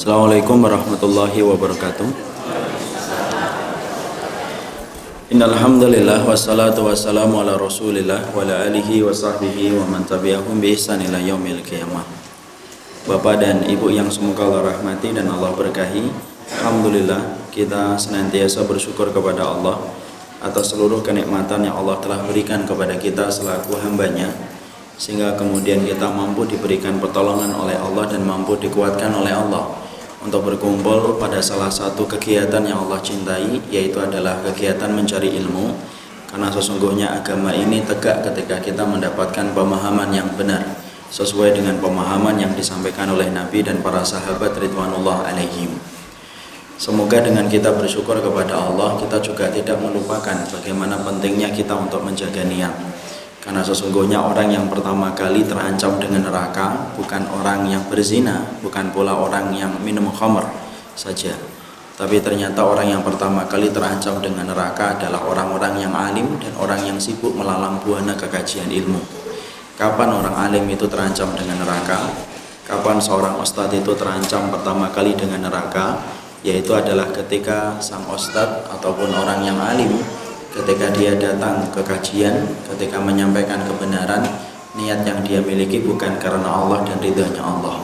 Assalamualaikum warahmatullahi wabarakatuh. Innal hamdalillah wassalatu wassalamu ala Rasulillah wa ala alihi wa sahbihi wa man tabi'ahum bi ihsan ila yaumil qiyamah. Bapak dan Ibu yang semoga Allah rahmati dan Allah berkahi, alhamdulillah kita senantiasa bersyukur kepada Allah atas seluruh kenikmatan yang Allah telah berikan kepada kita selaku hambanya, sehingga kemudian kita mampu diberikan pertolongan oleh Allah dan mampu dikuatkan oleh Allah untuk berkumpul pada salah satu kegiatan yang Allah cintai, yaitu adalah kegiatan mencari ilmu. Karena sesungguhnya agama ini tegak ketika kita mendapatkan pemahaman yang benar sesuai dengan pemahaman yang disampaikan oleh Nabi dan para sahabat ridwanullah alaihim. Semoga dengan kita bersyukur kepada Allah, kita juga tidak melupakan bagaimana pentingnya kita untuk menjaga niat. Karena sesungguhnya orang yang pertama kali terancam dengan neraka bukan orang yang berzina, bukan pula orang yang minum khamr saja, tapi ternyata orang yang pertama kali terancam dengan neraka adalah orang-orang yang alim dan orang yang sibuk melalang buana kekajian ilmu. Kapan orang alim itu terancam dengan neraka? Kapan seorang ustadz itu terancam pertama kali dengan neraka? Yaitu adalah ketika sang ustadz ataupun orang yang alim, ketika dia datang ke kajian, ketika menyampaikan kebenaran, niat yang dia miliki bukan karena Allah dan ridhanya Allah,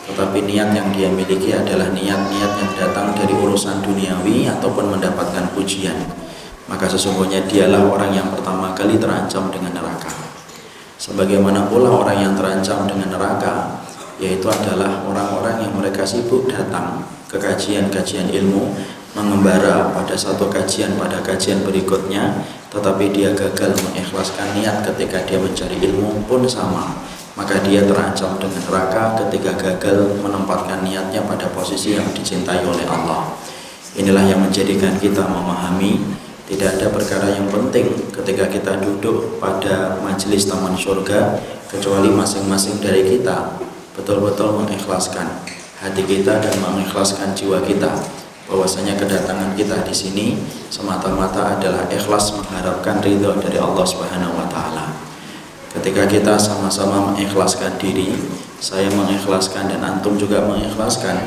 tetapi niat yang dia miliki adalah niat-niat yang datang dari urusan duniawi ataupun mendapatkan pujian. Maka sesungguhnya dialah orang yang pertama kali terancam dengan neraka. Sebagaimana pula orang yang terancam dengan neraka, yaitu adalah orang-orang yang mereka sibuk datang ke kajian-kajian ilmu, mengembara pada satu kajian pada kajian berikutnya, tetapi dia gagal mengikhlaskan niat ketika dia mencari ilmu pun sama, maka dia terancam dengan neraka ketika gagal menempatkan niatnya pada posisi yang dicintai oleh Allah. Inilah yang menjadikan kita memahami tidak ada perkara yang penting ketika kita duduk pada majelis taman surga kecuali masing-masing dari kita betul-betul mengikhlaskan hati kita dan mengikhlaskan jiwa kita, bahwasanya kedatangan kita di sini semata-mata adalah ikhlas mengharapkan ridho dari Allah Subhanahu wa taala. Ketika kita sama-sama mengikhlaskan diri, saya mengikhlaskan dan antum juga mengikhlaskan,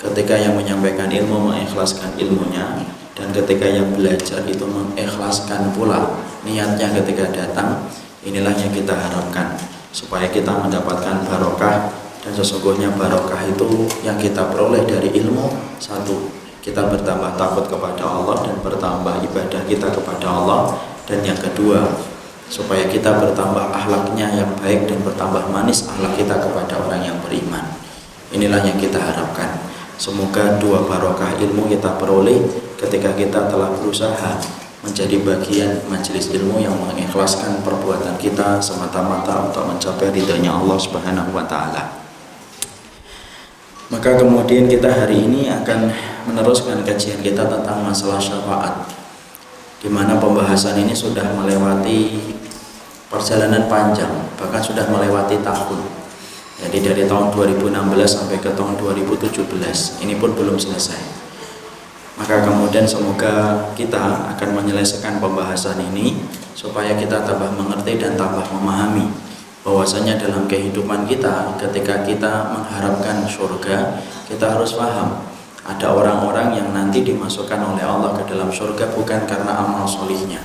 ketika yang menyampaikan ilmu mengikhlaskan ilmunya, dan ketika yang belajar itu mengikhlaskan pula niatnya ketika datang, inilah yang kita harapkan supaya kita mendapatkan barokah. Dan sesungguhnya barokah itu yang kita peroleh dari ilmu, satu, kita bertambah takut kepada Allah dan bertambah ibadah kita kepada Allah, dan yang kedua, supaya kita bertambah akhlaknya yang baik dan bertambah manis akhlak kita kepada orang yang beriman. Inilah yang kita harapkan. Semoga dua barokah ilmu kita peroleh ketika kita telah berusaha menjadi bagian majelis ilmu yang mengikhlaskan perbuatan kita semata-mata untuk mencapai ridhanya Allah Subhanahu wa taala. Maka kemudian kita hari ini akan meneruskan kajian kita tentang masalah syafaat, di mana pembahasan ini sudah melewati perjalanan panjang, bahkan sudah melewati tahun. Jadi dari tahun 2016 sampai ke tahun 2017, ini pun belum selesai. Maka kemudian semoga kita akan menyelesaikan pembahasan ini supaya kita tambah mengerti dan tambah memahami bahwasanya dalam kehidupan kita, ketika kita mengharapkan surga, kita harus paham ada orang-orang yang nanti dimasukkan oleh Allah ke dalam surga bukan karena amal solihnya,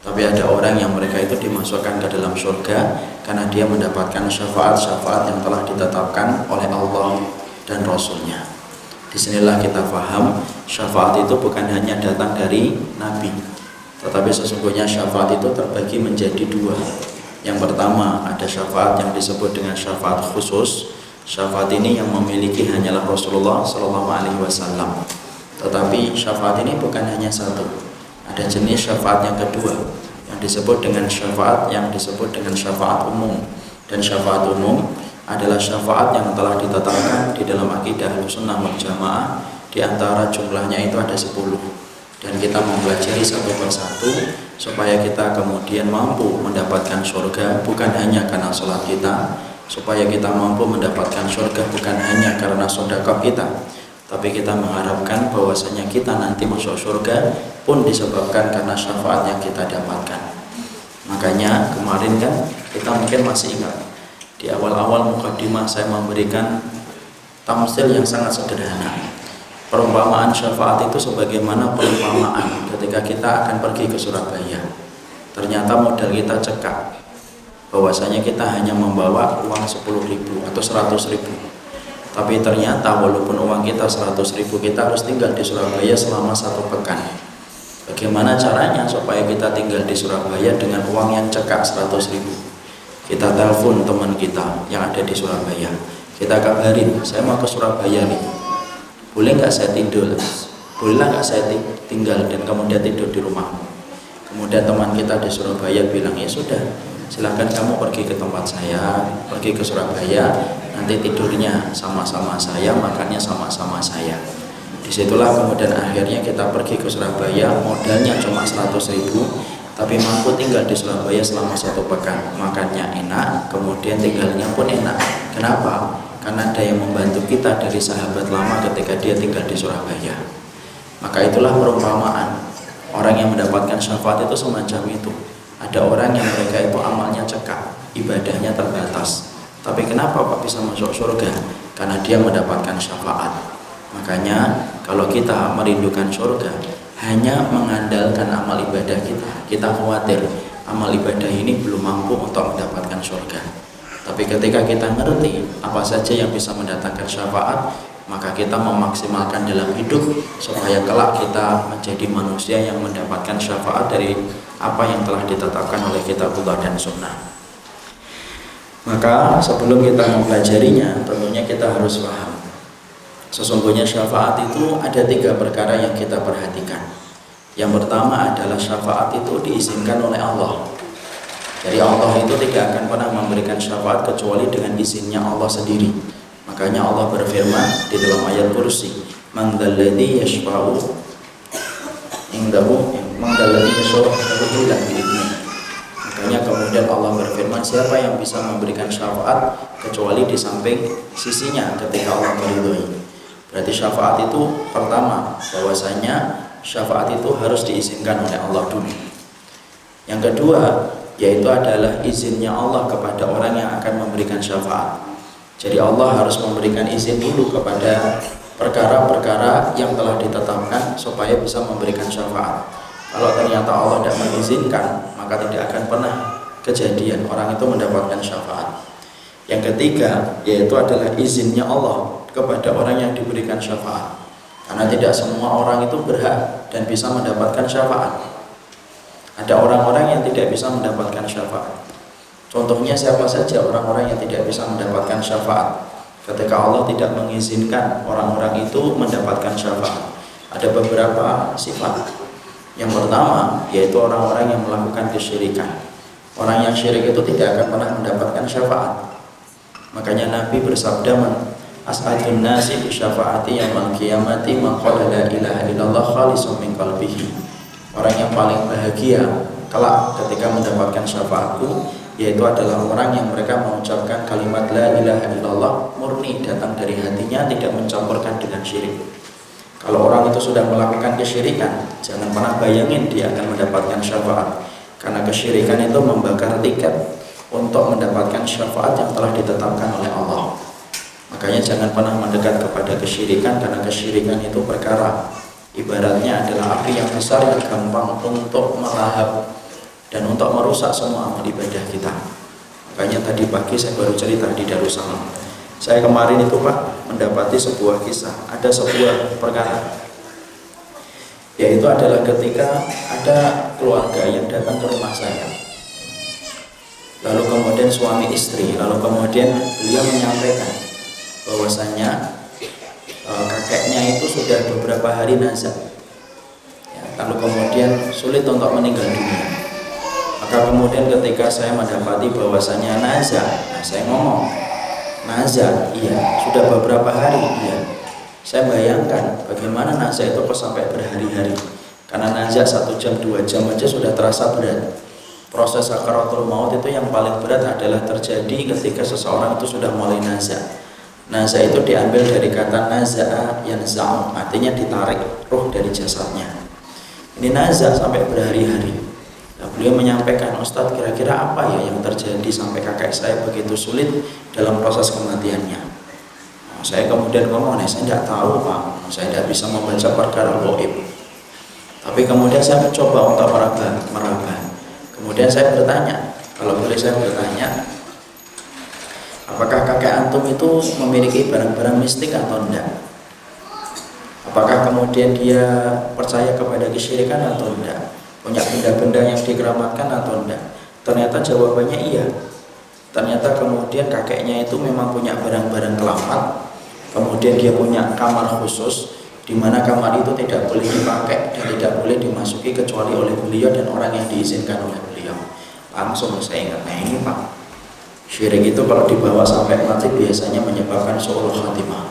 tapi ada orang yang mereka itu dimasukkan ke dalam surga karena dia mendapatkan syafaat-syafaat yang telah ditetapkan oleh Allah dan Rasulnya. Disinilah kita paham syafaat itu bukan hanya datang dari Nabi, tetapi sesungguhnya syafaat itu terbagi menjadi dua. Yang pertama, ada syafaat yang disebut dengan syafaat khusus. Syafaat ini yang memiliki hanyalah Rasulullah SAW. Tetapi syafaat ini bukan hanya satu. Ada jenis syafaat yang kedua yang disebut dengan syafaat umum. Dan syafaat umum adalah syafaat yang telah ditetapkan di dalam akidah Ahlussunnah wal Jamaah. Di antara jumlahnya itu ada 10. Dan kita mempelajari satu persatu supaya kita kemudian mampu mendapatkan surga bukan hanya karena sholat kita, supaya kita mampu mendapatkan surga bukan hanya karena sedekah kita, tapi kita mengharapkan bahwasanya kita nanti masuk surga pun disebabkan karena syafaat yang kita dapatkan. Makanya kemarin kan kita mungkin masih ingat di awal-awal mukadimah saya memberikan tamsil yang sangat sederhana. Perumpamaan syafaat itu sebagaimana perumpamaan ketika kita akan pergi ke Surabaya. Ternyata modal kita cekak, bahwasanya kita hanya membawa uang 10.000 atau 100.000. Tapi ternyata walaupun uang kita 100.000, kita harus tinggal di Surabaya selama 1 pekan. Bagaimana caranya supaya kita tinggal di Surabaya dengan uang yang cekak 100.000? Kita telepon teman kita yang ada di Surabaya. Kita kabarin, saya mau ke Surabaya nih. Boleh nggak saya tidur? Boleh nggak saya tinggal dan kemudian tidur di rumahmu? Kemudian teman kita di Surabaya bilang, ya sudah, silakan kamu pergi ke tempat saya, pergi ke Surabaya, nanti tidurnya sama-sama saya, makannya sama-sama saya. Disitulah kemudian akhirnya kita pergi ke Surabaya, modalnya cuma 100.000, tapi mampu tinggal di Surabaya selama 1 pekan. Makannya enak, kemudian tinggalnya pun enak. Kenapa? Karena ada yang membantu kita dari sahabat lama ketika dia tinggal di Surabaya. Maka itulah perumpamaan. Orang yang mendapatkan syafaat itu semacam itu. Ada orang yang mereka itu amalnya cekak, ibadahnya terbatas, tapi kenapa Pak bisa masuk surga? Karena dia mendapatkan syafaat. Makanya kalau kita merindukan surga, hanya mengandalkan amal ibadah kita khawatir amal ibadah ini belum mampu untuk mendapatkan surga. Tapi ketika kita ngerti apa saja yang bisa mendatangkan syafaat, maka kita memaksimalkan dalam hidup supaya kelak kita menjadi manusia yang mendapatkan syafaat dari apa yang telah ditetapkan oleh kitabullah dan sunnah. Maka sebelum kita mempelajarinya, tentunya kita harus paham sesungguhnya syafaat itu ada 3 perkara yang kita perhatikan. Yang pertama adalah syafaat itu diizinkan oleh Allah. Jadi Allah itu tidak akan pernah memberikan syafaat kecuali dengan izinnya Allah sendiri. Makanya Allah berfirman di dalam ayat kursi, man dzalladzi yashfa'u indahu man dzalladzi yashfa'u illa bi'idznihi. Makanya kemudian Allah berfirman, siapa yang bisa memberikan syafaat kecuali di samping sisinya ketika Allah meridhoi. Berarti syafaat itu pertama, bahwasanya syafaat itu harus diizinkan oleh Allah dulu. Yang kedua, yaitu adalah izinnya Allah kepada orang yang akan memberikan syafaat. Jadi Allah harus memberikan izin dulu kepada perkara-perkara yang telah ditetapkan supaya bisa memberikan syafaat. Kalau ternyata Allah tidak mengizinkan, maka tidak akan pernah kejadian orang itu mendapatkan syafaat. Yang ketiga, yaitu adalah izinnya Allah kepada orang yang diberikan syafaat. Karena tidak semua orang itu berhak dan bisa mendapatkan syafaat. Ada orang-orang yang tidak bisa mendapatkan syafaat. Contohnya siapa saja orang-orang yang tidak bisa mendapatkan syafaat ketika Allah tidak mengizinkan orang-orang itu mendapatkan syafaat. Ada beberapa sifat. Yang pertama yaitu orang-orang yang melakukan kesyirikan. Orang yang syirik itu tidak akan pernah mendapatkan syafaat. Makanya Nabi bersabda, as'adun nasi bi syafaati yaumil qiyamati man qala la ilaha illallah khalishan min qalbihi. Orang yang paling bahagia kelak ketika mendapatkan syafaatku yaitu adalah orang yang mereka mengucapkan kalimat la ilaha illallah murni datang dari hatinya, tidak mencampurkan dengan syirik. Kalau orang itu sudah melakukan kesyirikan, jangan pernah bayangin dia akan mendapatkan syafaat, karena kesyirikan itu membakar tiket untuk mendapatkan syafaat yang telah ditetapkan oleh Allah. Makanya jangan pernah mendekat kepada kesyirikan, karena kesyirikan itu perkara ibaratnya adalah api yang besar yang gampang untuk melahap dan untuk merusak semua amal ibadah kita. Makanya tadi pagi saya baru cerita di Darussalam. Saya kemarin itu Pak mendapati sebuah kisah, ada sebuah perkara, yaitu adalah ketika ada keluarga yang datang ke rumah saya. Lalu kemudian suami istri, lalu kemudian beliau menyampaikan bahwasanya kakeknya itu sudah beberapa hari nazar, ya, lalu kemudian sulit untuk meninggal dunia. Maka kemudian ketika saya mendapati bahwasanya nazar, saya ngomong, nazar, iya, sudah beberapa hari, iya. Saya bayangkan bagaimana nazar itu kok sampai berhari-hari. Karena nazar 1 jam, 2 jam aja sudah terasa berat. Proses sakaratul maut itu yang paling berat adalah terjadi ketika seseorang itu sudah mulai nazar. Naza itu diambil dari kata naza'a yanza'u, artinya ditarik ruh dari jasadnya. Ini naza sampai berhari-hari. Nah, beliau menyampaikan, Ustadz, kira-kira apa ya yang terjadi sampai kakek saya begitu sulit dalam proses kematiannya? Saya kemudian ngomong, saya tidak tahu Pak, saya tidak bisa membaca perkara gaib. Tapi kemudian saya mencoba untuk meraba. Kemudian saya bertanya, kalau boleh saya bertanya, apakah kakek antum itu memiliki barang-barang mistik atau tidak? Apakah kemudian dia percaya kepada kesyirikan atau tidak? Punya benda-benda yang dikeramatkan atau tidak? Ternyata jawabannya iya. Ternyata kemudian kakeknya itu memang punya barang-barang keramat. Kemudian dia punya kamar khusus, di mana kamar itu tidak boleh dipakai dan tidak boleh dimasuki kecuali oleh beliau dan orang yang diizinkan oleh beliau. Langsung saya ingat, nah ini Pak, syirik itu kalau dibawa sampai mati biasanya menyebabkan su'ul khatimah.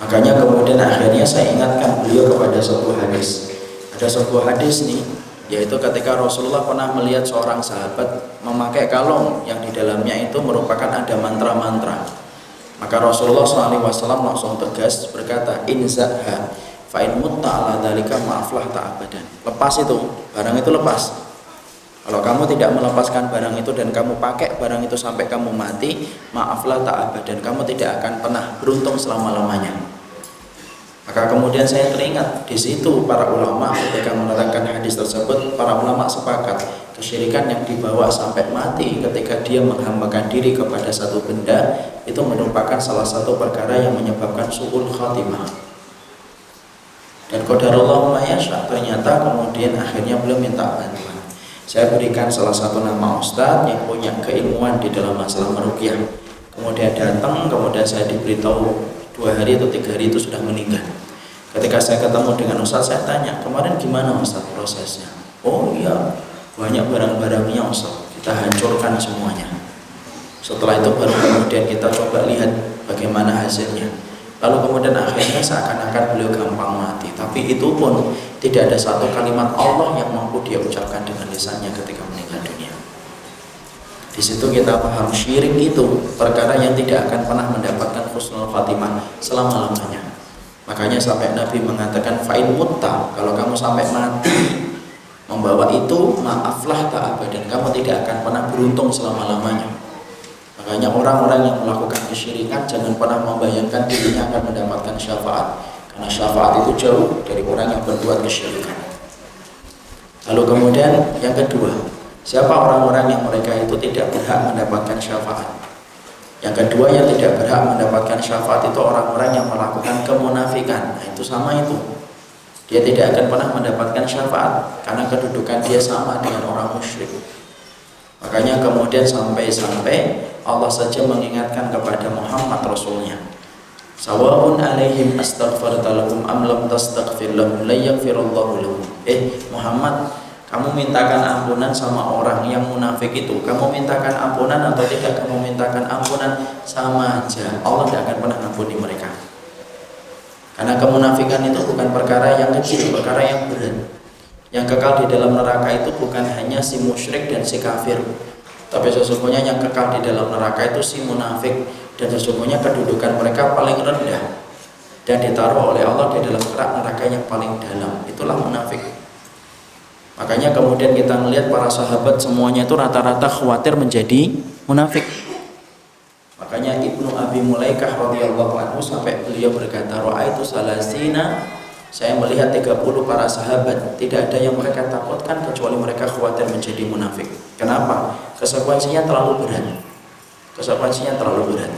Makanya kemudian akhirnya saya ingatkan beliau kepada sebuah hadis. Ada sebuah hadis nih, yaitu ketika Rasulullah pernah melihat seorang sahabat memakai kalung yang di dalamnya itu merupakan ada mantra-mantra. Maka Rasulullah SAW langsung tegas berkata, inza'ha fa'in mutta ala dhalika ma'aflah ta'abadan. Lepas itu, barang itu lepas. Kalau kamu tidak melepaskan barang itu dan kamu pakai barang itu sampai kamu mati, ma'aflah ta'abadan, kamu tidak akan pernah beruntung selama-lamanya. Maka kemudian saya teringat, di situ para ulama ketika menerangkan hadis tersebut, para ulama sepakat kesyirikan yang dibawa sampai mati ketika dia menghambakan diri kepada satu benda itu merupakan salah satu perkara yang menyebabkan su'ul khatimah. Dan qadarullah ma yasha, ternyata kemudian akhirnya belum minta bantuan. Saya berikan salah satu nama ustadz yang punya keilmuan di dalam masalah meruqyah. Kemudian datang, kemudian saya diberitahu 2 hari atau 3 hari itu sudah meninggal. Ketika saya ketemu dengan ustadz, saya tanya, kemarin gimana ustadz prosesnya? Oh iya, banyak barang-barangnya ustadz, kita hancurkan semuanya. Setelah itu baru kemudian kita coba lihat bagaimana hasilnya. Lalu kemudian akhirnya seakan-akan beliau gampang mati. Tapi itu pun tidak ada satu kalimat Allah yang mampu dia ucapkan dengan lisannya ketika meninggal dunia. Di situ kita paham syirik itu perkara yang tidak akan pernah mendapatkan husnul khatimah selama-lamanya. Makanya sampai Nabi mengatakan fa'in mutta, kalau kamu sampai mati membawa itu, maaflah ta'abadan, kamu tidak akan pernah beruntung selama-lamanya. Makanya orang-orang yang melakukan kesyirikan jangan pernah membayangkan dirinya akan mendapatkan syafaat, karena syafaat itu jauh dari orang yang berbuat kesyirikan. Lalu kemudian yang kedua, siapa orang-orang yang mereka itu tidak berhak mendapatkan syafaat? Yang kedua yang tidak berhak mendapatkan syafaat itu orang-orang yang melakukan kemunafikan. Nah, itu sama itu. Dia tidak akan pernah mendapatkan syafaat karena kedudukan dia sama dengan orang musyrik. Makanya kemudian sampai-sampai Allah saja mengingatkan kepada Muhammad Rasulnya, sawa'un alaihim astaghfarta lahum am lam tastaghfir lahum la yaghfirallahu lahum. Muhammad, kamu mintakan ampunan sama orang yang munafik itu, kamu mintakan ampunan atau tidak kamu mintakan ampunan, sama aja, Allah tidak akan pernah ampuni mereka. Karena kemunafikan itu bukan perkara yang kecil, perkara yang berat. Yang kekal di dalam neraka itu bukan hanya si musyrik dan si kafir, tapi sesungguhnya yang kekal di dalam neraka itu si munafik, dan sesungguhnya kedudukan mereka paling rendah dan ditaruh oleh Allah di dalam kerak neraka yang paling dalam. Itulah munafik. Makanya kemudian kita melihat para sahabat semuanya itu rata-rata khawatir menjadi munafik. Makanya Ibnu Abi Mulaikah radhiyallahu anhu sampai beliau berkata, ra'aitu salasina, saya melihat 30 para sahabat, tidak ada yang mereka takutkan kecuali mereka khawatir menjadi munafik. Kenapa? Konsekuensinya terlalu berat. Konsekuensinya terlalu berat.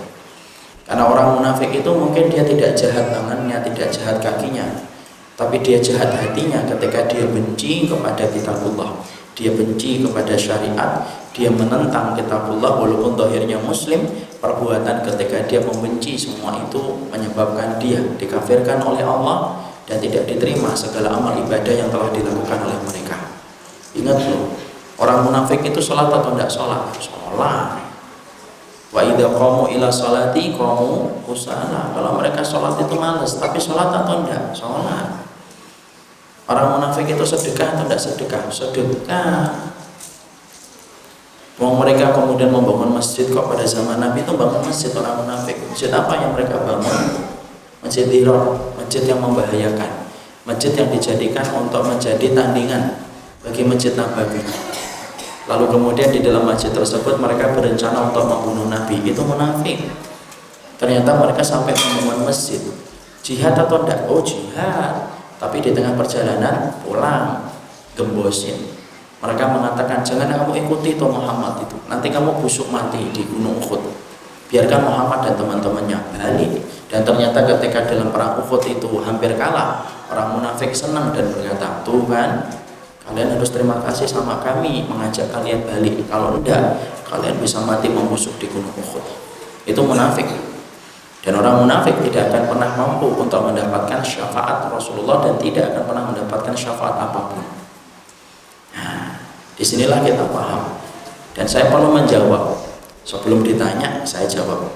Karena orang munafik itu mungkin dia tidak jahat tangannya, tidak jahat kakinya, tapi dia jahat hatinya ketika dia benci kepada kitabullah, dia benci kepada syariat, dia menentang kitabullah walaupun zahirnya muslim. Perbuatan ketika dia membenci semua itu menyebabkan dia dikafirkan oleh Allah dan tidak diterima segala amal ibadah yang telah dilakukan oleh mereka. Ingat loh, orang munafik itu sholat atau tidak sholat? Sholat. Wa idza qamu ila sholati qamu kusala. Kalau mereka sholat itu malas, tapi sholat atau tidak? Sholat. Orang munafik itu sedekah atau tidak sedekah? Sedekah. Mereka kemudian membangun masjid kok pada zaman Nabi itu bangun masjid orang munafik. Masjid apa yang mereka bangun? Masjid Dirar, masjid yang membahayakan, masjid yang dijadikan untuk menjadi tandingan bagi Masjid Nabawi. Lalu kemudian di dalam masjid tersebut mereka berencana untuk membunuh Nabi. Itu munafik. Ternyata mereka sampai membangun masjid. Jihad atau enggak? Oh jihad. Tapi di tengah perjalanan pulang gembosin. Mereka mengatakan jangan kamu ikuti toh Muhammad itu, nanti kamu busuk mati di gunung Uhud. Biarkan Muhammad dan teman-temannya balik. Dan ternyata ketika dalam perang Uhud itu hampir kalah, orang munafik senang dan berkata, tuh kan, kalian harus terima kasih sama kami mengajak kalian balik. Kalau enggak, kalian bisa mati membusuk di gunung Uhud. Itu munafik. Dan orang munafik tidak akan pernah mampu untuk mendapatkan syafaat Rasulullah dan tidak akan pernah mendapatkan syafaat apapun. Nah, disinilah kita paham. Dan saya perlu menjawab. Sebelum ditanya, saya jawab.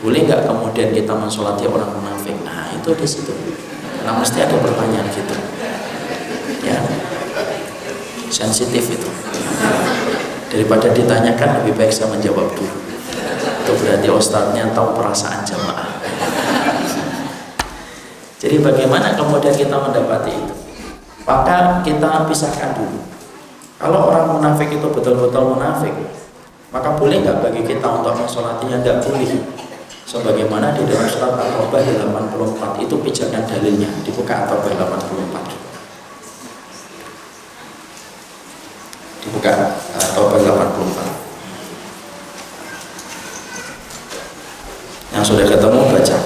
Boleh nggak kemudian kita mensolati orang munafik? Nah, itu di situ. Karena mesti ada pertanyaan gitu. Ya, sensitif itu. Daripada ditanyakan, lebih baik saya menjawab dulu. Itu berarti ustadznya tahu perasaan jamaah. Jadi bagaimana kemudian kita mendapati itu? Maka kita pisahkan dulu. Kalau orang munafik itu betul-betul munafik, maka boleh nggak bagi kita untuk mensolatinya? Nggak boleh. Sebagaimana di dalam surat At-Taubah 84 itu pijakan dalilnya, dibuka At-Taubah 84. Dibuka At-Taubah 84. Yang sudah ketemu baca.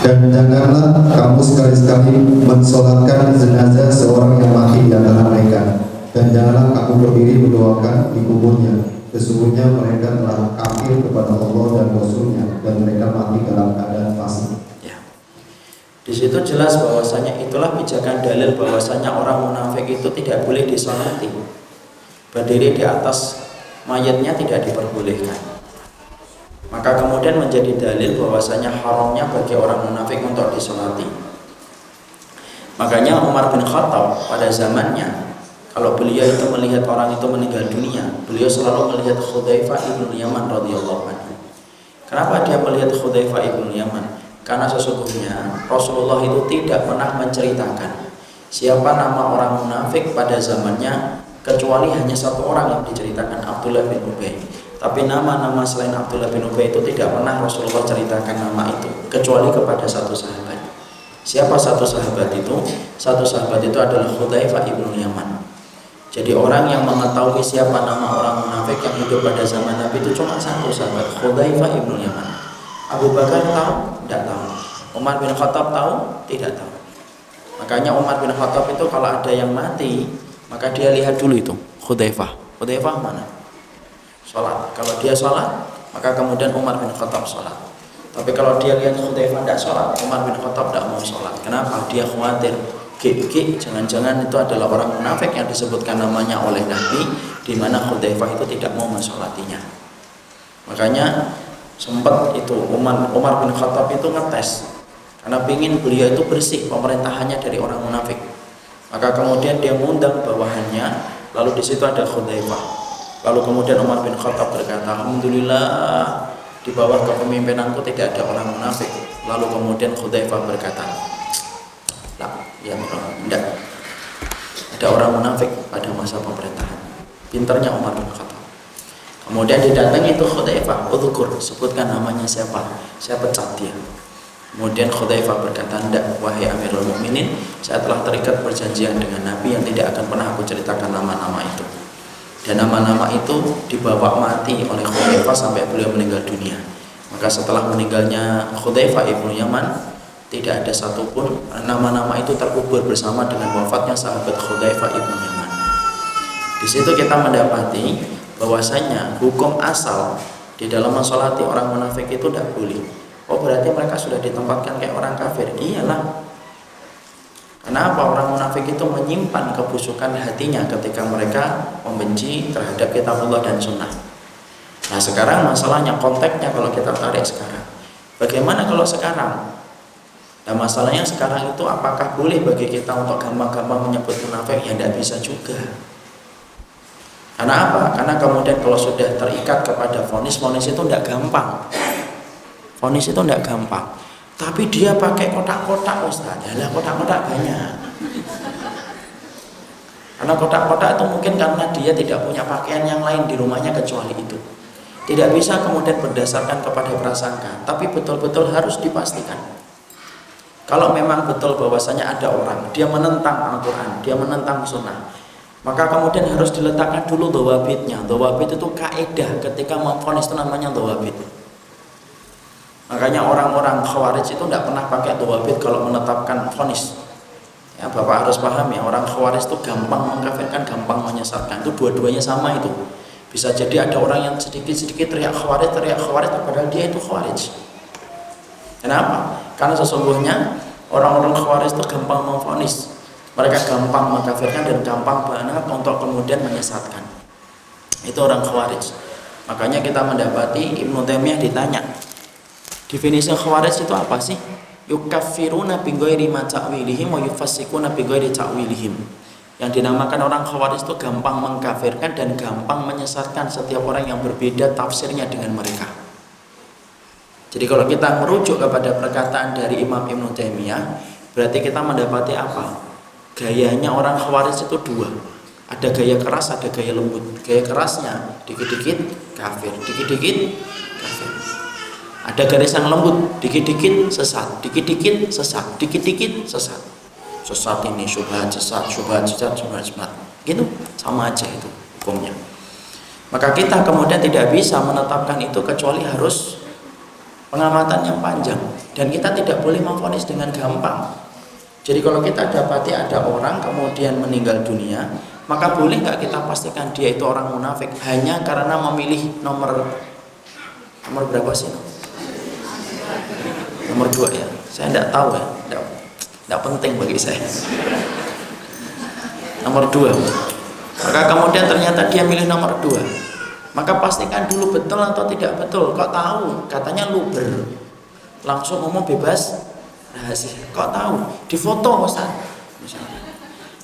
Dan janganlah kamu sekali-sekali mensolatkan jenazah seorang yang mati di antara mereka, dan janganlah kamu berdiri mendoakan di kuburnya. Sesungguhnya mereka telah kafir kepada Allah dan Rasulnya, dan mereka mati dalam keadaan fasik. Ya. Di situ jelas bahwasanya itulah pijakan dalil bahwasanya orang munafik itu tidak boleh disolati. Berdiri di atas mayatnya tidak diperbolehkan. Maka kemudian menjadi dalil bahwasanya haramnya bagi orang munafik untuk disolati. Makanya Umar bin Khattab pada zamannya, kalau beliau itu melihat orang itu meninggal dunia, beliau selalu melihat Hudzaifah ibnu Yaman radhiyallahu anhu. Kenapa dia melihat Hudzaifah ibnu Yaman? Karena sesungguhnya Rasulullah itu tidak pernah menceritakan siapa nama orang munafik pada zamannya, kecuali hanya satu orang yang diceritakan, Abdullah bin Ubay. Tapi nama-nama selain Abdullah bin Ubay itu tidak pernah Rasulullah ceritakan nama itu, kecuali kepada satu sahabat. Siapa satu sahabat itu? Satu sahabat itu adalah Hudzaifah ibnu Yaman. Jadi orang yang mengetahui siapa nama orang munafik yang hidup pada zaman Nabi itu cuma satu sahabat, Hudzaifah ibnu Yaman. Abu Bakar tahu? Tidak tahu. Umar bin Khattab tahu? Tidak tahu. Makanya Umar bin Khattab itu kalau ada yang mati, maka dia lihat dulu itu Hudzaifah. Hudzaifah mana? Sholat. Kalau dia sholat, maka kemudian Umar bin Khattab sholat. Tapi kalau dia lihat Hudzaifah tidak sholat, Umar bin Khattab tidak mau sholat. Kenapa? Dia khawatir, jangan-jangan itu adalah orang munafik yang disebutkan namanya oleh Nabi, di mana Hudzaifah itu tidak mau mensolatinya. Makanya sempat itu Umar bin Khattab itu ngetes, karena ingin beliau itu bersih pemerintahannya dari orang munafik. Maka kemudian dia mengundang bawahannya, lalu di situ ada Hudzaifah. Lalu kemudian Umar bin Khattab berkata, alhamdulillah di bawah kepemimpinanku tidak ada orang munafik. Lalu kemudian Hudzaifah berkata, lah, ya tidak ada orang munafik pada masa pemerintahan. Pinternya Umar bin Khattab. Kemudian didatangi itu Hudzaifah, udzukur, sebutkan namanya siapa, saya pecat dia. Kemudian Hudzaifah berkata, tidak, wahai Amirul Mukminin, saya telah terikat perjanjian dengan Nabi yang tidak akan pernah aku ceritakan nama-nama itu. Dan nama-nama itu dibawa mati oleh Hudzaifah sampai beliau meninggal dunia. Maka setelah meninggalnya Hudzaifah ibnu Yaman, tidak ada satupun nama-nama itu terkubur bersama dengan wafatnya sahabat Hudzaifah ibnu Yaman. Di situ kita mendapati bahwasanya hukum asal di dalam mensolati orang munafik itu tidak boleh. Oh berarti mereka sudah ditempatkan kayak orang kafir? Iyalah. Kenapa orang munafik itu menyimpan kebusukan hatinya ketika mereka membenci terhadap kitabullah dan sunnah. Nah sekarang masalahnya, konteksnya kalau kita tarik sekarang, bagaimana kalau sekarang? Nah masalahnya sekarang itu apakah boleh bagi kita untuk gampang-gampang menyebut munafik? Ya tidak bisa juga. Karena apa? Karena kemudian kalau sudah terikat kepada vonis itu tidak gampang. Vonis itu tidak gampang. Tapi dia pakai kotak-kotak Ustaz. Yalah kotak-kotak banyak. Karena kotak-kotak itu mungkin karena dia tidak punya pakaian yang lain di rumahnya kecuali itu. Tidak bisa kemudian berdasarkan kepada prasangka, tapi betul-betul harus dipastikan. Kalau memang betul bahwasanya ada orang, dia menentang Al-Quran, dia menentang sunnah, maka kemudian harus diletakkan dulu dhawabitnya. Dhawabit itu kaidah ketika memvonis itu namanya dhawabit. Makanya orang-orang Khawarij itu tidak pernah pakai dhawabit kalau menetapkan vonis. Ya, Bapak harus paham ya, orang Khawarij itu gampang mengkafirkan, gampang menyesatkan. Itu dua-duanya sama itu. Bisa jadi ada orang yang sedikit-sedikit teriak Khawarij, padahal dia itu Khawarij. Kenapa? Karena sesungguhnya orang-orang Khawarij itu gampang memvonis. Mereka gampang mengkafirkan dan gampang banget untuk kemudian menyesatkan. Itu orang Khawarij. Makanya kita mendapati Ibnu Taimiyah ditanya, definisi Khawarij itu apa sih? Yukaffiruna bi ghairi ma ta'wilihim wa yufassikuna bi ghairi ta'wilihim. Yang dinamakan orang Khawarij itu gampang mengkafirkan dan gampang menyesatkan setiap orang yang berbeda tafsirnya dengan mereka. Jadi kalau kita merujuk kepada perkataan dari Imam Ibnu Taimiyah, berarti kita mendapati apa? Gayanya orang Khawarij itu dua. Ada gaya keras, ada gaya lembut. Gaya kerasnya dikit-dikit kafir, dikit-dikit kafir. Ada garis yang lembut, dikit-dikit sesat, dikit-dikit sesat, dikit-dikit sesat. Sesat ini syubhat, sesat, syubhat, sesat, syubhat, syubhat. Gitu, sama aja itu hukumnya. Maka kita kemudian tidak bisa menetapkan itu kecuali harus pengamatan yang panjang, dan kita tidak boleh memvonis dengan gampang. Jadi kalau kita dapati ada orang kemudian meninggal dunia, maka boleh nggak kita pastikan dia itu orang munafik hanya karena memilih nomor berapa sih? Nomor 2 ya. Saya tidak tahu ya, tidak penting bagi saya. Nomor 2. Maka kemudian ternyata dia milih nomor 2. Maka pastikan dulu betul atau tidak betul. Kok tahu? Katanya luber. Langsung ngomong bebas rahasia. Kok tahu? Difoto Ustaz.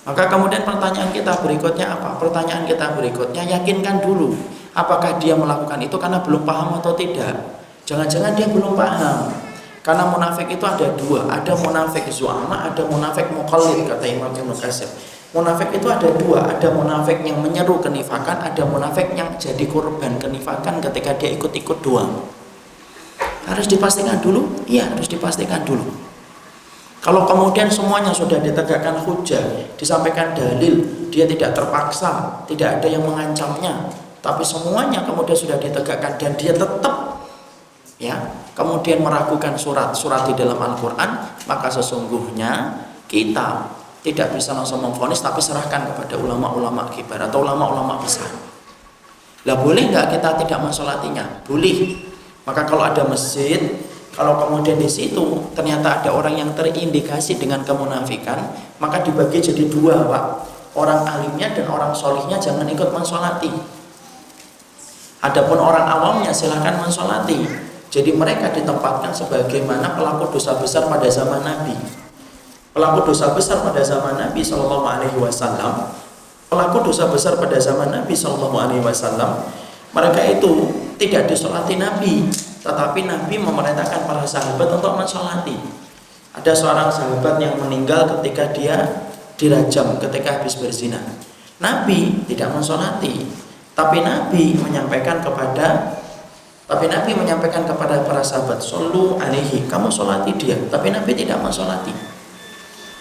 Maka kemudian pertanyaan kita berikutnya apa? Pertanyaan kita berikutnya, yakinkan dulu apakah dia melakukan itu karena belum paham atau tidak. Jangan-jangan dia belum paham. Karena munafik itu ada dua. Ada munafik zu'ama, ada munafik muqallid, kata Imam Ibnu Katsir. Munafik itu ada dua, ada munafik yang menyeru kenifakan, ada munafik yang jadi korban kenifakan ketika dia ikut-ikut doang. Harus dipastikan dulu? Iya, harus dipastikan dulu. Kalau kemudian semuanya sudah ditegakkan hujah, disampaikan dalil, dia tidak terpaksa, tidak ada yang mengancamnya, tapi semuanya kemudian sudah ditegakkan dan dia tetap ya, kemudian meragukan surat di dalam Al-Quran, maka sesungguhnya kita tidak bisa langsung memvonis, tapi serahkan kepada ulama-ulama kibar atau ulama-ulama besar. Lah boleh nggak kita tidak mensolatinya? Boleh. Maka kalau ada masjid, kalau kemudian di situ ternyata ada orang yang terindikasi dengan kemunafikan, maka dibagi jadi dua, Pak. Orang alimnya dan orang solihnya jangan ikut mensolati. Adapun orang awamnya silahkan mensolati. Jadi mereka ditempatkan sebagaimana pelaku dosa besar pada zaman Nabi. Pelaku dosa besar pada zaman Nabi Shallallahu Alaihi Wasallam, pelaku dosa besar pada zaman Nabi Shallallahu Alaihi Wasallam, mereka itu tidak disolati Nabi, tetapi Nabi memerintahkan para sahabat untuk mensolati. Ada seorang sahabat yang meninggal ketika dia dirajam ketika habis berzina. Nabi tidak mensolati, tapi Nabi menyampaikan kepada para sahabat, "Shollu alaihi," kamu solati dia, tapi Nabi tidak mensolati.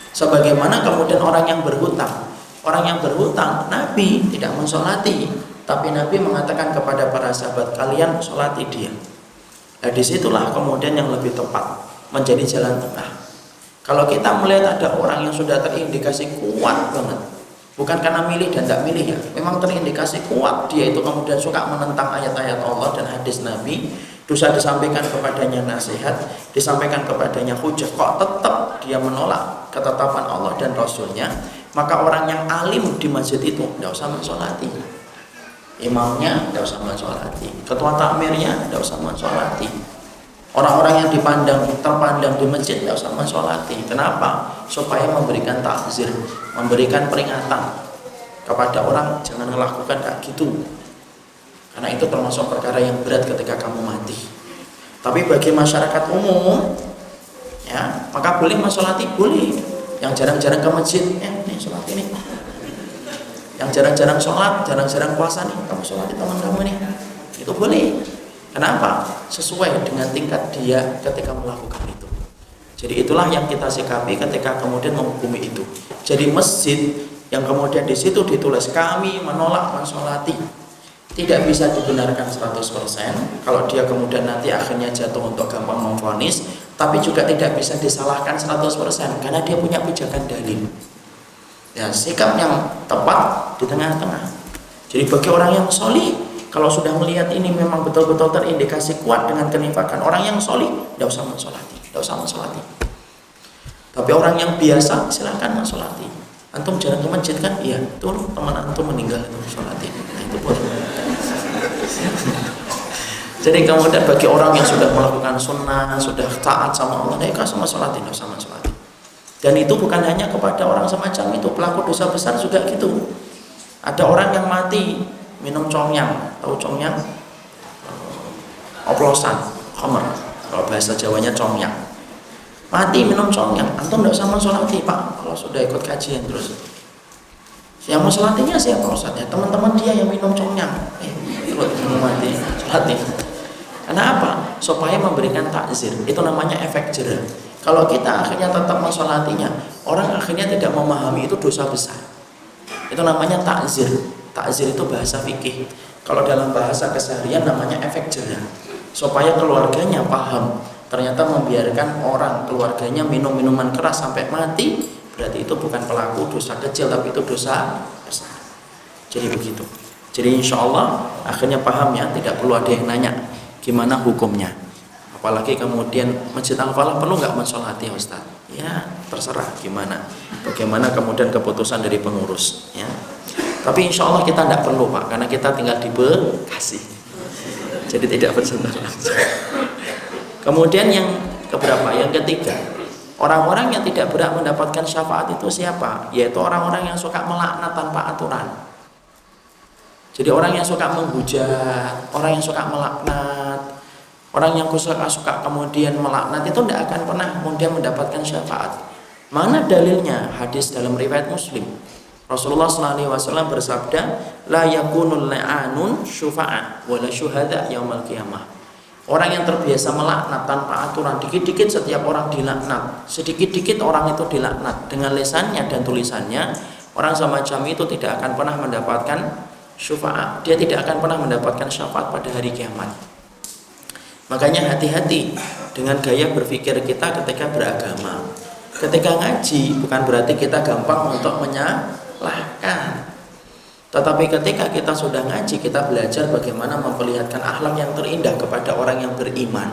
Sebagaimana kemudian orang yang berhutang, Nabi tidak mensolati, tapi Nabi mengatakan kepada para sahabat, kalian solati dia. Nah disitulah kemudian yang lebih tepat menjadi jalan tengah. Kalau kita melihat ada orang yang sudah terindikasi kuat banget, bukan karena milih dan tidak milih ya, memang terindikasi kuat dia itu kemudian suka menentang ayat-ayat Allah dan hadis Nabi, dosa disampaikan kepadanya nasihat, disampaikan kepadanya hujah, kok tetap dia menolak ketetapan Allah dan Rasulnya, maka orang yang alim di masjid itu tidak usah mensolati, imamnya tidak usah mensolati, ketua takmirnya tidak usah mensolati, orang-orang yang terpandang di masjid tidak usah mensolati. Kenapa? Supaya memberikan takzir, memberikan peringatan kepada orang, jangan melakukan kayak gitu, karena itu termasuk perkara yang berat ketika kamu mati. Tapi bagi masyarakat umum, ya, maka boleh mensolati, boleh. Yang jarang-jarang ke masjid, nih sholat ini. Yang jarang-jarang sholat, jarang-jarang puasa nih, kamu sholati teman kamu nih, itu boleh. Kenapa? Sesuai dengan tingkat dia ketika melakukan itu. Jadi itulah yang kita sikapi ketika kemudian menghukumi itu. Jadi masjid yang kemudian di situ ditulis kami menolak mensolati, tidak bisa dibenarkan 100%. Kalau dia kemudian nanti akhirnya jatuh untuk gampang memvonis, tapi juga tidak bisa disalahkan 100% karena dia punya pijakan dalil. Ya, sikap yang tepat di tengah-tengah. Jadi bagi orang yang solih, kalau sudah melihat ini memang betul-betul terindikasi kuat dengan kenifakan, orang yang solih tidak usah mensolati, tidak usah mensolati. Tapi orang yang biasa silahkan mensolati. Antum jarang ke masjid kan? Iya, tuh teman antum meninggal itu mensolati. Nah, itu boleh. Jadi kemudian bagi orang yang sudah melakukan sunnah, sudah taat sama Allah, mereka semua mensolati, tidak usah mensolati. Dan itu bukan hanya kepada orang semacam itu, pelaku dosa besar juga gitu. Ada orang yang mati minum congyang, tahu congyang? Oplosan, khamr. Kalau bahasa Jawanya congyang. Mati minum congyang, antum tidak usah mensolati Pak. Kalau sudah ikut kajian terus, yang mensolatinya siapa Ustaznya? Teman-teman dia yang minum congyang. Ikut mati, solati. Karena apa? Supaya memberikan takzir. Itu namanya efek jerah. Kalau kita akhirnya tetap mensolatinya, orang akhirnya tidak memahami itu dosa besar. Itu namanya takzir. Takzir itu bahasa fikih. Kalau dalam bahasa keseharian namanya efek jerah. Supaya keluarganya paham. Ternyata membiarkan orang keluarganya minum minuman keras sampai mati, berarti itu bukan pelaku dosa kecil, tapi itu dosa besar. Jadi begitu. Jadi insya Allah akhirnya paham ya, tidak perlu ada yang nanya gimana hukumnya. Apalagi kemudian Masjid Al-Falah perlu nggak mensolati Ustaz? Ya terserah gimana. Bagaimana kemudian keputusan dari pengurus ya. Tapi insya Allah kita tidak perlu Pak, karena kita tinggal di Bekasi. Jadi tidak bersentuhan langsung. Kemudian yang keberapa? Yang ketiga, orang-orang yang tidak berhak mendapatkan syafaat itu siapa? Yaitu orang-orang yang suka melaknat tanpa aturan. Jadi orang yang suka menghujat, orang yang suka melaknat, orang yang suka kemudian melaknat itu tidak akan pernah kemudian mendapatkan syafaat. Mana dalilnya? Hadis dalam riwayat Muslim. Rasulullah SAW bersabda, la yakunul la'anun syufa'a wala syuhada yaumal qiyamah. Orang yang terbiasa melaknat tanpa aturan, dikit-dikit setiap orang dilaknat, sedikit-dikit orang itu dilaknat dengan lisannya dan tulisannya, orang semacam itu tidak akan pernah mendapatkan syufaat. Dia tidak akan pernah mendapatkan syafaat pada hari kiamat. Makanya hati-hati dengan gaya berpikir kita ketika beragama. Ketika ngaji bukan berarti kita gampang untuk menyalahkan. Tetapi ketika kita sudah ngaji, kita belajar bagaimana memperlihatkan akhlak yang terindah kepada orang yang beriman.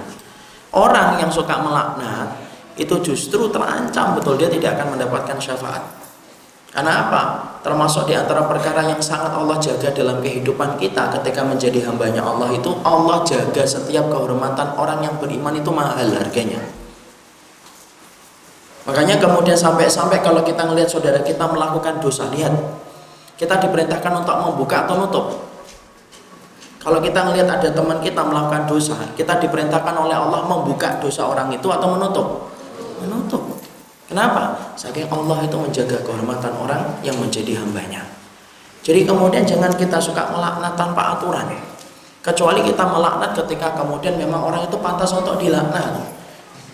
Orang yang suka melaknat itu justru terancam betul, dia tidak akan mendapatkan syafaat. Karena apa? Termasuk di antara perkara yang sangat Allah jaga dalam kehidupan kita ketika menjadi hambanya Allah itu, Allah jaga setiap kehormatan orang yang beriman itu mahal harganya. Makanya kemudian sampai-sampai kalau kita melihat saudara kita melakukan dosa, lihat, kita diperintahkan untuk membuka atau nutup. Kalau kita melihat ada teman kita melakukan dosa, kita diperintahkan oleh Allah membuka dosa orang itu atau menutup? Menutup. Kenapa? Saking Allah itu menjaga kehormatan orang yang menjadi hambanya. Jadi kemudian jangan kita suka melaknat tanpa aturan. Kecuali kita melaknat ketika kemudian memang orang itu pantas untuk dilaknat.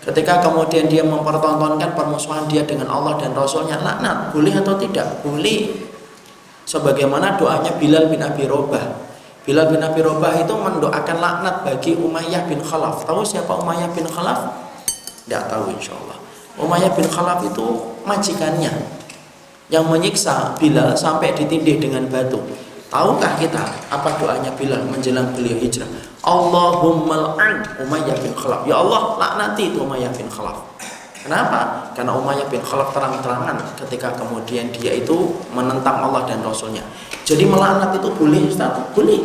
Ketika kemudian dia mempertontonkan permusuhan dia dengan Allah dan Rasulnya, laknat. Boleh atau tidak? Boleh. Sebagaimana doanya Bilal bin Abi Robah. Bilal bin Abi Robah itu mendoakan laknat bagi Umayyah bin Khalaf. Tahu siapa Umayyah bin Khalaf? Tidak tahu insya Allah. Umayyah bin Khalaf itu majikannya yang menyiksa Bilal sampai ditindih dengan batu. Tahukah kita apa doanya Bilal menjelang beliau hijrah? Allahumma al'an Umayyah bin Khalaf. Ya Allah, laknati itu Umayyah bin Khalaf. Kenapa? Karena Umayyah bin Khalaf terang-terangan ketika kemudian dia itu menentang Allah dan Rasulnya. Jadi melaknat itu boleh Ustaz? Boleh.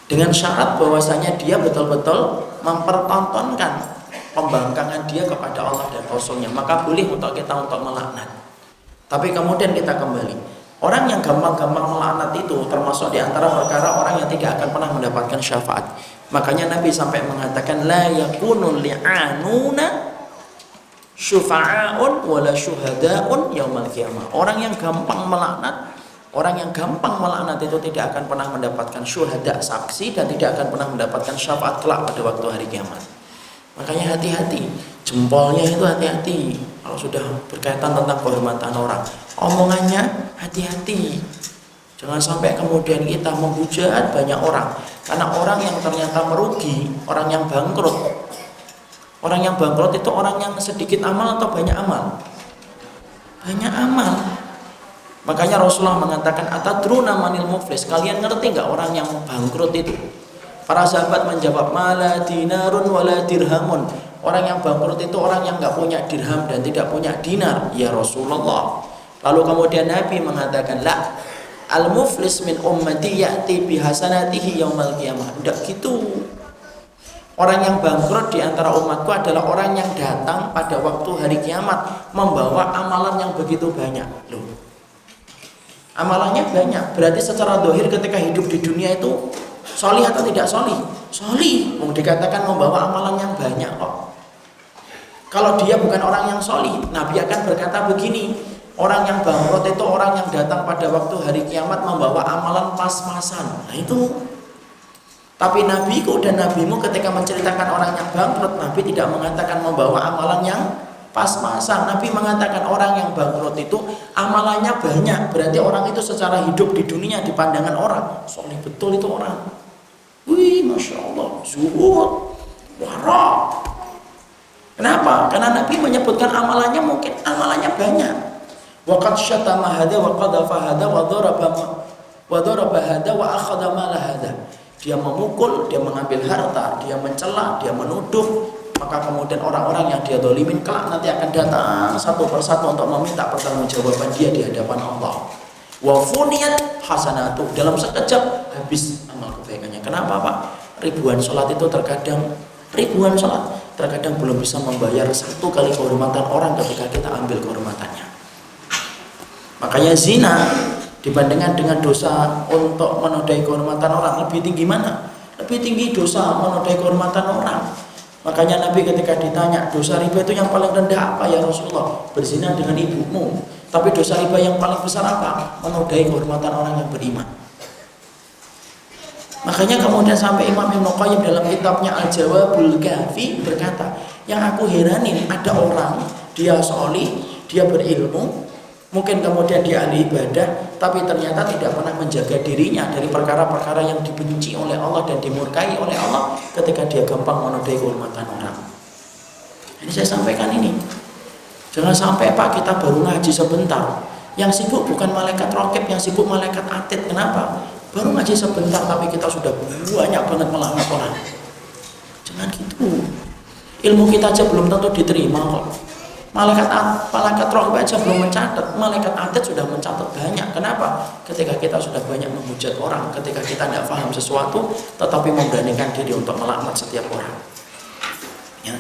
Dengan syarat bahwasanya dia betul-betul mempertontonkan pembangkangan dia kepada Allah dan Rasulnya. Maka boleh untuk kita untuk melaknat. Tapi kemudian kita kembali. Orang yang gampang-gampang melaknat itu termasuk di antara perkara orang yang tidak akan pernah mendapatkan syafaat. Makanya Nabi sampai mengatakan la yakunul li'anuna syufa'aun wala syuhada'un yaumal qiyamah. Orang yang gampang melaknat itu tidak akan pernah mendapatkan syuhada, saksi, dan tidak akan pernah mendapatkan syafaat kelak pada waktu hari kiamat. Makanya hati-hati, jempolnya itu hati-hati kalau sudah berkaitan tentang kehormatan orang. Omongannya hati-hati. Jangan sampai kemudian kita menghujat banyak orang. Karena orang yang ternyata merugi, orang yang bangkrut. Orang yang bangkrut itu orang yang sedikit amal atau banyak amal? Banyak amal. Makanya Rasulullah mengatakan, atadruna manil muflis, kalian ngerti nggak orang yang bangkrut itu? Para sahabat menjawab, mala dinarun wala dirhamun. Orang yang bangkrut itu orang yang nggak punya dirham dan tidak punya dinar, ya Rasulullah. Lalu kemudian Nabi mengatakan, la al muflis min ummati ya'ti bihasanatihi yaumal qiyamah. Tidak gitu. Orang yang bangkrut di antara umatku adalah orang yang datang pada waktu hari kiamat membawa amalan yang begitu banyak. Loh, amalannya banyak, berarti secara dohir ketika hidup di dunia itu solih atau tidak solih? Solih, dikatakan membawa amalan yang banyak kok. Kalau dia bukan orang yang solih, Nabi akan berkata begini, orang yang bangkrut itu orang yang datang pada waktu hari kiamat membawa amalan pas-pasan. Nah itu. Tapi nabiku dan nabimu ketika menceritakan orang yang bangkrut, Nabi tidak mengatakan membawa amalan yang pas-pasan. Nabi mengatakan orang yang bangkrut itu amalannya banyak. Berarti orang itu secara hidup di dunia di pandangan orang soleh betul itu orang. Wih, Masya Allah, zuhud, wara. Kenapa? Karena Nabi menyebutkan amalannya mungkin amalannya banyak. Waqad syatama hada wa qadhafa hada wa daraba hada wa akhadha mala hada. Dia memukul, dia mengambil harta, dia mencela, dia menuduh. Maka kemudian orang-orang yang dia dolimin kelak nanti akan datang satu persatu untuk meminta pertanggungjawaban dia di hadapan Allah. Wa funiyat hasanatu, dalam sekejap habis amal kebaikannya. Kenapa Pak? Ribuan sholat itu terkadang belum bisa membayar satu kali kehormatan orang ketika kita ambil kehormatannya. Makanya zina dibandingkan dengan dosa untuk menodai kehormatan orang, lebih tinggi mana? Lebih tinggi dosa menodai kehormatan orang. Makanya Nabi ketika ditanya dosa riba itu yang paling rendah apa ya Rasulullah? Berzina dengan ibumu. Tapi dosa riba yang paling besar apa? Menodai kehormatan orang yang beriman. Makanya kemudian sampai Imam Ibnu Qayyim dalam kitabnya Al-Jawabul Kafi berkata, yang aku heranin ada orang dia sholih, dia berilmu, mungkin kemudian dia ahli ibadah, tapi ternyata tidak pernah menjaga dirinya dari perkara-perkara yang dibenci oleh Allah dan dimurkai oleh Allah ketika dia gampang menodai kehormatan orang. Ini saya sampaikan ini. Jangan sampai Pak kita baru ngaji sebentar, yang sibuk bukan malaikat raqib, yang sibuk malaikat atid. Kenapa? Baru ngaji sebentar tapi kita sudah banyak banget melaknat orang. Jangan gitu. Ilmu kita aja belum tentu diterima kok. Malaikat raqib aja belum mencatat, malaikat atid sudah mencatat banyak. Kenapa? Ketika kita sudah banyak menghujat orang, ketika kita tidak paham sesuatu, tetapi memberanikan diri untuk melaknat setiap orang. Ya.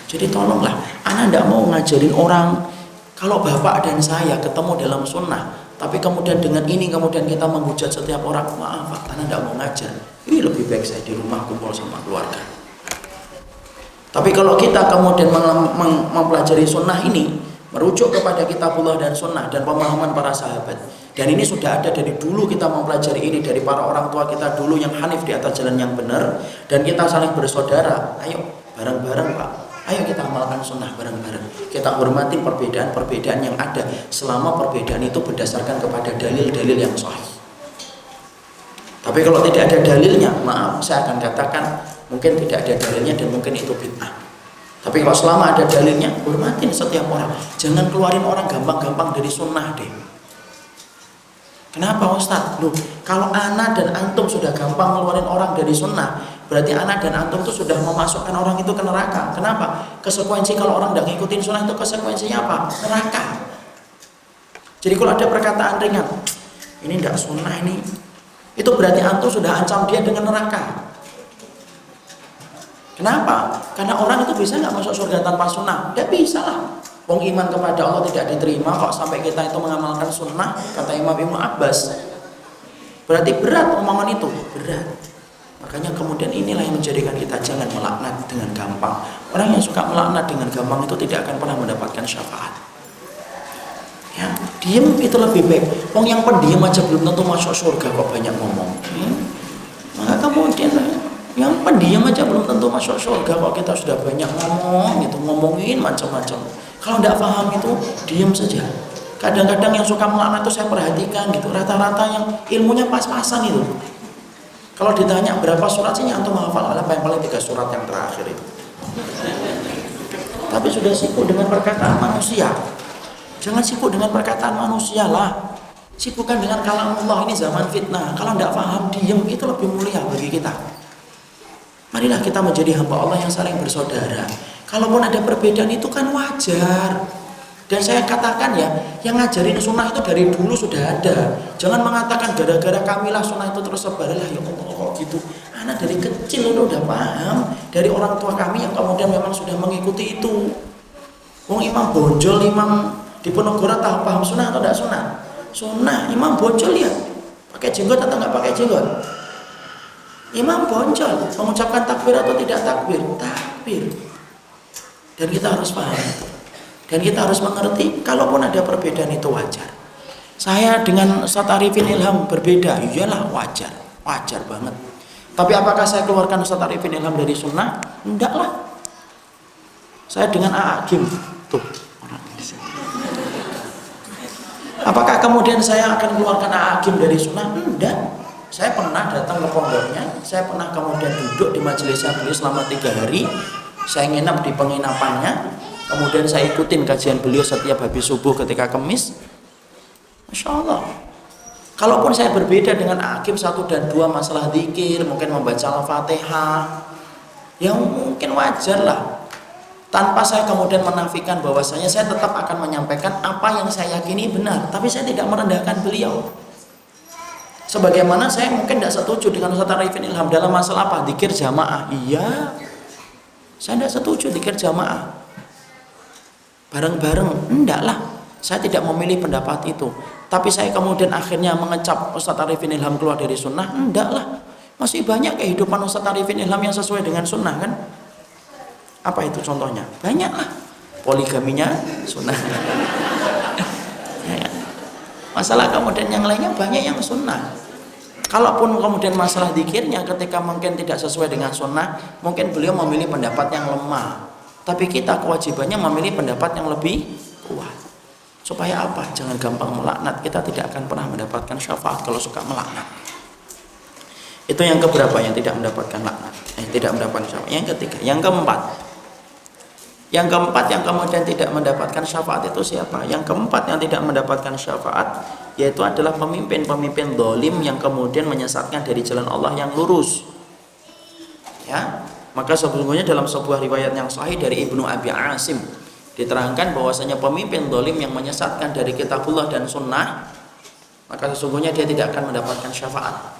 Jadi tolonglah, anak tidak mau ngajarin orang. Kalau bapak dan saya ketemu dalam sunnah, tapi kemudian dengan ini kemudian kita menghujat setiap orang, maaf Pak, anak tidak mau ngajar. Ini lebih baik saya di rumah kumpul sama keluarga. Tapi kalau kita kemudian mempelajari sunnah ini, merujuk kepada kitabullah dan sunnah dan pemahaman para sahabat, dan ini sudah ada dari dulu, kita mempelajari ini dari para orang tua kita dulu yang hanif di atas jalan yang benar, dan kita saling bersaudara. Ayo bareng-bareng Pak, ayo kita amalkan sunnah bareng-bareng. Kita hormati perbedaan-perbedaan yang ada, selama perbedaan itu berdasarkan kepada dalil-dalil yang sahih. Tapi kalau tidak ada dalilnya, maaf saya akan katakan mungkin tidak ada dalilnya dan mungkin itu bid'ah. Tapi kalau selama ada dalilnya, hormatin setiap orang. Jangan keluarin orang gampang-gampang dari sunnah deh. Kenapa Ustaz? Loh, kalau ana dan antum sudah gampang ngeluarin orang dari sunnah, berarti ana dan antum itu sudah memasukkan orang itu ke neraka. Kenapa? Konsekuensi kalau orang tidak ngikutin sunnah itu konsekuensinya apa? Neraka. Jadi kalau ada perkataan ringan, ini tidak sunnah ini, itu berarti antum sudah ancam dia dengan neraka. Kenapa? Karena orang itu bisa nggak masuk surga tanpa sunnah? Tidak bisa lah. Wong iman kepada Allah tidak diterima kok sampai kita itu mengamalkan sunnah, kata Imam Ibnu Abbas. Berarti berat omongan itu, berat. Makanya kemudian inilah yang menjadikan kita jangan melaknat dengan gampang. Orang yang suka melaknat dengan gampang itu tidak akan pernah mendapatkan syafaat. Ya, diam itu lebih baik. Wong yang pendiam aja belum tentu masuk surga kok banyak ngomong. Maka kemudian yang pendiam aja belum tentu masuk surga kok kita sudah banyak ngomong gitu, ngomongin macam-macam. Kalau tidak paham itu diam saja. Kadang-kadang yang suka melaknat itu saya perhatikan gitu, rata-rata yang ilmunya pas-pasan itu. Kalau ditanya berapa surat sih antum menghafal, apa yang paling 3 surat yang terakhir itu. Tapi sudah sibuk dengan perkataan manusia. Jangan sibuk dengan perkataan manusia lah. Sibukkan dengan kalam Allah, ini zaman fitnah. Kalau tidak paham, diam, itu lebih mulia bagi kita. Marilah kita menjadi hamba Allah yang saling bersaudara. Kalaupun ada perbedaan itu kan wajar. Dan saya katakan ya, yang ngajarin sunnah itu dari dulu sudah ada. Jangan mengatakan gara-gara kamilah sunnah itu terus sebar lah, ya Allah kok gitu. Anak dari kecil itu udah paham dari orang tua kami yang kemudian memang sudah mengikuti itu. Wong Imam Bonjol, Imam Diponegoro tahu paham sunnah atau tidak sunnah? Sunnah. Imam Bonjol ya, pakai jenggot atau nggak pakai jenggot? Imam Bonjol mengucapkan takbir atau tidak takbir? Takbir. Dan kita harus paham. Dan kita harus mengerti, kalaupun ada perbedaan itu wajar. Saya dengan Ustaz Arifin Ilham berbeda, iyalah wajar, wajar banget. Tapi apakah saya keluarkan Ustaz Arifin Ilham dari sunnah? Enggak lah. Saya dengan A'agim, tuh orang di sini. Apakah kemudian saya akan keluarkan A'agim dari sunnah? Enggak. Saya pernah datang ke pondoknya, saya pernah kemudian duduk di majelisnya beliau selama 3 hari. Saya nginap di penginapannya. Kemudian saya ikutin kajian beliau setiap habis subuh ketika Kamis. Masya Allah. Kalaupun saya berbeda dengan A'agim 1 dan 2 masalah zikir, mungkin membaca Al-Fatihah, ya mungkin wajar lah. Tanpa saya kemudian menafikan bahwasanya saya tetap akan menyampaikan apa yang saya yakini benar, tapi saya tidak merendahkan beliau. Sebagaimana saya mungkin tidak setuju dengan Ustaz Arifin Ilham dalam masalah apa? Zikir jamaah. Iya. Saya tidak setuju zikir jamaah. Bareng-bareng, enggak lah. Saya tidak memilih pendapat itu. Tapi saya kemudian akhirnya mengecap Ustaz Arifin Ilham keluar dari sunnah, enggak lah. Masih banyak kehidupan Ustaz Arifin Ilham yang sesuai dengan sunnah kan? Apa itu contohnya? Banyak lah. Poligaminya sunnah. Ya. Masalah kemudian yang lainnya banyak yang sunnah. Kalaupun kemudian masalah zikirnya ketika mungkin tidak sesuai dengan sunnah, mungkin beliau memilih pendapat yang lemah. Tapi kita kewajibannya memilih pendapat yang lebih kuat. Supaya apa? Jangan gampang melaknat. Kita tidak akan pernah mendapatkan syafaat kalau suka melaknat. Itu yang keberapa yang tidak mendapatkan laknat? Tidak mendapatkan syafaat. Yang ketiga, yang keempat. Yang keempat yang kemudian tidak mendapatkan syafaat itu siapa? Yang keempat yang tidak mendapatkan syafaat yaitu adalah pemimpin-pemimpin zalim yang kemudian menyesatkan dari jalan Allah yang lurus. Ya. Maka sebelumnya dalam sebuah riwayat yang sahih dari Ibnu Abi Asim diterangkan bahwasanya pemimpin zalim yang menyesatkan dari kitabullah dan sunnah, maka sesungguhnya dia tidak akan mendapatkan syafaat.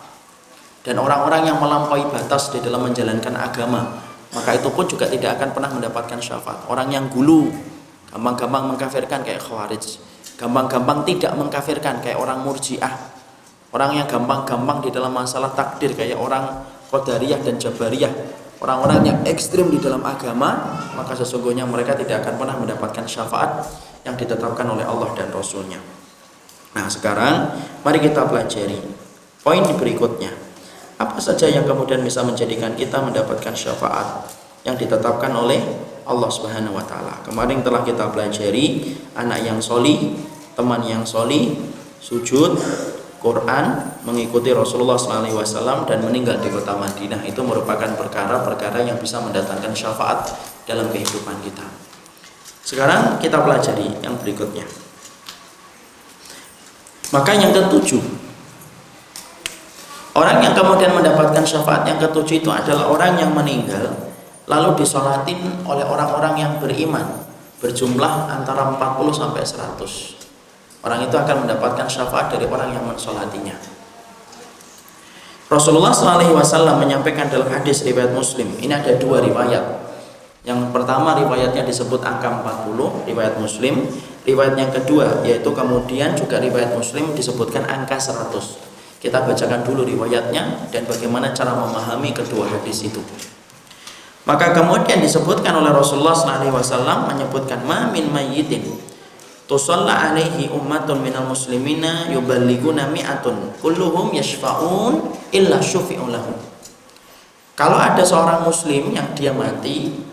Dan orang-orang yang melampaui batas di dalam menjalankan agama, maka itu pun juga tidak akan pernah mendapatkan syafaat. Orang yang gulu, gampang-gampang mengkafirkan kayak Khawarij, gampang-gampang tidak mengkafirkan kayak orang Murji'ah, orang yang gampang-gampang di dalam masalah takdir kayak orang Qadariyah dan Jabariyah, orang-orang yang ekstrim di dalam agama, maka sesungguhnya mereka tidak akan pernah mendapatkan syafaat yang ditetapkan oleh Allah dan Rasulnya. Nah sekarang mari kita pelajari poin berikutnya. Apa saja yang kemudian bisa menjadikan kita mendapatkan syafaat yang ditetapkan oleh Allah Subhanahu wa taala. Kemarin telah kita pelajari anak yang sholih, teman yang sholih, sujud, Quran, mengikuti Rasulullah SAW dan meninggal di kota Madinah. Itu merupakan perkara-perkara yang bisa mendatangkan syafaat dalam kehidupan kita. Sekarang kita pelajari yang berikutnya. Maka yang ketujuh, orang yang kemudian mendapatkan syafaat yang ketujuh itu adalah orang yang meninggal lalu disolatin oleh orang-orang yang beriman berjumlah antara 40 sampai 100. Orang itu akan mendapatkan syafaat dari orang yang mensolatinya. Rasulullah SAW menyampaikan dalam hadis riwayat Muslim. Ini ada 2 riwayat. Yang pertama riwayatnya disebut angka 40, riwayat Muslim. Riwayat yang kedua yaitu kemudian juga riwayat Muslim disebutkan angka 100. Kita bacakan dulu riwayatnya dan bagaimana cara memahami kedua hadis itu. Maka kemudian disebutkan oleh Rasulullah SAW menyebutkan ma min mayyitin tusalla alaihi ummatun minal muslimina yuballiguna mi'atun kulluhum yashfa'un illa syufi'u lahum. Kalau ada seorang muslim yang dia mati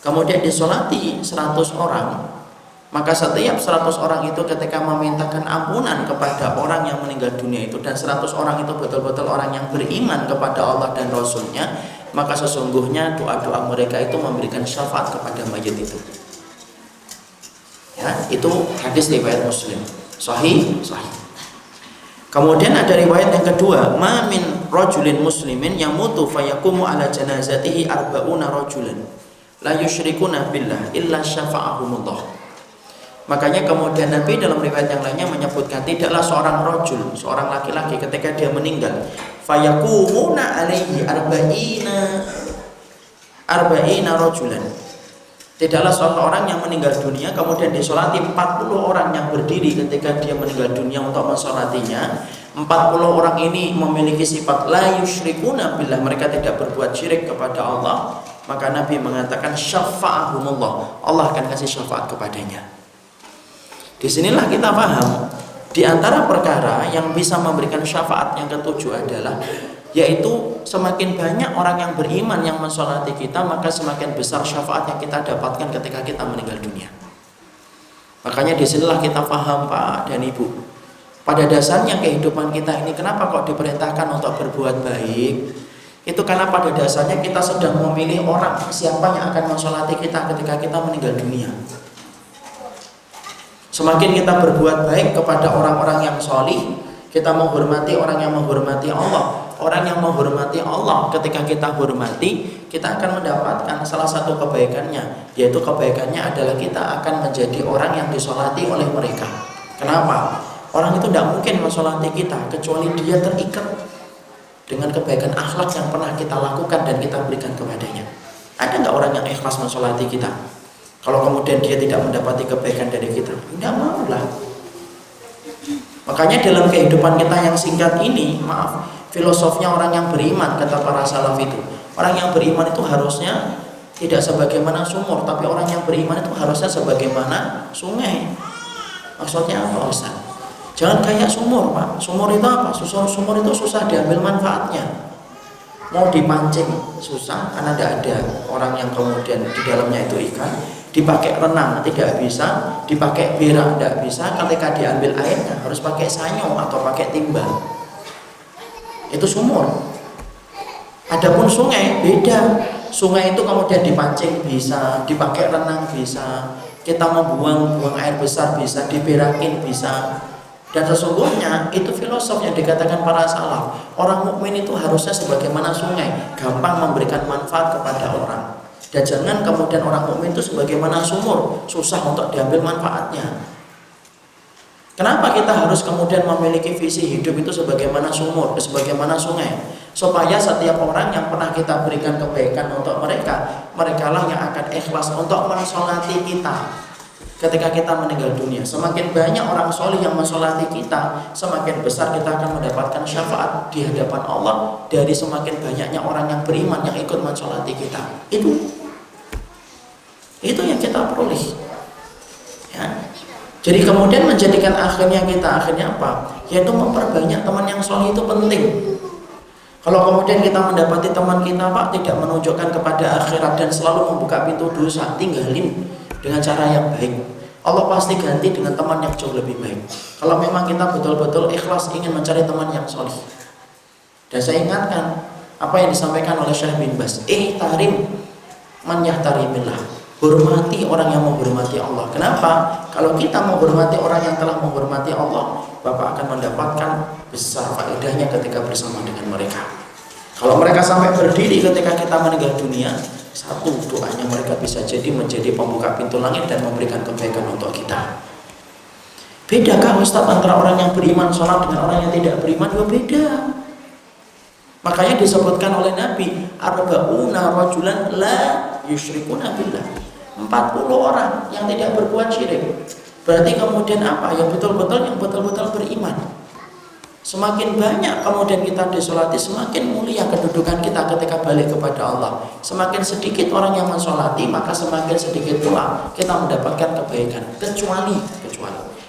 kemudian disolati 100 orang, maka setiap 100 orang itu ketika memintakan ampunan kepada orang yang meninggal dunia itu, dan 100 orang itu betul-betul orang yang beriman kepada Allah dan Rasulnya, maka sesungguhnya doa-doa mereka itu memberikan syafaat kepada mayit itu. Ya, itu hadis riwayat Muslim. Sahih. Kemudian ada riwayat yang kedua, ma min rajulin muslimin yamutu fayaqumu ala janazatihi arba'una rajulan la yusyrikuna billah illa syafa'ahumullah. Makanya kemudian Nabi dalam riwayat yang lainnya menyebutkan tidaklah seorang rajul, seorang laki-laki ketika dia meninggal fayakumuna alaihi arba'ina rajulan. Tidaklah seorang yang meninggal dunia kemudian disolati 40 orang yang berdiri ketika dia meninggal dunia untuk mensolatinya. 40 orang ini memiliki sifat la yusyrikuna billah, mereka tidak berbuat syirik kepada Allah. Maka Nabi mengatakan syafa'ahumullah, Allah akan kasih syafaat kepadanya. Disinilah kita paham di antara perkara yang bisa memberikan syafaat yang ketujuh adalah yaitu semakin banyak orang yang beriman yang mensolati kita, maka semakin besar syafaat yang kita dapatkan ketika kita meninggal dunia. Makanya disinilah kita paham Pak dan Ibu, pada dasarnya kehidupan kita ini kenapa kok diperintahkan untuk berbuat baik? Itu karena pada dasarnya kita sedang memilih orang siapa yang akan mensolati kita ketika kita meninggal dunia. Semakin kita berbuat baik kepada orang-orang yang solih, kita menghormati orang yang menghormati Allah. Orang yang menghormati Allah ketika kita hormati, kita akan mendapatkan salah satu kebaikannya, yaitu kebaikannya adalah kita akan menjadi orang yang disolati oleh mereka. Kenapa? Orang itu tidak mungkin mensolati kita kecuali dia terikat dengan kebaikan akhlak yang pernah kita lakukan dan kita berikan kepadanya. Ada nggak orang yang ikhlas mensolati kita? Kalau kemudian dia tidak mendapati kebaikan dari kita, tidak mau lah. Makanya dalam kehidupan kita yang singkat ini, maaf, filosofnya orang yang beriman, kata para salaf itu, orang yang beriman itu harusnya tidak sebagaimana sumur, tapi orang yang beriman itu harusnya sebagaimana sungai. Maksudnya apa Ustaz? Jangan kayak sumur Pak. Sumur itu apa? Sumur itu susah diambil manfaatnya. Mau dipancing susah karena tidak ada orang yang kemudian di dalamnya itu ikan. Dipakai renang tidak bisa, dipakai berak tidak bisa. Ketika diambil airnya harus pakai sanyo atau pakai timba. Itu sumur. Adapun sungai beda. Sungai itu kemudian dipancing bisa, dipakai renang bisa, kita membuang air besar bisa, diberakin bisa. Dan sesungguhnya itu filosof yang dikatakan para salaf. Orang mukmin itu harusnya sebagaimana sungai, gampang memberikan manfaat kepada orang. Dan jangan kemudian orang mukmin itu sebagaimana sumur, susah untuk diambil manfaatnya. Kenapa kita harus kemudian memiliki visi hidup itu sebagaimana sumur, sebagaimana sungai? Supaya setiap orang yang pernah kita berikan kebaikan untuk mereka lah yang akan ikhlas untuk mensolati kita ketika kita meninggal dunia. Semakin banyak orang solih yang mensolati kita, semakin besar kita akan mendapatkan syafaat di hadapan Allah dari semakin banyaknya orang yang beriman yang ikut mensolati kita. Itu yang kita peroleh. Ya. Jadi kemudian menjadikan akhirnya apa? Yaitu memperbanyak teman yang solih itu penting. Kalau kemudian kita mendapati teman kita Pak tidak menunjukkan kepada akhirat dan selalu membuka pintu dosa, tinggalin dengan cara yang baik. Allah pasti ganti dengan teman yang jauh lebih baik. Kalau memang kita betul-betul ikhlas ingin mencari teman yang solih. Dan saya ingatkan apa yang disampaikan oleh Syekh bin Baz, tarim man yahtarimillah. Hormati orang yang menghormati Allah. Kenapa? Kalau kita menghormati orang yang telah menghormati Allah, Bapak akan mendapatkan besar faedahnya ketika bersama dengan mereka. Kalau mereka sampai berdiri ketika kita meninggal dunia, satu, doanya mereka bisa jadi menjadi pembuka pintu langit dan memberikan kebaikan untuk kita. Bedakah Ustaz antara orang yang beriman sholat dengan orang yang tidak beriman? Beda. Makanya disebutkan oleh Nabi, arba'una rajulan la yusyrikuna billah. 40 orang yang tidak berbuat syirik. Berarti kemudian apa? Yang betul-betul beriman. Semakin banyak kemudian kita disolati, semakin mulia kedudukan kita ketika balik kepada Allah. Semakin sedikit orang yang mensolati, maka semakin sedikit pula kita mendapatkan kebaikan. Kecuali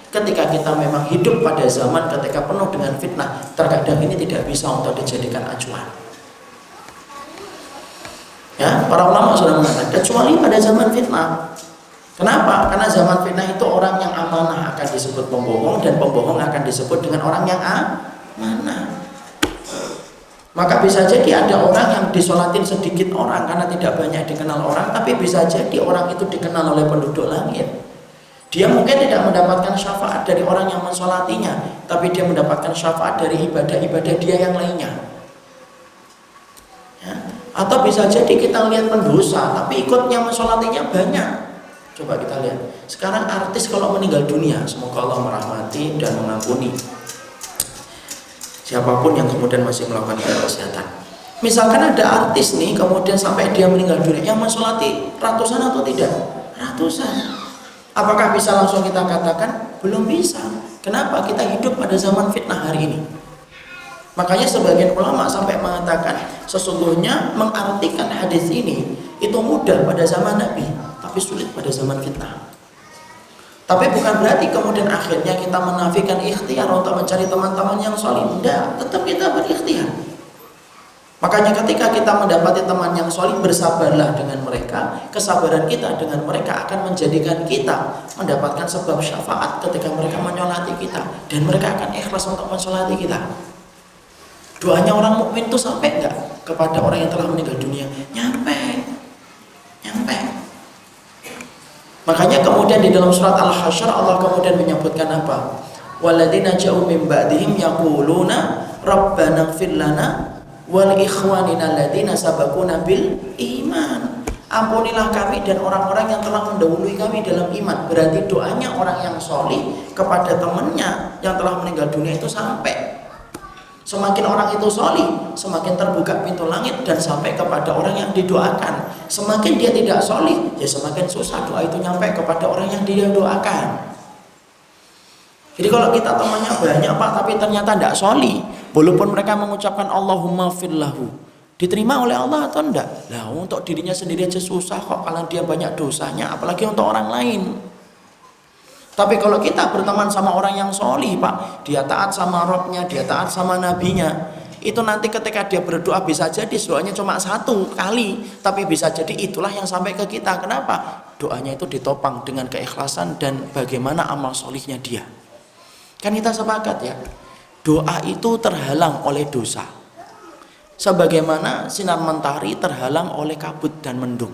ketika kita memang hidup pada zaman ketika penuh dengan fitnah, terkadang ini tidak bisa untuk dijadikan acuan. Ya, para ulama sudah mengatakan kecuali pada zaman fitnah. Kenapa? Karena zaman fitnah itu orang yang amanah akan disebut pembohong, dan pembohong akan disebut dengan orang yang amanah. Maka bisa jadi ada orang yang disolatin sedikit orang karena tidak banyak dikenal orang, tapi bisa jadi orang itu dikenal oleh penduduk langit. Dia mungkin tidak mendapatkan syafaat dari orang yang mensolatinya, tapi dia mendapatkan syafaat dari ibadah-ibadah dia yang lainnya. Ya. Atau bisa jadi kita lihat pendosa, tapi ikutnya mensolatinya banyak. Coba kita lihat. Sekarang artis kalau meninggal dunia, semoga Allah merahmati dan mengampuni siapapun yang kemudian masih melakukan kemaksiatan. Misalkan ada artis nih, kemudian sampai dia meninggal dunia, yang mensolati ratusan atau tidak? Ratusan. Apakah bisa langsung kita katakan? Belum bisa. Kenapa? Kita hidup pada zaman fitnah hari ini. Makanya sebagian ulama sampai mengatakan sesungguhnya mengartikan hadis ini itu mudah pada zaman Nabi, tapi sulit pada zaman fitnah. Tapi bukan berarti kemudian akhirnya kita menafikan ikhtiar untuk mencari teman-teman yang soleh. Tidak, tetap kita berikhtiar. Makanya ketika kita mendapati teman yang soleh, bersabarlah dengan mereka. Kesabaran kita dengan mereka akan menjadikan kita mendapatkan sebab syafaat ketika mereka menyolati kita, dan mereka akan ikhlas untuk mensolati kita. Doanya orang mukmin itu sampai enggak kepada orang yang telah meninggal dunia? Nyampe. Makanya kemudian di dalam surat Al-Hasyr Allah kemudian menyebutkan apa? Walladzina ja'u min ba'dihim yaquluna rabbana ighfir lana wal ikhwanina alladzina sabaquna bil iman. Ampunilah kami dan orang-orang yang telah mendahului kami dalam iman. Berarti doanya orang yang solih kepada temannya yang telah meninggal dunia itu sampai. Semakin orang itu solih, semakin terbuka pintu langit dan sampai kepada orang yang didoakan. Semakin dia tidak solih, ya semakin susah doa itu nyampe kepada orang yang dia doakan. Jadi kalau kita temannya banyak Pak, tapi ternyata tidak solih, walaupun mereka mengucapkan Allahumma firlahu, diterima oleh Allah atau enggak? Lah untuk dirinya sendiri aja susah kok, kalau dia banyak dosanya, apalagi untuk orang lain. Tapi kalau kita berteman sama orang yang solih Pak, dia taat sama Robnya, dia taat sama Nabinya, itu nanti ketika dia berdoa bisa jadi doanya cuma satu kali, tapi bisa jadi itulah yang sampai ke kita. Kenapa? Doanya itu ditopang dengan keikhlasan dan bagaimana amal solihnya dia. Kan kita sepakat ya, doa itu terhalang oleh dosa, sebagaimana sinar mentari terhalang oleh kabut dan mendung.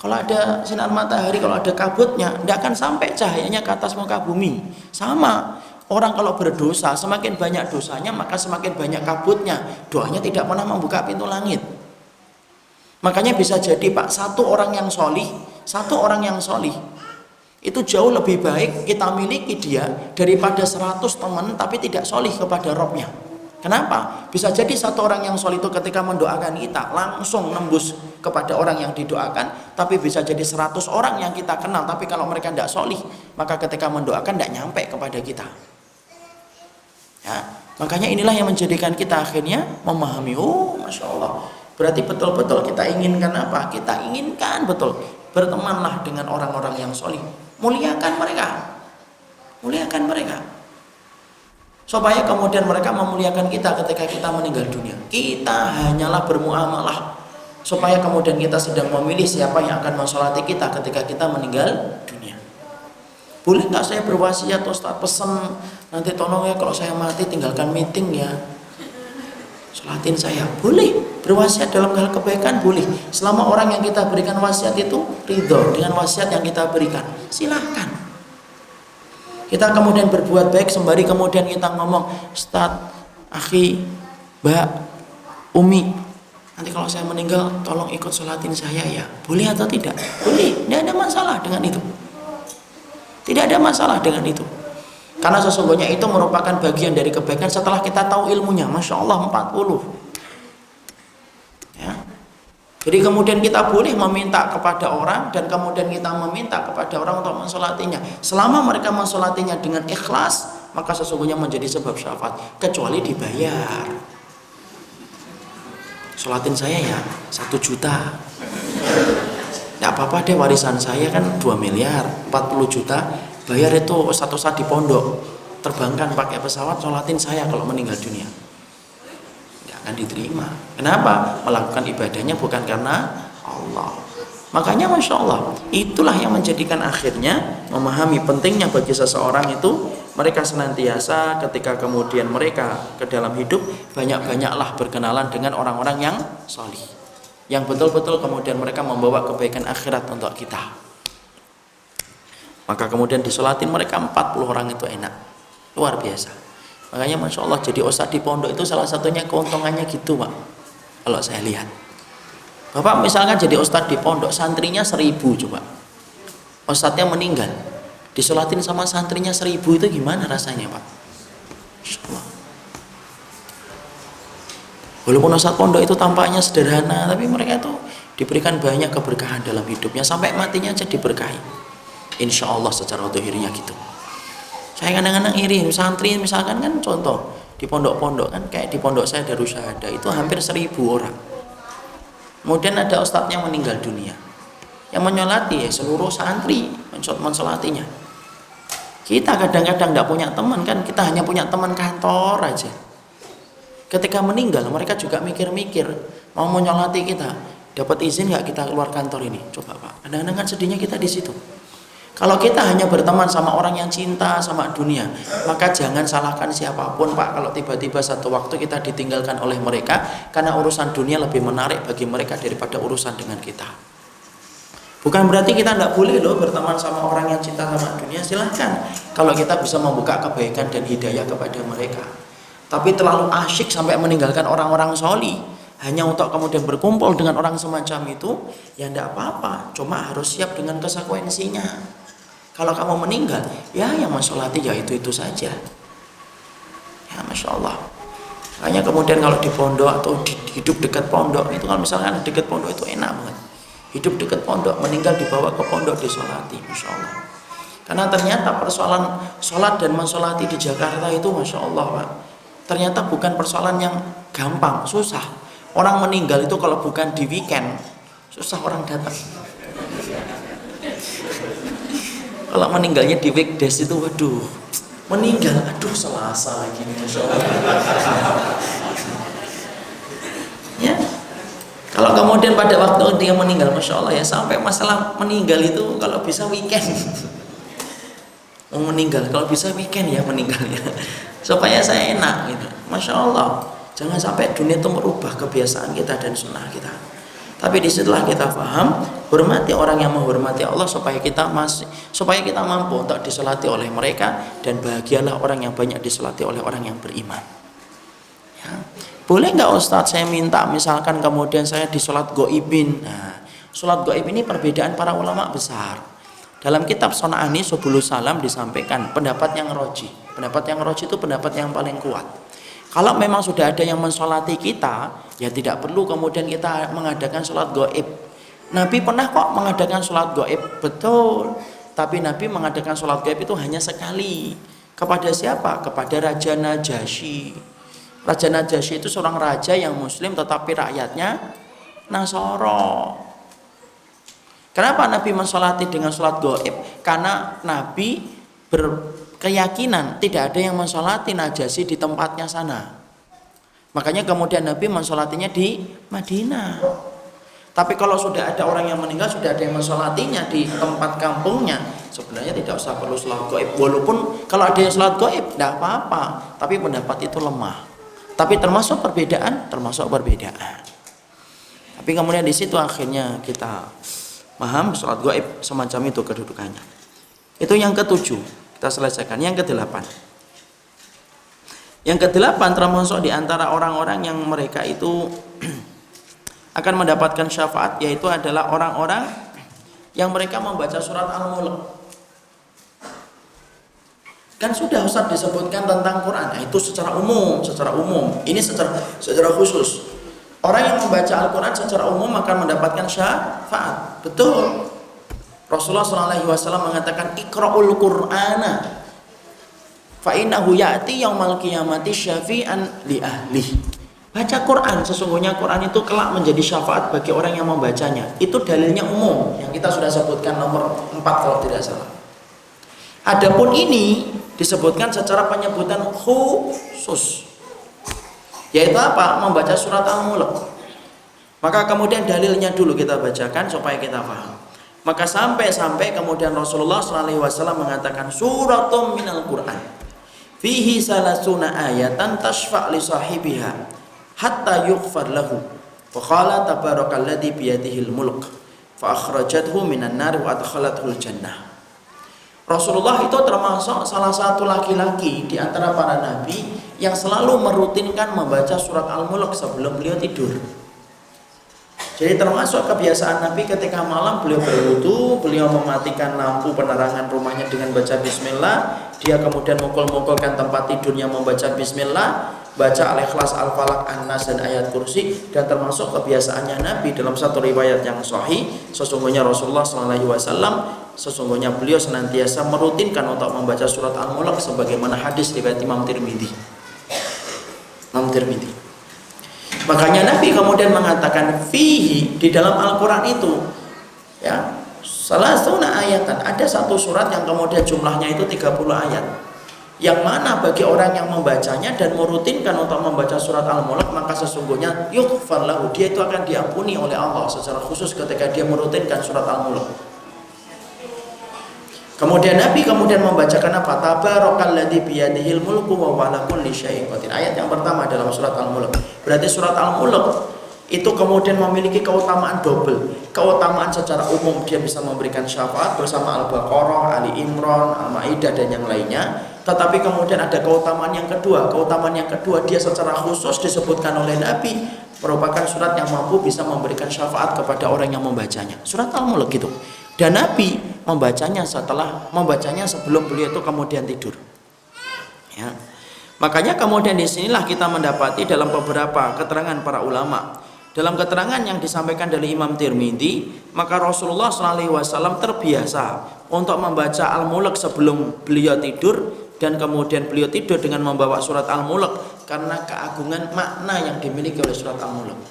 Kalau ada sinar matahari, kalau ada kabutnya, tidak akan sampai cahayanya ke atas muka bumi. Sama, orang kalau berdosa, semakin banyak dosanya, maka semakin banyak kabutnya. Doanya tidak pernah membuka pintu langit. Makanya bisa jadi Pak, satu orang yang solih, itu jauh lebih baik kita miliki dia daripada 100 teman tapi tidak solih kepada Robnya. Kenapa? Bisa jadi satu orang yang solih itu ketika mendoakan kita langsung nembus kepada orang yang didoakan, tapi bisa jadi 100 orang yang kita kenal, tapi kalau mereka tidak solih, maka ketika mendoakan tidak nyampe kepada kita. Ya, makanya inilah yang menjadikan kita akhirnya memahami, oh Masya Allah, berarti betul-betul kita inginkan apa? Kita inginkan betul bertemanlah dengan orang-orang yang solih, muliakan mereka, supaya kemudian mereka memuliakan kita ketika kita meninggal dunia. Kita hanyalah bermuamalah supaya kemudian kita sedang memilih siapa yang akan mensolati kita ketika kita meninggal dunia. Boleh nggak saya berwasiat Ustaz, pesen nanti tolong ya kalau saya mati tinggalkan meeting ya, sholatin saya. Boleh berwasiat dalam hal kebaikan, boleh, selama orang yang kita berikan wasiat itu ridho dengan wasiat yang kita berikan, silahkan. Kita kemudian berbuat baik sembari kemudian kita ngomong, Ustaz, akhi, Mbak, Umi, nanti kalau saya meninggal tolong ikut sholatin saya ya. Boleh atau tidak? Boleh, tidak ada masalah dengan itu. Tidak ada masalah dengan itu. Karena sesungguhnya itu merupakan bagian dari kebaikan setelah kita tahu ilmunya. Masya Allah 40. Ya. Jadi kemudian kita boleh meminta kepada orang dan kemudian kita meminta kepada orang untuk mensolatinya. Selama mereka mensolatinya dengan ikhlas, maka sesungguhnya menjadi sebab syafaat, kecuali dibayar. Sholatin saya ya 1 juta. Nggak apa-apa deh, warisan saya kan 2 miliar, 40 juta. Bayar itu satu saat di pondok. Terbangkan pakai pesawat, sholatin saya kalau meninggal dunia. Akan diterima. Kenapa? Melakukan ibadahnya bukan karena Allah. Makanya Masya Allah, itulah yang menjadikan akhirnya memahami pentingnya bagi seseorang itu, mereka senantiasa ketika kemudian mereka ke dalam hidup, banyak-banyaklah berkenalan dengan orang-orang yang salih, yang betul-betul kemudian mereka membawa kebaikan akhirat untuk kita. Maka kemudian disolatin mereka 40 orang itu enak, luar biasa. Makanya Masya Allah jadi ustadz di pondok itu salah satunya keuntungannya gitu Pak. Kalau saya lihat, Bapak misalkan jadi ustadz di pondok, santrinya 1000 coba, ustadznya meninggal, disolatin sama santrinya 1000, itu gimana rasanya Pak? Masya Allah. Walaupun ustadz pondok itu tampaknya sederhana, tapi mereka itu diberikan banyak keberkahan dalam hidupnya, sampai matinya aja diberkahi, insya Allah secara zahirnya gitu. Saya kadang-kadang iri, santri misalkan kan contoh di pondok-pondok kan, kayak di pondok saya Darus Syahadah itu hampir 1000 orang. Kemudian ada ustadznya meninggal dunia, yang menyolati ya seluruh santri mensolatinya. Kita kadang-kadang tidak punya teman kan, kita hanya punya teman kantor aja. Ketika meninggal mereka juga mikir-mikir mau menyolati kita, dapat izin nggak kita keluar kantor ini? Coba Pak, kadang-kadang kan sedihnya kita di situ. Kalau kita hanya berteman sama orang yang cinta sama dunia, maka jangan salahkan siapapun Pak kalau tiba-tiba satu waktu kita ditinggalkan oleh mereka, karena urusan dunia lebih menarik bagi mereka daripada urusan dengan kita. Bukan berarti kita tidak boleh loh berteman sama orang yang cinta sama dunia, silahkan kalau kita bisa membuka kebaikan dan hidayah kepada mereka. Tapi terlalu asyik sampai meninggalkan orang-orang sholih hanya untuk kemudian berkumpul dengan orang semacam itu, ya tidak apa-apa, cuma harus siap dengan konsekuensinya. Kalau kamu meninggal, ya yang mensolati ya itu saja. Ya Masya Allah. Makanya kemudian kalau di pondok atau hidup dekat pondok itu, kalau misalkan dekat pondok itu enak banget. Hidup dekat pondok, meninggal dibawa ke pondok disolati, Masya Allah. Karena ternyata persoalan sholat dan mensolati di Jakarta itu Masya Allah Pak, ternyata bukan persoalan yang gampang, susah. Orang meninggal itu kalau bukan di weekend, susah orang datang. Kalau meninggalnya di weekdays itu, waduh, meninggal, aduh Selasa lagi nih, Masya Allah. Ya, kalau kemudian pada waktu dia meninggal, Masya Allah ya, sampai masalah meninggal itu kalau bisa weekend. Mau meninggal, kalau bisa weekend ya meninggalnya, supaya saya enak gitu. Masya Allah, jangan sampai dunia itu merubah kebiasaan kita dan sunnah kita. Tapi disitulah kita paham, hormati orang yang menghormati Allah supaya kita mampu untuk disolati oleh mereka, dan bahagialah orang yang banyak disolati oleh orang yang beriman. Ya. Boleh nggak Ustadz saya minta misalkan kemudian saya disolat goibin? Nah, solat goib ini perbedaan para ulama besar. Dalam kitab Son'ani Subulus Salam disampaikan pendapat yang roji. Pendapat yang roji itu pendapat yang paling kuat. Kalau memang sudah ada yang mensolati kita, ya tidak perlu kemudian kita mengadakan sholat gaib. Nabi pernah kok mengadakan sholat gaib, betul. Tapi Nabi mengadakan sholat gaib itu hanya sekali. Kepada siapa? Kepada Raja Najasyi. Raja Najasyi itu seorang raja yang muslim tetapi rakyatnya Nasoro. Kenapa Nabi mensolati dengan sholat gaib? Karena Nabi berkeyakinan tidak ada yang mensolati Najasyi di tempatnya sana. Makanya kemudian Nabi mensolatinya di Madinah. Tapi kalau sudah ada orang yang meninggal, sudah ada yang mensolatinya di tempat kampungnya, sebenarnya tidak usah perlu sholat gaib. Walaupun kalau ada yang sholat gaib tidak apa-apa, tapi pendapat itu lemah. Tapi termasuk perbedaan. Tapi kemudian di situ akhirnya kita paham sholat gaib semacam itu kedudukannya. Itu yang ketujuh, kita selesaikan. Yang kedelapan. Yang kedelapan termasuk di antara orang-orang yang mereka itu akan mendapatkan syafaat, yaitu adalah orang-orang yang mereka membaca surat Al-Mulk. Kan sudah Ustaz disebutkan tentang Quran, nah, itu secara umum. Ini secara khusus. Orang yang membaca Al-Quran secara umum akan mendapatkan syafaat. Betul. Rasulullah SAW mengatakan iqra'ul Qur'ana fa innahu ya'ti yaumal qiyamati syafi'an li ahli. Baca Quran, sesungguhnya Quran itu kelak menjadi syafaat bagi orang yang membacanya. Itu dalilnya umum yang kita sudah sebutkan nomor 4 kalau tidak salah. Adapun ini disebutkan secara penyebutan khusus, yaitu apa? Membaca surat Al-Mulk. Maka kemudian dalilnya dulu kita bacakan supaya kita paham. Maka sampai kemudian Rasulullah SAW mengatakan suratum minal Quran fihi salasuna ayatan tashfa' li sahibiha hatta yughfar lahu wa qala tabarakalladzi biyadihil mulk fa akhrajathu minan nar wa adkhalathul jannah. Rasulullah itu termasuk salah satu laki-laki di antara para nabi yang selalu merutinkan membaca surat Al-Mulk sebelum beliau tidur. Jadi termasuk kebiasaan Nabi ketika malam beliau berwudu, beliau mematikan lampu penerangan rumahnya dengan baca bismillah, dia kemudian mukul-mukulkan tempat tidurnya membaca bismillah, baca Al-Ikhlas, Al-Falaq, An-Nas dan ayat kursi. Dan termasuk kebiasaannya Nabi dalam satu riwayat yang sahih, sesungguhnya Rasulullah SAW sesungguhnya beliau senantiasa merutinkan untuk membaca surat Al-Mulk sebagaimana hadis riwayat Imam Tirmidzi. Makanya Nabi kemudian mengatakan fihi, di dalam Al-Quran itu ya salasuna ayatan, ada satu surat yang kemudian jumlahnya itu 30 ayat, yang mana bagi orang yang membacanya dan merutinkan untuk membaca surat Al-Mulk, maka sesungguhnya yughfar lahu, dia itu akan diampuni oleh Allah secara khusus ketika dia merutinkan surat Al-Mulk. Kemudian Nabi membacakan apa? Tabarakalladzi biyadihil mulku wa huwa ala kulli syai'in qadir. Ayat yang pertama dalam surat Al-Mulk. Berarti surat Al-Mulk itu kemudian memiliki keutamaan double. Keutamaan secara umum, dia bisa memberikan syafaat bersama Al-Baqarah, Ali Imran, Al-Maidah dan yang lainnya. Tetapi kemudian ada keutamaan yang kedua. Keutamaan yang kedua, dia secara khusus disebutkan oleh Nabi merupakan surat yang mampu bisa memberikan syafaat kepada orang yang membacanya. Surat Al-Mulk gitu. Dan Nabi membacanya sebelum beliau itu kemudian tidur. Ya. Makanya kemudian disinilah kita mendapati dalam beberapa keterangan para ulama, dalam keterangan yang disampaikan dari Imam Tirmidzi, maka Rasulullah SAW terbiasa untuk membaca Al-Mulk sebelum beliau tidur, dan kemudian beliau tidur dengan membawa surat Al-Mulk karena keagungan makna yang dimiliki oleh surat Al-Mulk.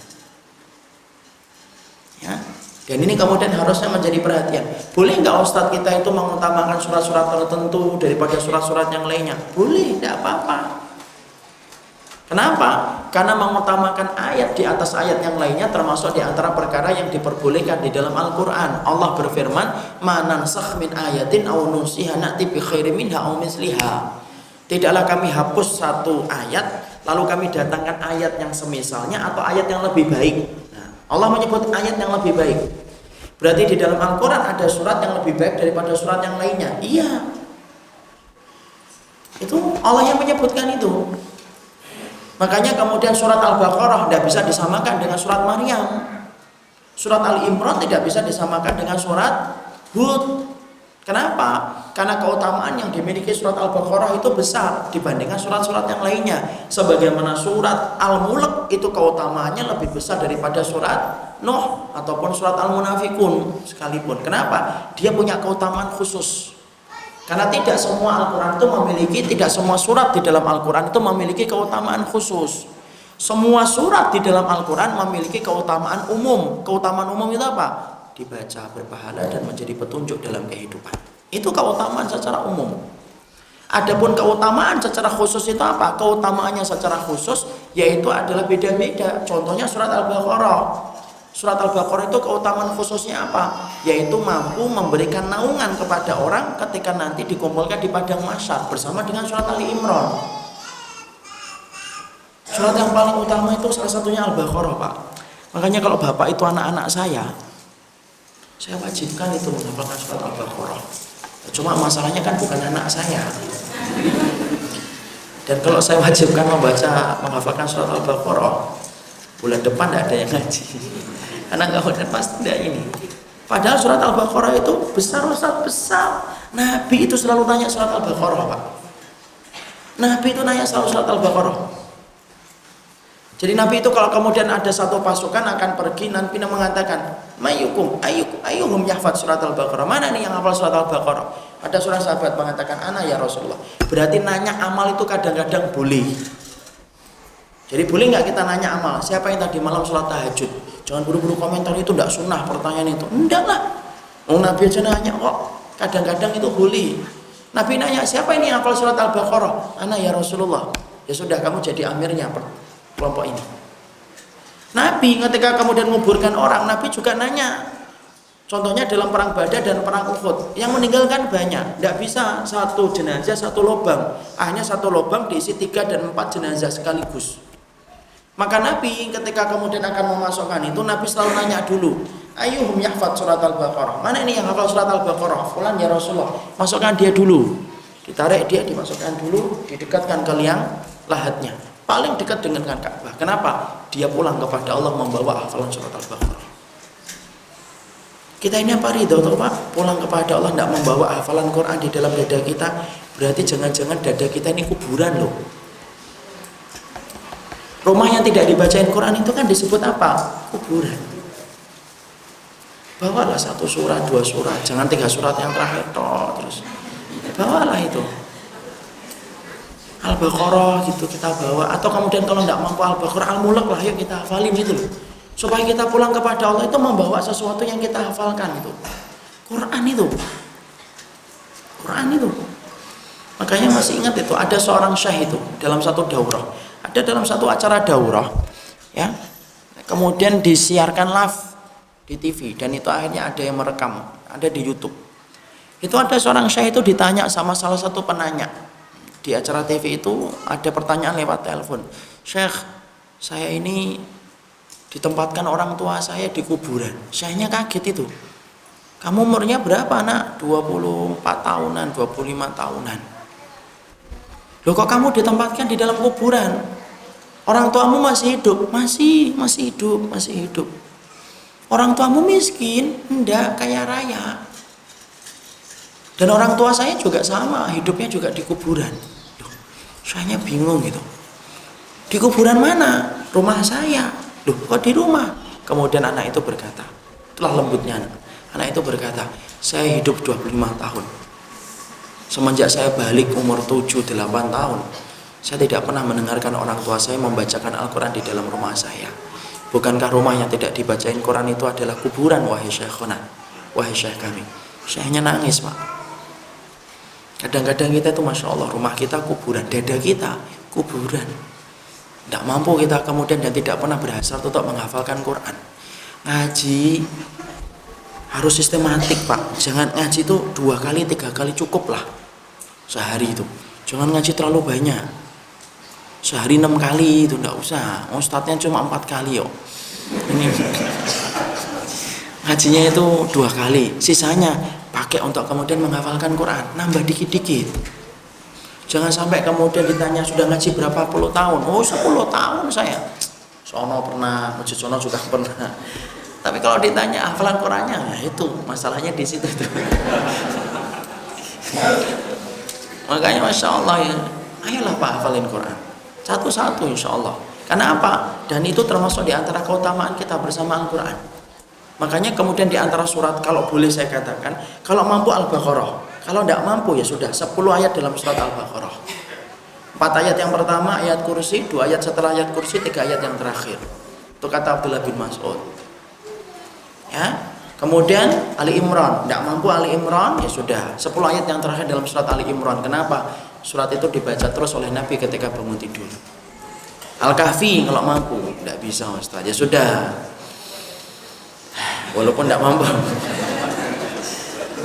Ya. Dan ini kemudian harusnya menjadi perhatian. Boleh nggak Ustadz kita itu mengutamakan surat-surat tertentu daripada surat-surat yang lainnya? Boleh, tidak apa-apa. Kenapa? Karena mengutamakan ayat di atas ayat yang lainnya termasuk di antara perkara yang diperbolehkan di dalam Al-Quran. Allah berfirman, "Ma nansakh min ayatin aw nunsiha na'ti bi khairin minha aw misliha." Tidaklah kami hapus satu ayat lalu kami datangkan ayat yang semisalnya atau ayat yang lebih baik. Allah menyebut ayat yang lebih baik. Berarti di dalam Al-Quran ada surat yang lebih baik daripada surat yang lainnya. Iya. Itu Allah yang menyebutkan itu. Makanya kemudian surat Al-Baqarah tidak bisa disamakan dengan surat Maryam. Surat Al-Imran tidak bisa disamakan dengan surat Hud. Kenapa? Karena keutamaan yang dimiliki surat Al-Baqarah itu besar dibandingkan surat-surat yang lainnya. Sebagaimana surat Al-Mulk itu keutamaannya lebih besar daripada surat Nuh ataupun surat Al-Munafikun sekalipun. Kenapa? Dia punya keutamaan khusus. Karena tidak semua semua surat di dalam Al-Quran itu memiliki keutamaan khusus. Semua surat di dalam Al-Quran memiliki keutamaan umum. Keutamaan umum itu apa? Dibaca berpahala dan menjadi petunjuk dalam kehidupan. Itu keutamaan secara umum. Adapun keutamaan secara khusus itu apa? Keutamaannya secara khusus yaitu adalah beda-beda. Contohnya surat Al-Baqarah. Surat Al-Baqarah itu keutamaan khususnya apa? Yaitu mampu memberikan naungan kepada orang ketika nanti dikumpulkan di padang mahsyar bersama dengan surat Ali Imran. Surat yang paling utama itu salah satunya Al-Baqarah, Pak. Makanya kalau Bapak itu anak-anak saya wajibkan itu menghafalkan surat Al-Baqarah. Cuma masalahnya kan bukan anak saya. Dan kalau saya wajibkan menghafalkan surat Al-Baqarah, bulan depan tidak ada yang ngaji. Karena nggak pasti tidak ini. Padahal surat Al-Baqarah itu besar, besar. Nabi itu selalu tanya surat Al-Baqarah, Pak. Nabi itu nanya selalu surat Al-Baqarah. Jadi Nabi itu kalau kemudian ada satu pasukan akan pergi, Nabi mengatakan, ayyuhum yahfaz surat Al-Baqarah. Mana nih yang hafal surat Al-Baqarah? Ada seorang sahabat mengatakan, ana ya Rasulullah. Berarti nanya amal itu kadang-kadang boleh. Jadi boleh nggak kita nanya amal? Siapa yang tadi malam sholat tahajud? Jangan buru-buru komentar itu tidak sunnah pertanyaan itu. Enggak lah. Nabi aja nanya kok. Kadang-kadang itu boleh. Nabi nanya, siapa ini yang hafal surat Al-Baqarah? Ana ya Rasulullah. Ya sudah, kamu jadi amirnya kelompok ini. Nabi ketika kemudian menguburkan orang, Nabi juga nanya. Contohnya dalam perang Badar dan perang Uhud, yang meninggalkan banyak, tidak bisa satu jenazah satu lubang, hanya satu lubang diisi 3 dan 4 jenazah sekaligus. Maka Nabi ketika kemudian akan memasukkan itu, Nabi selalu nanya dulu, ayyuhum yahfaz surat Al-Baqarah. Mana ini yang hafal surat Al-Baqarah? Fulan ya Rasulullah. Masukkan dia dulu. Ditarik dia, dimasukkan dulu, didekatkan ke liang lahatnya. Paling dekat dengan Ka'bah. Kenapa? Dia pulang kepada Allah membawa hafalan surat Al-Baqarah. Kita ini apa ridho atau Pak? Pulang kepada Allah tidak membawa hafalan Quran di dalam dada kita, berarti jangan-jangan dada kita ini kuburan loh. Rumah yang tidak dibacain Quran itu kan disebut apa? Kuburan. Bawalah 1 surat, 2 surat, jangan 3 surat yang terakhir toh, terus bawalah itu Al-Baqarah gitu kita bawa, atau kemudian kalau tidak mampu Al-Baqarah, Al-Mulk lah yuk kita hafalin gitu loh, supaya kita pulang kepada Allah itu membawa sesuatu yang kita hafalkan itu Quran itu. Makanya masih ingat itu ada seorang syekh itu dalam satu daurah, ada dalam satu acara daurah ya, kemudian disiarkan live di TV dan itu akhirnya ada yang merekam, ada di YouTube. Itu ada seorang syekh itu ditanya sama salah satu penanya di acara TV itu, ada pertanyaan lewat telepon, Syekh, saya ini ditempatkan orang tua saya di kuburan. Syekhnya kaget itu, kamu umurnya berapa nak? 24 tahunan, 25 tahunan. Loh kok kamu ditempatkan di dalam kuburan? Orang tuamu masih hidup? Masih hidup. Orang tuamu miskin? Enggak, kaya raya. Dan orang tua saya juga sama, hidupnya juga di kuburan. Saya bingung gitu. Di kuburan mana? Rumah saya. Loh, kok di rumah? Kemudian anak itu berkata, itulah lembutnya anak itu berkata, saya hidup 25 tahun. Semenjak saya balik umur 7-8 tahun, saya tidak pernah mendengarkan orang tua saya membacakan Al-Quran di dalam rumah saya. Bukankah rumah yang tidak dibacain Quran itu adalah kuburan, wahai syekhona, wahai syekh kami? Syekhnya nangis, Pak. Kadang-kadang kita itu Masya Allah, rumah kita kuburan, dada kita kuburan. Tidak mampu kita kemudian dan tidak pernah berhasil untuk menghafalkan Quran. Ngaji harus sistematik Pak. Jangan ngaji itu 2 kali 3 kali cukup lah sehari itu. Jangan ngaji terlalu banyak. Sehari 6 kali itu tidak usah. Ustadznya cuma 4 kali yuk. Ini ngajinya itu 2 kali. Sisanya pakai untuk kemudian menghafalkan Quran, nambah dikit-dikit. Jangan sampai kemudian ditanya sudah ngaji berapa puluh tahun. Oh 10 tahun saya. Sono pernah, Masjid Sono juga pernah. Tapi kalau ditanya hafalan Qurannya, nah itu masalahnya di situ tuh. Makanya Masya Allah ya, ayolah Pak hafalin Quran satu-satu Insya Allah. Karena apa? Dan itu termasuk di antara keutamaan kita bersama Al-Quran. Makanya kemudian di antara surat, kalau boleh saya katakan, kalau mampu Al-Baqarah, kalau tidak mampu ya sudah 10 ayat dalam surat Al-Baqarah. 4 ayat yang pertama ayat kursi, 2 ayat setelah ayat kursi, 3 ayat yang terakhir. Itu kata Abdullah bin Mas'ud. Ya. Kemudian Ali Imran, tidak mampu Ali Imran ya sudah 10 ayat yang terakhir dalam surat Ali Imran. Kenapa? Surat itu dibaca terus oleh Nabi ketika bangun tidur. Al-Kahfi kalau mampu, tidak bisa Ustaz. Ya sudah. Walaupun tidak mampu.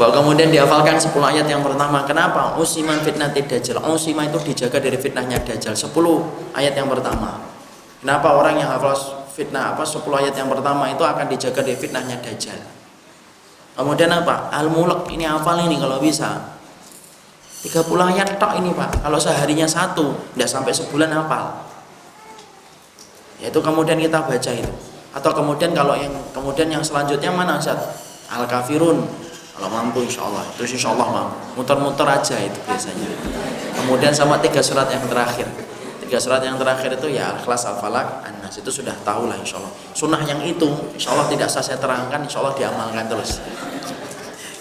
Bahwa kemudian dihafalkan 10 ayat yang pertama. Kenapa? Usiman fitnatid dajjal. Usima itu dijaga dari fitnahnya dajjal. 10 ayat yang pertama. Kenapa orang yang hafal fitnah 10 ayat yang pertama itu akan dijaga dari fitnahnya dajjal. Kemudian apa? Al-Mulk ini hafal ini kalau bisa. 30 ayat tok ini Pak. Kalau seharinya 1, tidak sampai sebulan hafal. Yaitu kemudian kita baca itu. Atau kemudian kalau yang selanjutnya mana Ustaz? Al-Kafirun. Kalau mampu Insya Allah. Terus Insya Allah mampu. Muter-muter aja itu biasanya. Kemudian sama 3 surat yang terakhir. 3 3 surat yang terakhir itu ya Al-Ikhlas, Al-Falaq, An-Nas, itu sudah tahu lah insya Allah. Sunnah yang itu insya Allah tidak usah saya terangkan, insya Allah diamalkan terus.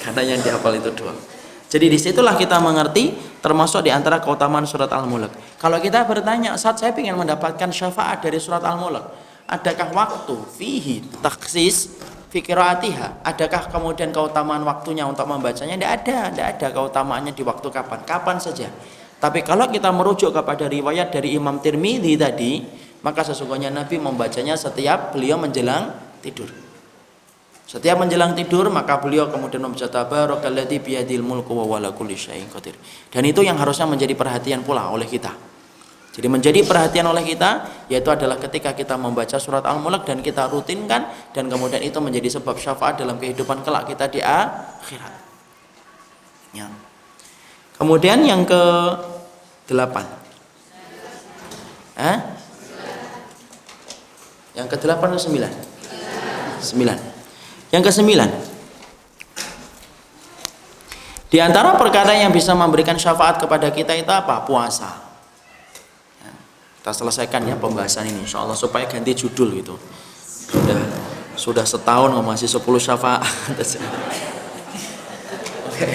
Karena yang dihafal itu doang. Jadi disitulah kita mengerti termasuk di antara keutamaan surat Al-Mulk. Kalau kita bertanya, saat saya ingin mendapatkan syafaat dari surat Al-Mulk, adakah waktu fihi taksis fi qiraatiha? Adakah kemudian keutamaan waktunya untuk membacanya? Tidak ada keutamaannya di waktu kapan saja. Tapi kalau kita merujuk kepada riwayat dari Imam Tirmidzi tadi, maka sesungguhnya Nabi membacanya setiap beliau menjelang tidur. Setiap menjelang tidur maka beliau kemudian membaca tabarakalladzi biyadil mulku wa huwa kulli syai'in qadir. Dan itu yang harusnya menjadi perhatian pula oleh kita. Jadi menjadi perhatian oleh kita yaitu adalah ketika kita membaca surat Al-Mulk dan kita rutinkan, dan kemudian itu menjadi sebab syafaat dalam kehidupan kelak kita di akhirat. Ya. Kemudian yang ke-8. Yang ke-8 atau 9? 9. Yang ke-9. Di antara perkara yang bisa memberikan syafaat kepada kita itu apa? Puasa. Ya, kita selesaikan ya pembahasan ini insyaallah supaya ganti judul gitu. Sudah setahun masih 10 syafaat. Oke.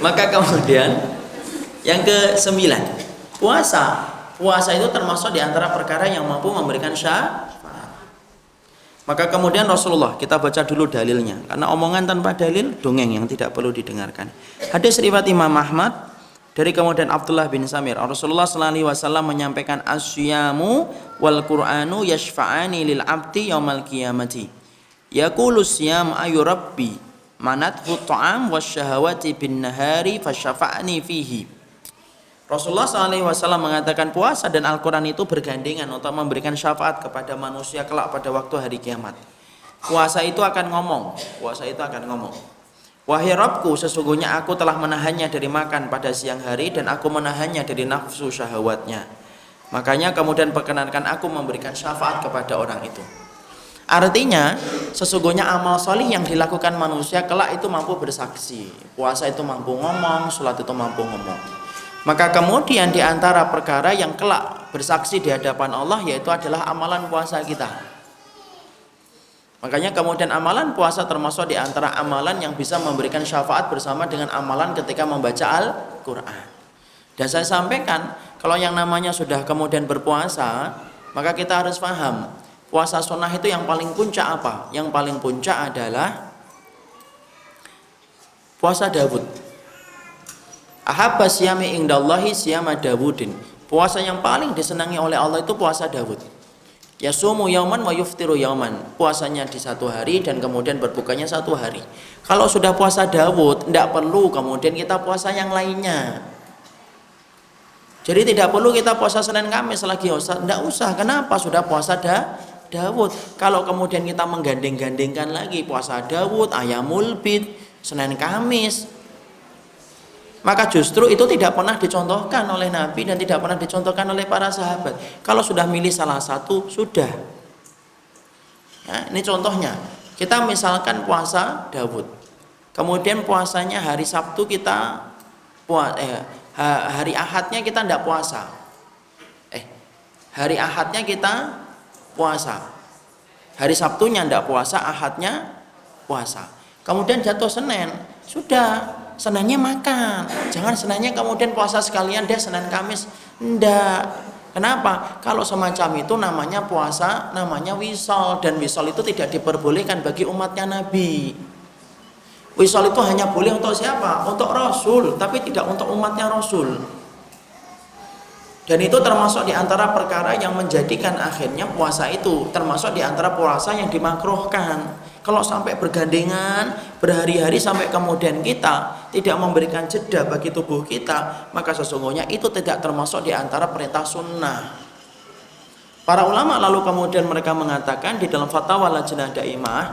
Maka kemudian yang ke-9, puasa. Puasa itu termasuk di antara perkara yang mampu memberikan syafaat. Maka kemudian Rasulullah, kita baca dulu dalilnya, karena omongan tanpa dalil dongeng yang tidak perlu didengarkan. Hadis riwayat Imam Ahmad dari kemudian Abdullah bin Samir, Rasulullah sallallahu alaihi wasallam menyampaikan asyamu wal Qur'anu yashfa'ani lil abdi yaumal qiyamati. Yaqulu syam ayu rabbi manathu ta'am wasyahawati bin nahari fasyafa'ni fihi. Rasulullah SAW mengatakan puasa dan Al-Quran itu bergandengan untuk memberikan syafaat kepada manusia kelak pada waktu hari kiamat. Puasa itu akan ngomong, wahai Rabbku, sesungguhnya aku telah menahannya dari makan pada siang hari dan aku menahannya dari nafsu syahwatnya. Makanya kemudian perkenankan aku memberikan syafaat kepada orang itu. Artinya sesungguhnya amal solih yang dilakukan manusia kelak itu mampu bersaksi. Puasa itu mampu ngomong, sholat itu mampu ngomong. Maka kemudian di antara perkara yang kelak bersaksi di hadapan Allah yaitu adalah amalan puasa kita. Makanya kemudian amalan puasa termasuk di antara amalan yang bisa memberikan syafaat bersama dengan amalan ketika membaca Al-Quran. Dan saya sampaikan, kalau yang namanya sudah kemudian berpuasa, maka kita harus paham puasa sunnah itu yang paling puncak apa? Yang paling puncak adalah puasa Daud. Ahabba siyami indallahi siyama Dawudin. Puasa yang paling disenangi oleh Allah itu puasa Daud. Yasumu yauman wa yuftiru yauman. Puasanya di satu hari dan kemudian berbukanya satu hari. Kalau sudah puasa Daud, tidak perlu kemudian kita puasa yang lainnya. Jadi tidak perlu kita puasa Senin Kamis lagi, tidak usah. Kenapa? Sudah puasa Daud. Kalau kemudian kita menggandeng-gandengkan lagi puasa Daud, Ayamul Bid, Senin Kamis, maka justru itu tidak pernah dicontohkan oleh Nabi dan tidak pernah dicontohkan oleh para sahabat. Kalau sudah milih salah satu, sudah. Ya, ini contohnya. Kita misalkan puasa Daud. Kemudian puasanya hari Sabtu kita hari Ahadnya kita tidak puasa. Hari Ahadnya kita puasa. Hari Sabtunya tidak puasa, Ahadnya puasa. Kemudian jatuh Senin, sudah. Seninnya makan, jangan Seninnya kemudian puasa sekalian deh Senin Kamis, enggak. Kenapa? Kalau semacam itu namanya puasa, namanya wisol, dan wisol itu tidak diperbolehkan bagi umatnya Nabi. Wisol itu hanya boleh untuk siapa? Untuk Rasul, tapi tidak untuk umatnya Rasul. Dan itu termasuk di antara perkara yang menjadikan akhirnya puasa itu termasuk di antara puasa yang dimakruhkan. Kalau sampai bergandengan berhari-hari sampai kemudian kita tidak memberikan jeda bagi tubuh kita, maka sesungguhnya itu tidak termasuk di antara perintah sunnah. Para ulama lalu kemudian mereka mengatakan di dalam fatwa Lajnah Daimah,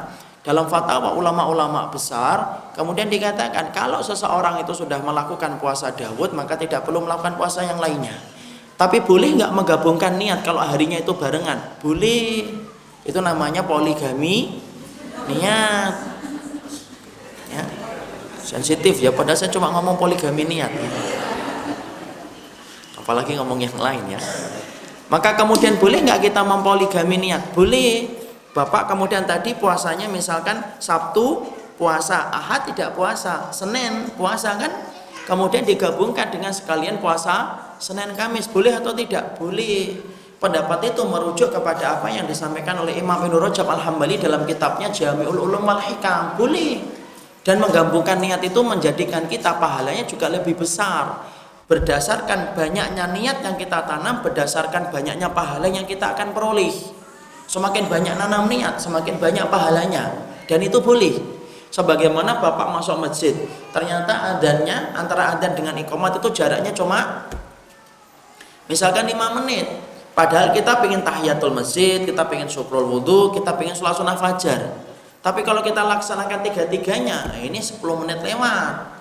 dalam fatwa ulama-ulama besar, kemudian dikatakan kalau seseorang itu sudah melakukan puasa Daud, maka tidak perlu melakukan puasa yang lainnya. Tapi boleh nggak menggabungkan niat kalau harinya itu barengan? Boleh. Itu namanya poligami niat. Ya. Sensitif ya, padahal saya cuma ngomong poligami niat. apalagi ngomong yang lain ya. Maka kemudian boleh nggak kita mempoligami niat? Boleh. Bapak kemudian tadi puasanya misalkan Sabtu puasa, Ahad tidak puasa, Senin puasa kan? Kemudian digabungkan dengan sekalian puasa Senin Kamis, boleh atau tidak? Boleh. Pendapat itu merujuk kepada apa yang disampaikan oleh Imam Ibnu Rajab Al-Hambali dalam kitabnya Jami'ul Ulum wal Hikam. Boleh. Dan menggabungkan niat itu menjadikan kita pahalanya juga lebih besar. Berdasarkan banyaknya niat yang kita tanam, berdasarkan banyaknya pahala yang kita akan peroleh. Semakin banyak nanam niat, semakin banyak pahalanya. Dan itu boleh. Sebagaimana Bapak masuk masjid, ternyata adanya antara adzan dengan iqamat itu jaraknya cuma misalkan 5 menit. Padahal kita pengen tahiyatul masjid, kita pengen syukrul wudhu, kita pengen sholat sunnah fajar. Tapi kalau kita laksanakan tiga-tiganya, ini 10 menit lewat.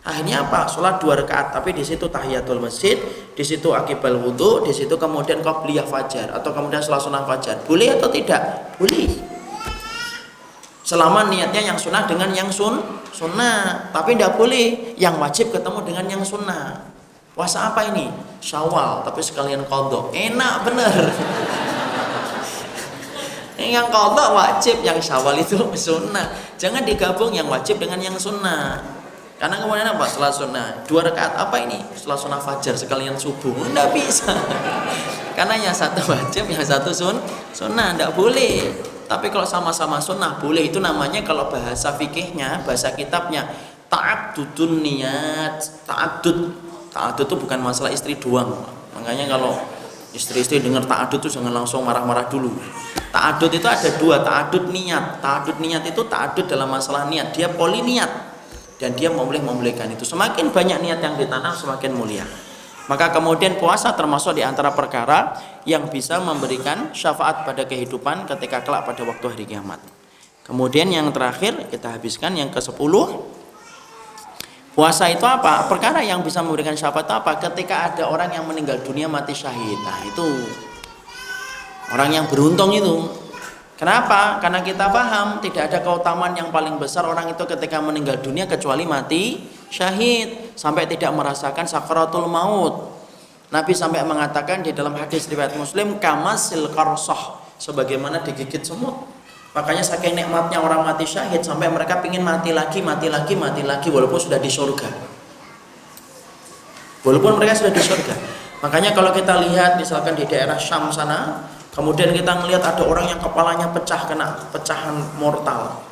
Akhirnya apa? Sholat 2 rakaat, tapi di situ tahiyatul masjid, di situ akibal wudhu, di situ kemudian qobliyah fajar atau kemudian sholat sunnah fajar. Boleh atau tidak? Boleh. Selama niatnya yang sunnah dengan yang sunnah, tapi tidak boleh yang wajib ketemu dengan yang sunnah. Puasa apa ini? Syawal, tapi sekalian qadha. Enak bener. Yang qadha wajib, yang Syawal itu sunnah. Jangan digabung yang wajib dengan yang sunnah. Karena kemudian apa? Setelah sunnah 2 rakaat apa ini? Setelah sunnah fajar sekalian subuh. Tidak bisa. Karena yang satu wajib, yang satu sunnah. Tidak boleh. Tapi kalau sama-sama sunnah boleh. Itu namanya kalau bahasa fikihnya, bahasa kitabnya ta'addudun niat. Ta'addud itu bukan masalah istri doang. Makanya kalau istri-istri dengar ta'addud itu jangan langsung marah-marah dulu. Ta'addud itu ada 2, ta'addud niat. Ta'addud niat itu ta'addud dalam masalah niat. Dia poli niat. Dan dia membolehkan itu. Semakin banyak niat yang ditanam semakin mulia. Maka kemudian puasa termasuk di antara perkara yang bisa memberikan syafaat pada kehidupan ketika kelak pada waktu hari kiamat. Kemudian yang terakhir kita habiskan yang ke-10. Puasa itu apa? Perkara yang bisa memberikan syafaat itu apa? Ketika ada orang yang meninggal dunia mati syahid. Nah, itu orang yang beruntung itu. Kenapa? Karena kita paham tidak ada keutamaan yang paling besar orang itu ketika meninggal dunia kecuali mati syahid, sampai tidak merasakan sakaratul maut. Nabi sampai mengatakan di dalam hadis riwayat Muslim, kamasil qarsah, sebagaimana digigit semut. Makanya saking nikmatnya orang mati syahid sampai mereka pingin mati lagi walaupun sudah di surga. Walaupun mereka sudah di surga. Makanya kalau kita lihat misalkan di daerah Syam sana, kemudian kita melihat ada orang yang kepalanya pecah kena pecahan mortal.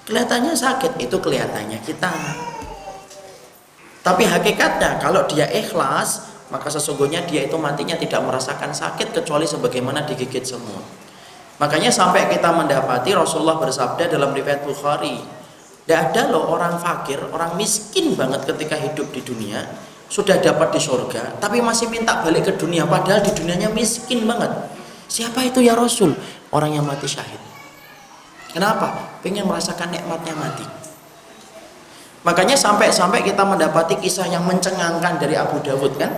Kelihatannya sakit, itu kelihatannya kita. Tapi hakikatnya kalau dia ikhlas, maka sesungguhnya dia itu matinya tidak merasakan sakit kecuali sebagaimana digigit semut. Makanya sampai kita mendapati Rasulullah bersabda dalam riwayat Bukhari, tidak ada loh orang fakir, orang miskin banget ketika hidup di dunia, sudah dapat di surga, tapi masih minta balik ke dunia, padahal di dunianya miskin banget. Siapa itu ya Rasul? Orang yang mati syahid. Kenapa? Pengen merasakan nikmatnya mati. Makanya sampai kita mendapati kisah yang mencengangkan dari Abu Dawud kan.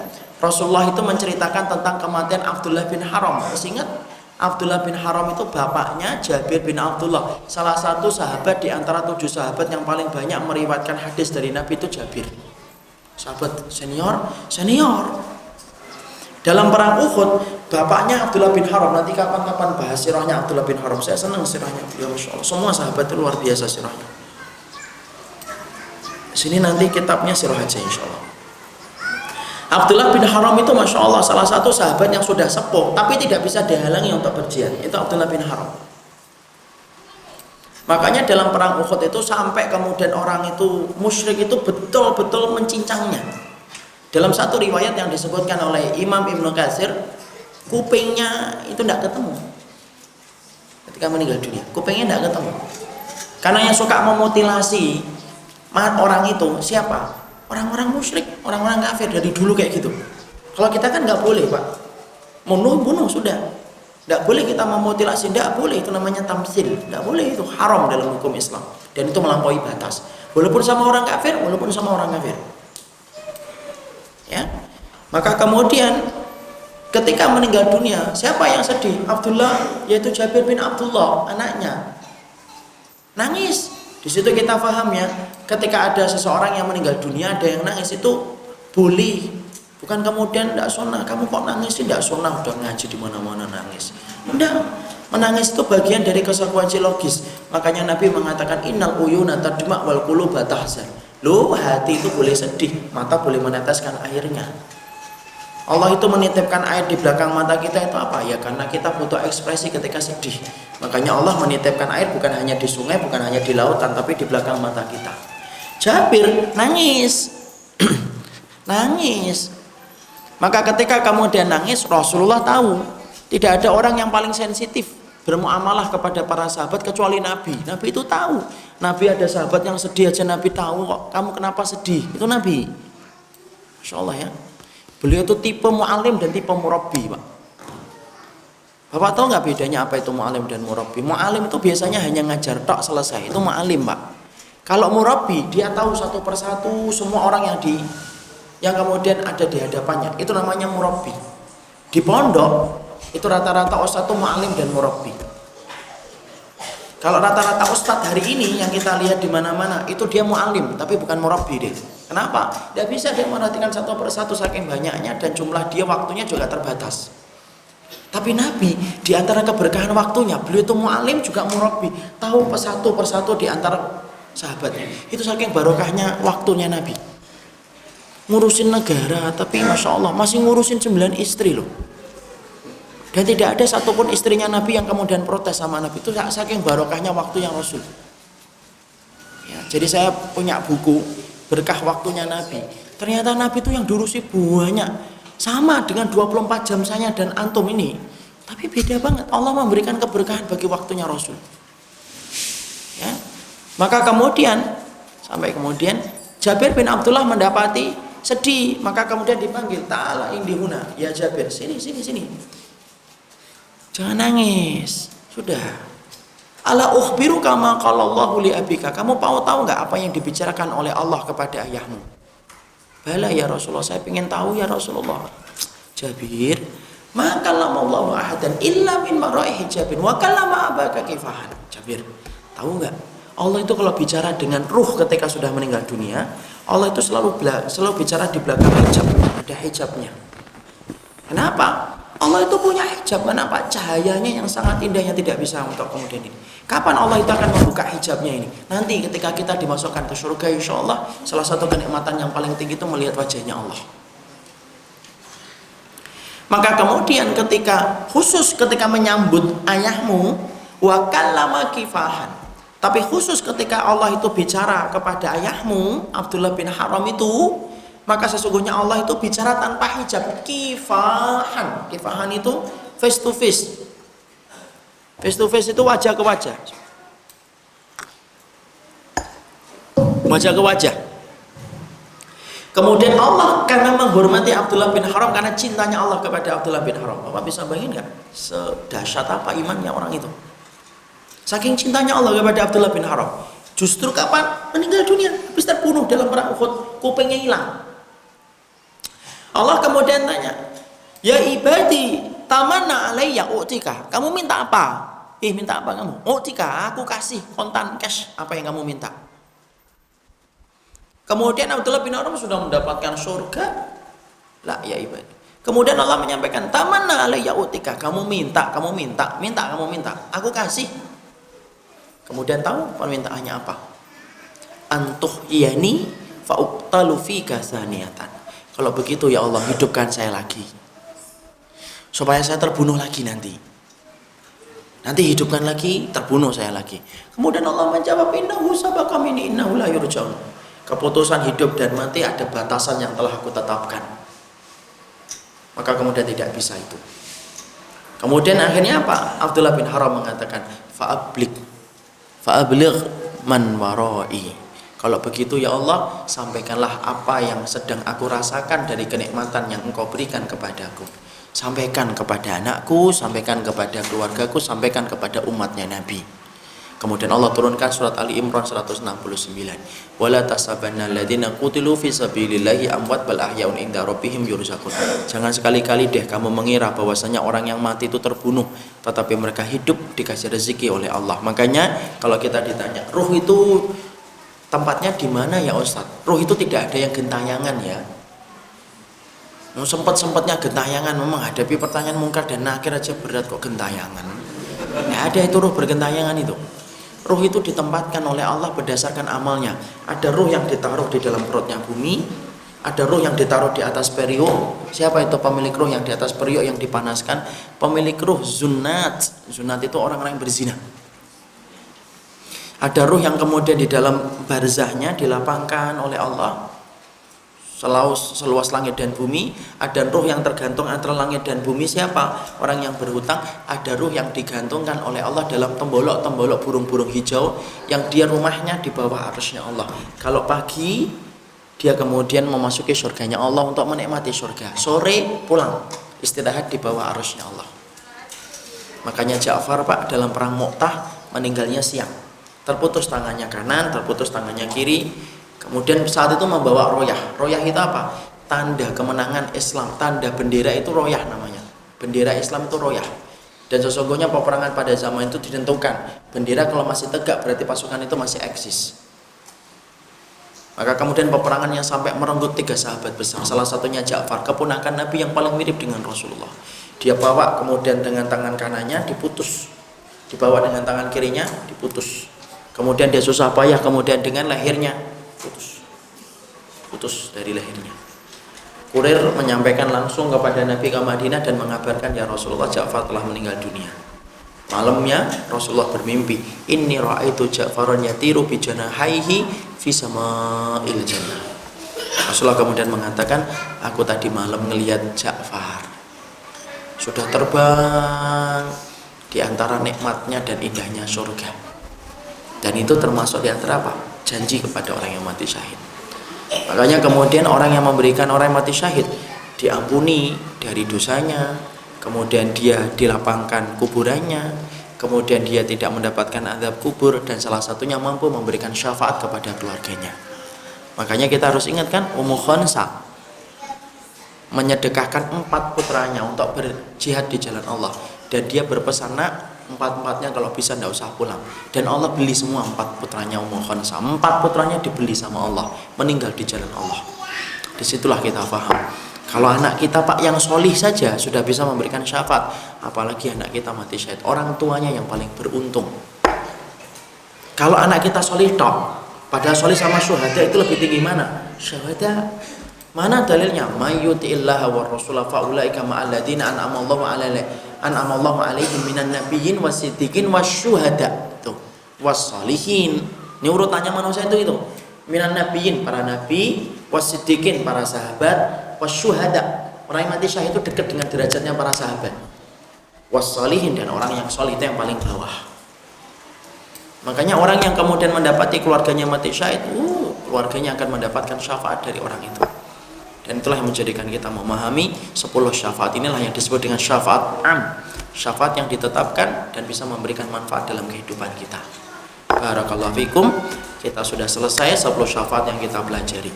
Rasulullah itu menceritakan tentang kematian Abdullah bin Haram. Masih ingat? Abdullah bin Haram itu bapaknya Jabir bin Abdullah. Salah satu sahabat di antara 7 sahabat yang paling banyak meriwayatkan hadis dari Nabi itu Jabir. Sahabat senior. Dalam perang Uhud, bapaknya Abdullah bin Haram, nanti kapan-kapan bahas sirahnya Abdullah bin Haram. Saya senang sirahnya. Ya Masya Allah, semua sahabat itu luar biasa sirahnya. Sini nanti kitabnya sirah aja insya Allah. Abdullah bin Haram itu Masya Allah salah satu sahabat yang sudah sepuh, tapi tidak bisa dihalangi untuk berjihad. Itu Abdullah bin Haram. Makanya dalam perang Uhud itu sampai kemudian orang itu musyrik itu betul-betul mencincangnya. Dalam satu riwayat yang disebutkan oleh Imam Ibnu Katsir, kupingnya itu tidak ketemu ketika meninggal dunia. Kupingnya tidak ketemu. Karena yang suka memutilasi orang itu siapa? Orang-orang musyrik, orang-orang kafir dari dulu kayak gitu. Kalau kita kan nggak boleh Pak, bunuh sudah. Tidak boleh kita memutilasi, tidak boleh, itu namanya tamsil, tidak boleh, itu haram dalam hukum Islam dan itu melampaui batas. Walaupun sama orang kafir, ya. Maka kemudian ketika meninggal dunia, siapa yang sedih? Abdullah, yaitu Jabir bin Abdullah, anaknya. Nangis. Di situ kita paham ya, ketika ada seseorang yang meninggal dunia, ada yang nangis itu boleh, Bukan kemudian tidak sunnah, kamu kok nangis sih tidak sunnah, udah ngaji di mana-mana nangis. Udah, menangis itu bagian dari konsekuensi logis. Makanya Nabi mengatakan innal uyuna tadma wal quluba tahzan. Loh, hati itu boleh sedih, mata boleh meneteskan airnya. Allah itu menitipkan air di belakang mata kita itu apa? Ya karena kita butuh ekspresi ketika sedih. Makanya Allah menitipkan air bukan hanya di sungai, bukan hanya di lautan, tapi di belakang mata kita. Jabir nangis. Nangis. Maka ketika kemudian nangis, Rasulullah tahu tidak ada orang yang paling sensitif bermuamalah kepada para sahabat kecuali Nabi. Nabi itu tahu. Nabi ada sahabat yang sedih aja Nabi tahu kok. Kamu kenapa sedih? Itu Nabi. Masya Allah ya. Beliau itu tipe mu'alim dan tipe murabbi, Pak. Bapak tahu nggak bedanya apa itu mu'alim dan murabbi? Mu'alim itu biasanya hanya ngajar tok selesai. Itu mu'alim, Pak. Kalau murabbi, dia tahu satu persatu semua orang yang kemudian ada di hadapannya. Itu namanya murabbi. Di pondok itu rata-rata ustadz itu mu'alim dan murabbi. Kalau rata-rata ustadz hari ini yang kita lihat di mana-mana itu dia mu'alim tapi bukan murabbi deh. Kenapa? Tidak bisa dia merhatikan satu persatu saking banyaknya dan jumlah dia waktunya juga terbatas. Tapi Nabi di antara keberkahan waktunya beliau itu mu'alim juga murabbi, tahu persatu persatu di antara sahabatnya. Itu saking barokahnya waktunya Nabi. Ngurusin negara tapi Masya Allah masih ngurusin 9 istri loh. Dan tidak ada satupun istrinya Nabi yang kemudian protes sama Nabi. Itu saking barokahnya waktunya Rasul ya, jadi saya punya buku berkah waktunya Nabi. Ternyata Nabi itu yang diurusi banyak, sama dengan 24 jam saya dan antum ini, tapi beda banget. Allah memberikan keberkahan bagi waktunya Rasul ya. Maka kemudian sampai kemudian Jabir bin Abdullah mendapati sedih, maka kemudian dipanggil, ta'ala indihuna ya Jabir, sini. Jangan nangis, sudah. Ala ukhbiru kama qalallahu li abika. Kamu tahu nggak apa yang dibicarakan oleh Allah kepada ayahmu? Bala ya Rasulullah, saya ingin tahu ya Rasulullah. Jabir, ma kallamallahu ahadan illa min mara'i hijabin wa kallama abaka kifahan. Jabir, tahu nggak? Allah itu kalau bicara dengan ruh ketika sudah meninggal dunia, Allah itu selalu bicara di belakang hijab, ada hijabnya. Kenapa? Allah itu punya hijab, kenapa? Cahayanya yang sangat indah yang tidak bisa untuk kemudian ini. Kapan Allah itu akan membuka hijabnya ini? Nanti ketika kita dimasukkan ke surga, insya Allah salah satu kenikmatan yang paling tinggi itu melihat wajahnya Allah. Maka kemudian ketika menyambut ayahmu, wa kallama kifahan. Tapi khusus ketika Allah itu bicara kepada ayahmu Abdullah bin Haram itu, maka sesungguhnya Allah itu bicara tanpa hijab, kifahan. Kifahan itu face to face. Face to face itu wajah ke wajah. Wajah ke wajah. Kemudian Allah karena menghormati Abdullah bin Haram, karena cintanya Allah kepada Abdullah bin Haram. Bapak bisa bayangin nggak sedahsyat apa imannya orang itu? Saking cintanya Allah kepada Abdullah bin Haram. Justru kapan? Meninggal dunia, habis terbunuh dalam perang Uhud, kupingnya hilang. Allah kemudian tanya, ya ibadi tamanna alayya u'tika. Kamu minta apa? Minta apa kamu? U'tika, aku kasih kontan cash apa yang kamu minta. Kemudian Abdullah bin Haram sudah mendapatkan surga. La ya ibadi. Kemudian Allah menyampaikan, tamanna alayya u'tika. Kamu minta. Aku kasih. Kemudian tahu permintaannya apa? Antuh iyani fa'uqtalu fika saniyatan. Kalau begitu ya Allah, hidupkan saya lagi supaya saya terbunuh lagi nanti hidupkan lagi, terbunuh saya lagi. Kemudian Allah menjawab, innahu sabaka minni innahu la yurja'un. Keputusan hidup dan mati ada batasan yang telah aku tetapkan, maka kemudian tidak bisa itu. Kemudian akhirnya apa? Abdullah bin Haram mengatakan, fa'abligh man warai. Kalau begitu ya Allah, sampaikanlah apa yang sedang aku rasakan dari kenikmatan yang Engkau berikan kepadaku. Sampaikan kepada anakku, sampaikan kepada keluargaku, sampaikan kepada umatnya Nabi. Kemudian Allah turunkan surat Ali Imran 169. Wala tasabanna alladziina qutilu fi sabilillahi amwat bal ahyaun inda rabbihim yurzaqun. Jangan sekali-kali deh kamu mengira bahwasanya orang yang mati itu terbunuh, tetapi mereka hidup dikasih rezeki oleh Allah. Makanya kalau kita ditanya, ruh itu tempatnya di mana ya Ustaz? Ruh itu tidak ada yang gentayangan ya. Sempat-sempatnya gentayangan, menghadapi pertanyaan mungkar dan nakir aja berat kok gentayangan. Nggak ada itu ruh bergentayangan itu. Ruh itu ditempatkan oleh Allah berdasarkan amalnya. Ada ruh yang ditaruh di dalam perutnya bumi, ada ruh yang ditaruh di atas periuk. Siapa itu pemilik ruh yang di atas periuk yang dipanaskan? Pemilik ruh zunat. Zunat itu orang-orang yang berzina. Ada ruh yang kemudian di dalam barzahnya dilapangkan oleh Allah seluas langit dan bumi. Ada ruh yang tergantung antara langit dan bumi. Siapa? Orang yang berhutang. Ada ruh yang digantungkan oleh Allah dalam tembolok-tembolok burung-burung hijau yang dia rumahnya di bawah arsy-Nya Allah. Kalau pagi dia kemudian memasuki surganya Allah untuk menikmati surga. Sore pulang istirahat di bawah arsy-Nya Allah. Makanya Ja'far Pak dalam perang Mu'tah meninggalnya siang. Terputus tangannya kanan, terputus tangannya kiri. Kemudian saat itu membawa royah. Royah itu apa? Tanda kemenangan Islam. Tanda bendera itu royah namanya. Bendera Islam itu royah. Dan sesungguhnya peperangan pada zaman itu ditentukan. Bendera kalau masih tegak berarti pasukan itu masih eksis. Maka kemudian peperangan yang sampai merenggut 3 sahabat besar. Salah satunya Ja'far, keponakan Nabi yang paling mirip dengan Rasulullah. Dia bawa kemudian dengan tangan kanannya diputus. Dibawa dengan tangan kirinya diputus. Kemudian dia susah payah kemudian dengan lehernya putus dari lehernya. Kurir menyampaikan langsung kepada Nabi ke Madinah dan mengabarkan, ya Rasulullah, Ja'far telah meninggal dunia. Malamnya Rasulullah bermimpi, inni ra'aitu Ja'faran yatiru bi janahaihi fi sama'il jannah. Rasulullah kemudian mengatakan, aku tadi malam ngelihat Ja'far sudah terbang di antara nikmatnya dan indahnya surga. Dan itu termasuk di antara apa? Janji kepada orang yang mati syahid. Makanya kemudian orang yang memberikan orang yang mati syahid diampuni dari dosanya, kemudian dia dilapangkan kuburannya, kemudian dia tidak mendapatkan azab kubur, dan salah satunya mampu memberikan syafaat kepada keluarganya. Makanya kita harus ingatkan Ummu Khansa menyedekahkan 4 putranya untuk berjihad di jalan Allah, dan dia berpesan, nak, 4-4-nya kalau bisa tidak usah pulang. Dan Allah beli semua 4 putranya Ummu Khansa. 4 putranya dibeli sama Allah, meninggal di jalan Allah. Disitulah kita paham, kalau anak kita Pak yang solih saja sudah bisa memberikan syafaat, apalagi anak kita mati syahid. Orang tuanya yang paling beruntung. Kalau anak kita solih tok, padahal solih sama syuhada itu lebih tinggi mana? Syuhada. Mana dalilnya? Mayyuti'illaha wa rasulah fa'ulaika ma'alladina an'amallahu alaihim minan nabiyyin wasiddiqin wasyuhada. Tuh, wassalihin. Ini urutannya manusia itu. Minan nabiyyin, para nabi, wasiddiqin, para sahabat, wasyuhada. Orang yang mati syahid itu dekat dengan derajatnya para sahabat. Wassalihin, dan orang yang salih itu yang paling bawah. Makanya orang yang kemudian mendapati keluarganya mati syahid, keluarganya akan mendapatkan syafaat dari orang itu. Dan itulah yang menjadikan kita memahami 10 syafaat inilah yang disebut dengan syafaat am, syafaat yang ditetapkan dan bisa memberikan manfaat dalam kehidupan kita. Barakallahu fikum. Kita sudah selesai 10 syafaat yang kita pelajari,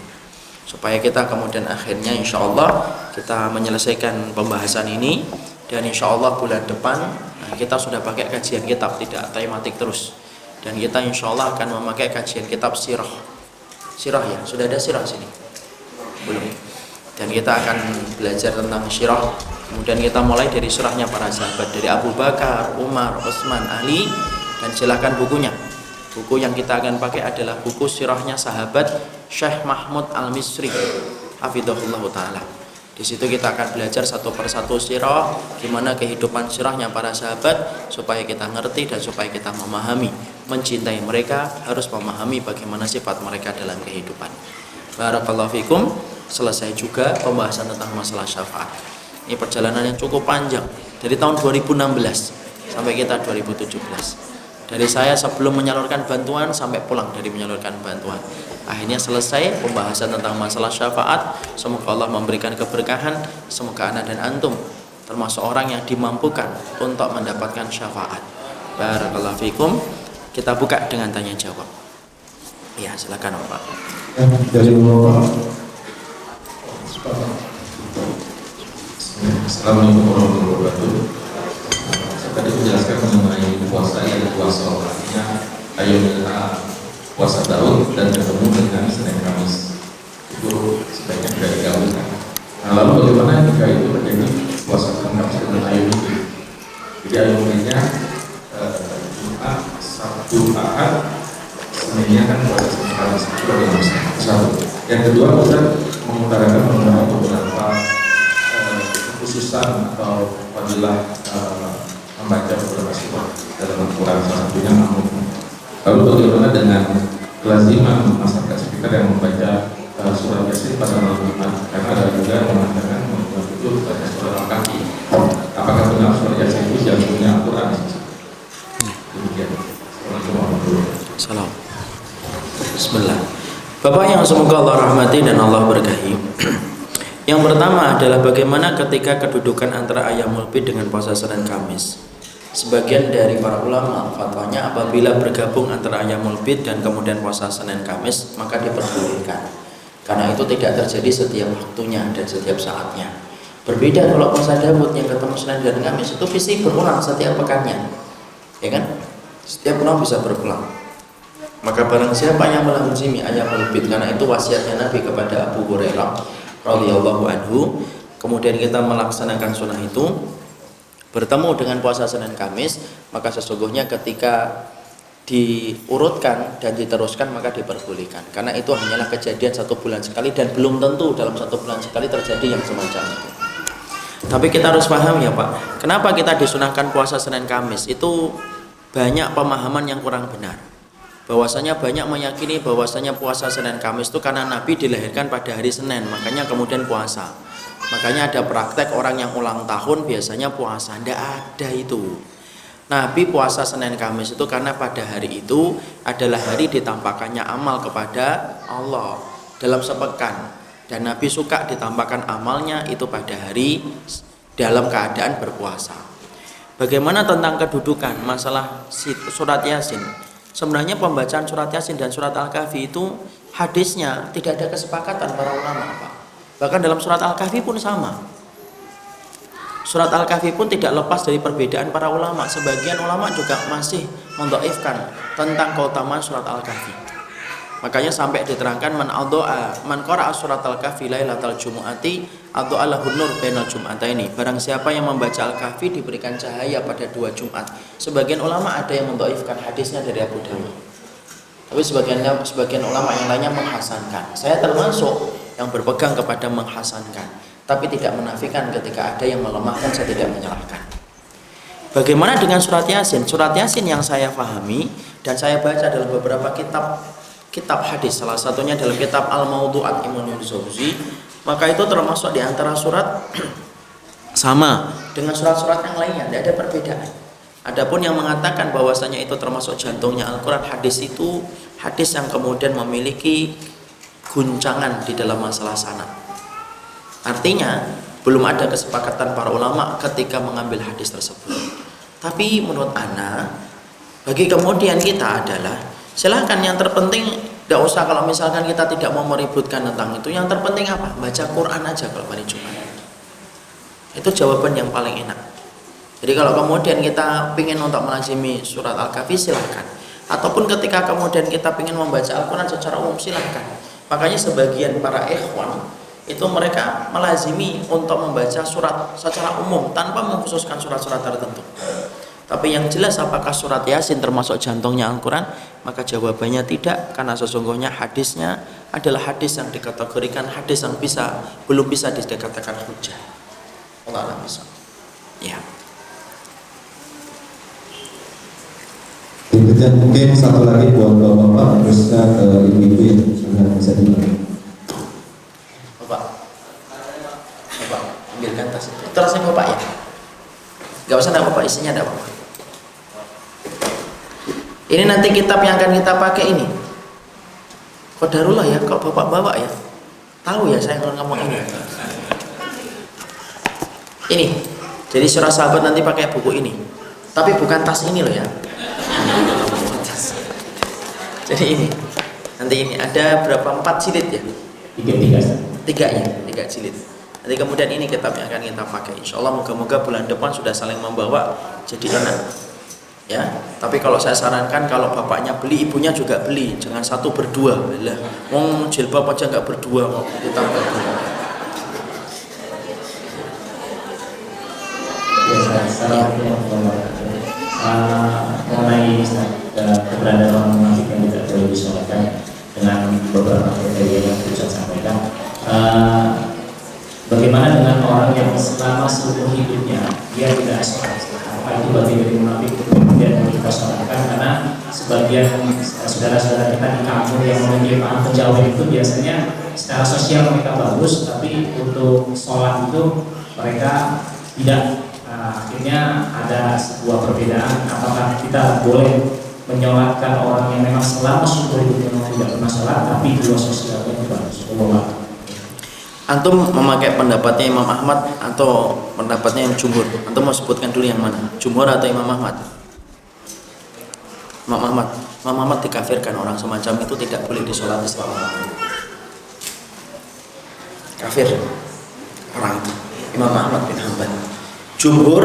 supaya kita kemudian akhirnya insya Allah kita menyelesaikan pembahasan ini. Dan insya Allah bulan depan kita sudah pakai kajian kitab, tidak tematik terus. Dan kita insya Allah akan memakai kajian kitab sirah. Sirah ya, sudah ada sirah sini? Belum. Dan kita akan belajar tentang sirah. Kemudian kita mulai dari sirahnya para sahabat, dari Abu Bakar, Umar, Utsman, Ali. Dan silakan bukunya. Buku yang kita akan pakai adalah buku sirahnya sahabat Syekh Mahmud Al-Misri hafizahullah ta'ala. Di situ kita akan belajar satu persatu sirah, gimana kehidupan sirahnya para sahabat, supaya kita ngerti dan supaya kita memahami, mencintai mereka, harus memahami bagaimana sifat mereka dalam kehidupan. Barakallahu fikum. Selesai juga pembahasan tentang masalah syafaat. Ini perjalanan yang cukup panjang, dari tahun 2016 sampai kita 2017. Dari saya sebelum menyalurkan bantuan sampai pulang dari menyalurkan bantuan. Akhirnya selesai pembahasan tentang masalah syafaat. Semoga Allah memberikan keberkahan. Semoga ana dan antum termasuk orang yang dimampukan untuk mendapatkan syafaat. Barakallahu fikum. Kita buka dengan tanya jawab. Ya, silakan Bapak. Dari Bapak. Assalamualaikum warahmatullahi wabarakatuh. Saya tadi menjelaskan mengenai puasa yang puasa artinya ayo kita puasa Daud dan ketemu dengan Senin Kamis itu sebaiknya tidak digabungkan. Nah, Lalu bagaimana jika itu terjadi puasa Senin Kamis dengan ayam itu? Jadi ayamnya Jumat, Sabtu, Ahad, Seninnya kan puasa Senin Kamis itu bagaimana? Satu. Yang kedua, Ustaz mengutarakan beberapa kekhususan atau fadilah membaca beberapa surat dalam Al-Quran, salah satunya Al-Mulk. Lalu bagaimana dengan kelaziman masyarakat sekitar yang membaca surat Yasin pada malam Jumat? Karena ada juga yang mengatakan bahwa itu baca surat Al-Kahfi. Apakah benar surat Yasin itu jantungnya Al-Quran? Demikian. Salam. Bismillah. Bapak yang semoga Allah rahmati dan Allah berkahi. Yang pertama adalah bagaimana ketika kedudukan antara Ayyamul Bid dengan puasa Senin Kamis. Sebagian dari para ulama fatwanya apabila bergabung antara Ayyamul Bid dan kemudian puasa Senin Kamis maka diperbolehkan. Karena itu tidak terjadi setiap waktunya dan setiap saatnya. Berbeda kalau puasa Daud yang ketemu Senin dan Kamis itu visi berulang setiap pekannya. Ya kan? Setiap bulan bisa berulang. Maka barang siapa yang melazimi Ayyamul Bid, karena itu wasiatnya Nabi kepada Abu Hurairah radhiyallahu anhu, kemudian kita melaksanakan sunnah itu bertemu dengan puasa Senin Kamis, maka sesungguhnya ketika diurutkan dan diteruskan maka diperbolehkan, karena itu hanyalah kejadian 1 bulan sekali dan belum tentu dalam 1 bulan sekali terjadi yang semacam itu. Tapi kita harus paham ya Pak, kenapa kita disunahkan puasa Senin Kamis? Itu banyak pemahaman yang kurang benar. Bahwasanya banyak meyakini bahwasanya puasa Senin Kamis itu karena Nabi dilahirkan pada hari Senin, makanya kemudian puasa. Makanya ada praktek orang yang ulang tahun biasanya puasa. Tidak ada itu. Nabi puasa Senin Kamis itu karena pada hari itu adalah hari ditampakkannya amal kepada Allah dalam sepekan. Dan Nabi suka ditampakkan amalnya itu pada hari dalam keadaan berpuasa. Bagaimana tentang kedudukan masalah surat Yasin? Sebenarnya pembacaan surat Yasin dan surat Al-Kahfi itu hadisnya tidak ada kesepakatan para ulama, Pak. Bahkan dalam surat Al-Kahfi pun sama. Surat Al-Kahfi pun tidak lepas dari perbedaan para ulama. Sebagian ulama juga masih mendhaifkan tentang keutamaan surat Al-Kahfi. Makanya sampai diterangkan man qara'a surat Al-Kahfi lailatal jumu'ati addu'a lahu nur bainal jum'ataini. Barang siapa yang membaca Al-Kahfi diberikan cahaya pada 2 Jumat. Sebagian ulama ada yang mendhaifkan hadisnya dari Abu Dawud. Tapi sebagian ulama yang lainnya menghasankan. Saya termasuk yang berpegang kepada menghasankan, tapi tidak menafikan ketika ada yang melemahkan, saya tidak menyalahkan. Bagaimana dengan surat Yasin? Surat Yasin yang saya pahami dan saya baca dalam beberapa kitab hadis, salah satunya dalam kitab Al-Mawdu'at Imam Al-Jauzi, maka itu termasuk di antara surat sama dengan surat-surat yang lainnya, tidak ada perbedaan. Adapun yang mengatakan bahwasanya itu termasuk jantungnya Al-Quran, hadis itu hadis yang kemudian memiliki guncangan di dalam masalah sanad. Artinya belum ada kesepakatan para ulama ketika mengambil hadis tersebut. Tapi menurut ana, bagi kemudian kita adalah silahkan, yang terpenting tidak usah kalau misalkan kita tidak mau meributkan tentang itu. Yang terpenting apa? Baca Quran aja kalau hari Jumat. Itu jawaban yang paling enak. Jadi kalau kemudian kita ingin untuk melazimi surat Al-Kahfi silahkan. Ataupun ketika kemudian kita ingin membaca Al-Quran secara umum silahkan. Makanya sebagian para ikhwan itu mereka melazimi untuk membaca surat secara umum tanpa mengkhususkan surat-surat tertentu. Tapi yang jelas apakah surat Yasin termasuk jantungnya Al-Quran? Maka jawabannya tidak, karena sesungguhnya hadisnya adalah hadis yang dikategorikan hadis yang belum bisa dikatakan hujah. Allah bisa. Ya. Berikutnya mungkin satu lagi buat bapak-bapak, terusnya ke ibu-ibu yang sudah bisa dimulai. Bapak, ambilkan tas itu. Tasnya bapak ya. Gak usah ada bapak, isinya ada bapak. Ini nanti kitab yang akan kita pakai ini. Qadarullah ya, kok bapak bawa ya. Tahu ya saya ngomong ini. Ini. Jadi surah sahabat nanti pakai buku ini. Tapi bukan tas ini loh ya. Jadi ini. Nanti ini ada berapa? 4 jilid ya? 3 jilid. Nanti kemudian ini kitab yang akan kita pakai. Insya Allah moga-moga bulan depan sudah saling membawa, jadi enak. Ya, tapi kalau saya sarankan kalau bapaknya beli, ibunya juga beli, jangan satu berdua. Lah, wong jilbab aja nggak berdua kok kita berdua. Assalamualaikum warahmatullahi wabarakatuh. Mengenai keberadaan orang munafik yang tidak boleh disolatkan dengan beberapa kriteria yang Ustaz sampaikan. Bagaimana dengan orang yang selama seluruh hidupnya dia tidak sholat? Apakah itu bagian dari munafik kemudian kita sholatkan? Karena sebagian saudara-saudara kita di kampung yang memiliki paham penjauhan itu biasanya secara sosial mereka bagus, tapi untuk sholat itu mereka tidak. Akhirnya ada sebuah perbedaan. Apakah kita boleh menyolatkan orang yang memang selama seluruh hidupnya tidak pernah sholat tapi dua sosialnya itu bagus? Antum memakai pendapatnya Imam Ahmad atau pendapatnya yang jumhur? Antum mau sebutkan dulu yang mana? Jumhur atau Imam Ahmad? Imam Ahmad. Imam Ahmad dikafirkan, orang semacam itu tidak boleh disolati selama kafir orang itu. Imam Ahmad bin Hanbal. Jumhur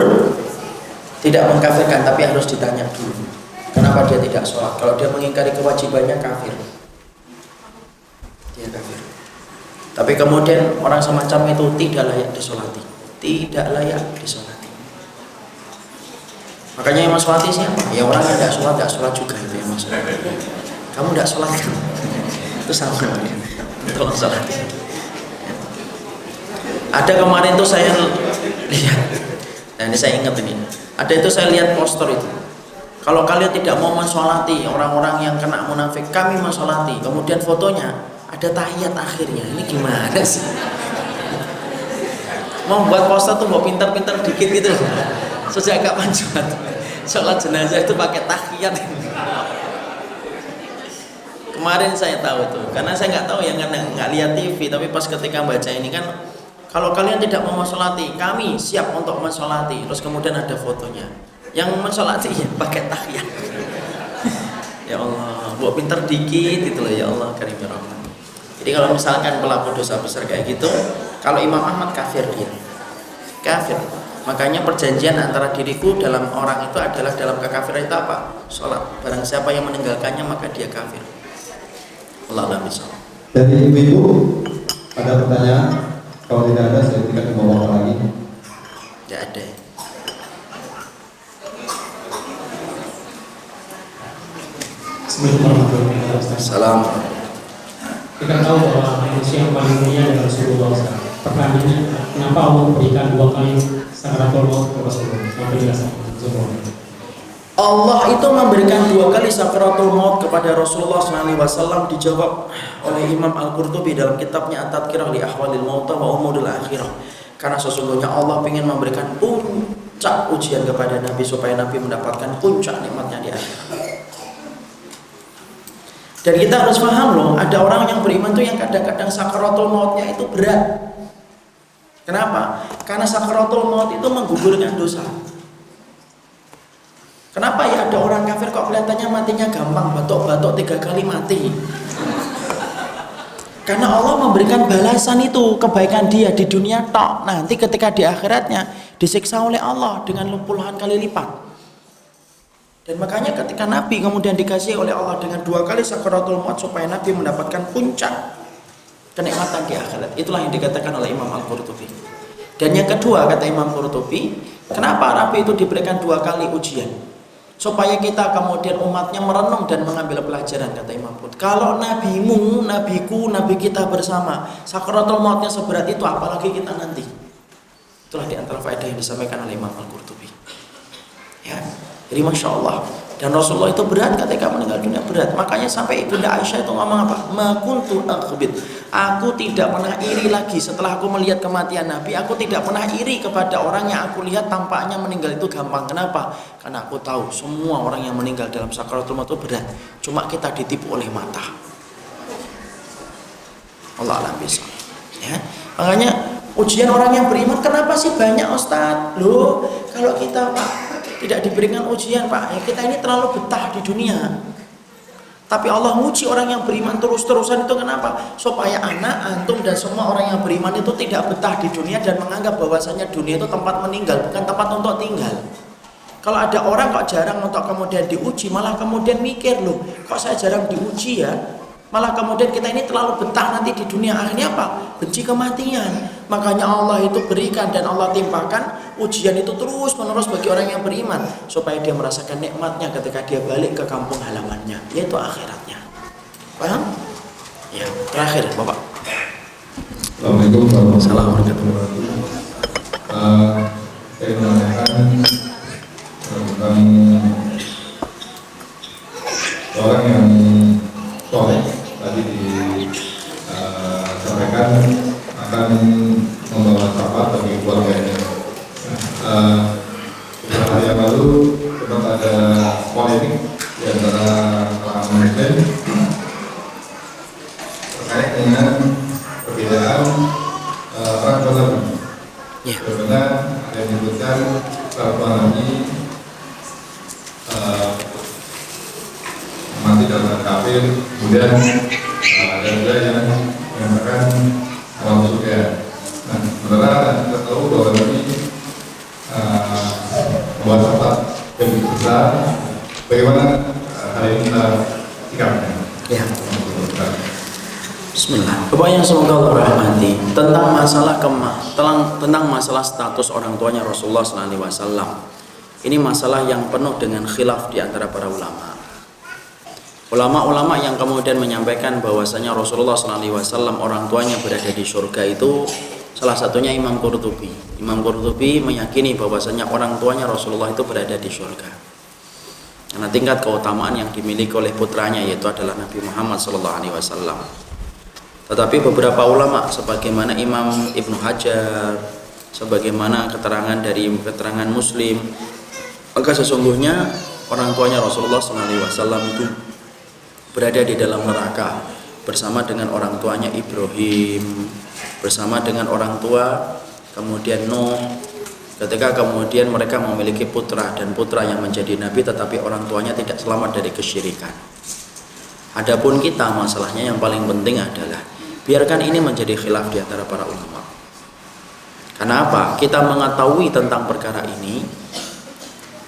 tidak mengkafirkan, tapi harus ditanya dulu kenapa dia tidak sholat. Kalau dia mengingkari kewajibannya kafir, dia kafir. Tapi kemudian orang semacam itu tidak layak disolati, tidak layak disolati. Makanya yang sholat siapa? Ya orang yang tidak sholat juga itu yang masuk. Kamu tidak sholat kan? Itu sama dengan tolong sholat. Ada kemarin tuh saya lihat, nah ini saya ingat ini. Ada itu saya lihat poster itu. Kalau kalian tidak mau mensolati orang-orang yang kena munafik, kami mensolati. Kemudian fotonya ada tahiyat akhirnya. Ini gimana sih? Mau buat poster tuh mau pintar-pintar dikit gitu. Sejak kapan sholat jenazah itu pakai tahiyat? Kemarin saya tahu itu, karena saya nggak tahu yang nggak lihat TV, tapi pas ketika baca ini kan, kalau kalian tidak mau mensolati, kami siap untuk mensolati. Terus kemudian ada fotonya, yang mensolati ya pakai tahiyat. Ya Allah, buat pintar dikit gitu loh, ya Allah karim ya Rahman. Jadi kalau misalkan pelaku dosa besar kayak gitu, kalau Imam Ahmad kafir dia, kafir. Makanya perjanjian antara diriku dalam orang itu adalah dalam kekafiran itu apa? Sholat. Barang siapa yang meninggalkannya maka dia kafir. Allah alam bisawab. Dari ibu-ibu ada pertanyaan? Kalau tidak ada saya berikan ke lagi. Tidak ada. Salam. Kita tahu bahwa manusia yang paling mulia adalah Rasulullah SAW. Pertanyaannya, kenapa Allah memberikan 2 kali sakaratul maut ke Rasulullah? Kenapa dijelaskan? Allah itu memberikan 2 kali sakaratul maut kepada Rasulullah SAW. Dijawab oleh Imam Al-Qurtubi dalam kitabnya At-Tadhkirah li Ahwalil Mauta wa Umuril Akhirah. Karena sesungguhnya Allah ingin memberikan puncak ujian kepada Nabi supaya Nabi mendapatkan puncak nikmatnya di akhirat. Dan kita harus paham loh, ada orang yang beriman tuh yang kadang-kadang sakaratul mautnya itu berat. Kenapa? Karena sakaratul maut itu menggugurkan dosa. Kenapa ya ada orang kafir kok kelihatannya matinya gampang, batuk-batuk 3 kali mati? Karena Allah memberikan balasan itu, kebaikan dia di dunia tok. Nanti ketika di akhiratnya disiksa oleh Allah dengan puluhan kali lipat. Dan makanya ketika Nabi kemudian dikasih oleh Allah dengan 2 kali sakaratul maut supaya Nabi mendapatkan puncak kenikmatan di akhirat. Itulah yang dikatakan oleh Imam Al-Qurtubi. Dan yang kedua kata Imam Qurtubi, kenapa Nabi itu diberikan 2 kali ujian? Supaya kita kemudian umatnya merenung dan mengambil pelajaran, kata Imam Qurtubi. Kalau nabimu, nabiku, nabi kita bersama sakaratul mautnya seberat itu, apalagi kita nanti. Itulah di antara faedah yang disampaikan oleh Imam Al-Qurtubi. Ya. Jadi Masya Allah. Dan Rasulullah itu berat ketika meninggal dunia, berat. Makanya sampai Ibunda Aisyah itu ngomong apa? Ma kuntu akhbit. Aku tidak pernah iri lagi setelah aku melihat kematian Nabi. Aku tidak pernah iri kepada orang yang aku lihat tampaknya meninggal itu gampang. Kenapa? Karena aku tahu semua orang yang meninggal dalam sakaratul maut itu berat. Cuma kita ditipu oleh mata. Allah alam bisa. Ya. Makanya ujian orang yang beriman kenapa sih banyak Ustaz? Loh, kalau kita Pak tidak diberikan ujian Pak, ya kita ini terlalu betah di dunia. Tapi Allah nguji orang yang beriman terus-terusan itu kenapa? Supaya anak, antum dan semua orang yang beriman itu tidak betah di dunia dan menganggap bahwasanya dunia itu tempat meninggal, bukan tempat untuk tinggal. Kalau ada orang kok jarang untuk kemudian diuji, malah kemudian mikir, loh kok saya jarang diuji ya? Malah kemudian kita ini terlalu betah nanti di dunia. Akhirnya apa? Benci kematian. Makanya Allah itu berikan dan Allah timpakan ujian itu terus menerus bagi orang yang beriman supaya dia merasakan nikmatnya ketika dia balik ke kampung halamannya, yaitu akhiratnya. Paham? Ya, terakhir Bapak. Assalamualaikum warahmatullahi Assalamualaikum. Saya menanyakan tentang orang yang soleh tadi disampaikan akan membawa syafaat bagi keluarganya. Beberapa hari yang lalu sempat ada polemik di antara kalangan Muslim terkait dengan perbedaan orang tua Nabi. Karena ada yang menyebutkan orang tua Nabi mati dalam kafir, kemudian ada juga yang mengatakan alam surga. Nah, sementara kita tahu bahwa Nabi membuat syafaat yang lebih besar. Bagaimana hal ini kita sikapnya? Ya. Bismillah. Bapak yang semoga Allah rahmati, tentang masalah status orang tuanya Rasulullah SAW. Ini masalah yang penuh dengan khilaf di antara para ulama. Ulama-ulama yang kemudian menyampaikan bahwasanya Rasulullah SAW orang tuanya berada di surga itu salah satunya Imam Qurtubi. Imam Qurtubi meyakini bahwasanya orang tuanya Rasulullah itu berada di surga. Karena tingkat keutamaan yang dimiliki oleh putranya yaitu adalah Nabi Muhammad SAW. Tetapi beberapa ulama sebagaimana Imam Ibnu Hajar, sebagaimana keterangan dari keterangan Muslim, maka sesungguhnya orang tuanya Rasulullah SAW itu berada di dalam neraka bersama dengan orang tuanya Ibrahim, bersama dengan orang tua kemudian Nuh, ketika kemudian mereka memiliki putra dan putra yang menjadi nabi tetapi orang tuanya tidak selamat dari kesyirikan. Adapun kita, masalahnya yang paling penting adalah biarkan ini menjadi khilaf di antara para ulama. Kenapa? Kita mengetahui tentang perkara ini,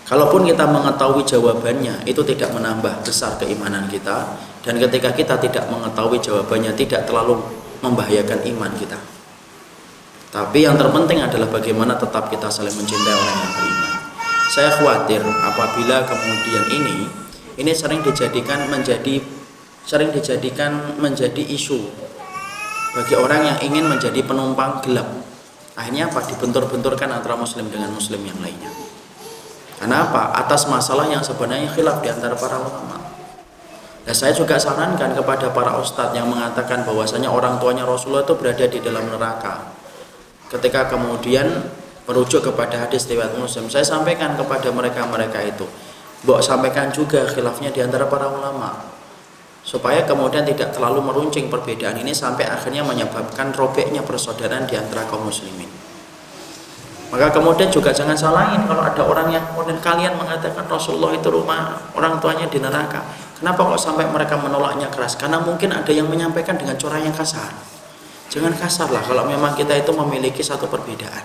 kalaupun kita mengetahui jawabannya, itu tidak menambah besar keimanan kita. Dan ketika kita tidak mengetahui jawabannya, tidak terlalu membahayakan iman kita. Tapi yang terpenting adalah bagaimana tetap kita saling mencintai orang yang beriman. Saya khawatir apabila kemudian ini sering dijadikan menjadi isu bagi orang yang ingin menjadi penumpang gelap. Akhirnya apa? Dibentur-benturkan antara muslim dengan muslim yang lainnya. Karena apa? Atas masalah yang sebenarnya khilaf di antara para ulama. Dan saya juga sarankan kepada para ustadz yang mengatakan bahwasanya orang tuanya Rasulullah itu berada di dalam neraka. Ketika kemudian merujuk kepada hadis riwayat Muslim, saya sampaikan kepada mereka itu, mbok sampaikan juga khilafnya di antara para ulama, supaya kemudian tidak terlalu meruncing perbedaan ini sampai akhirnya menyebabkan robeknya persaudaraan di antara kaum muslimin. Maka kemudian juga jangan salahin kalau ada orang yang kemudian kalian mengatakan Rasulullah itu rumah orang tuanya di neraka. Kenapa kok sampai mereka menolaknya keras? Karena mungkin ada yang menyampaikan dengan cara yang kasar. Jangan kasar lah kalau memang kita itu memiliki satu perbedaan.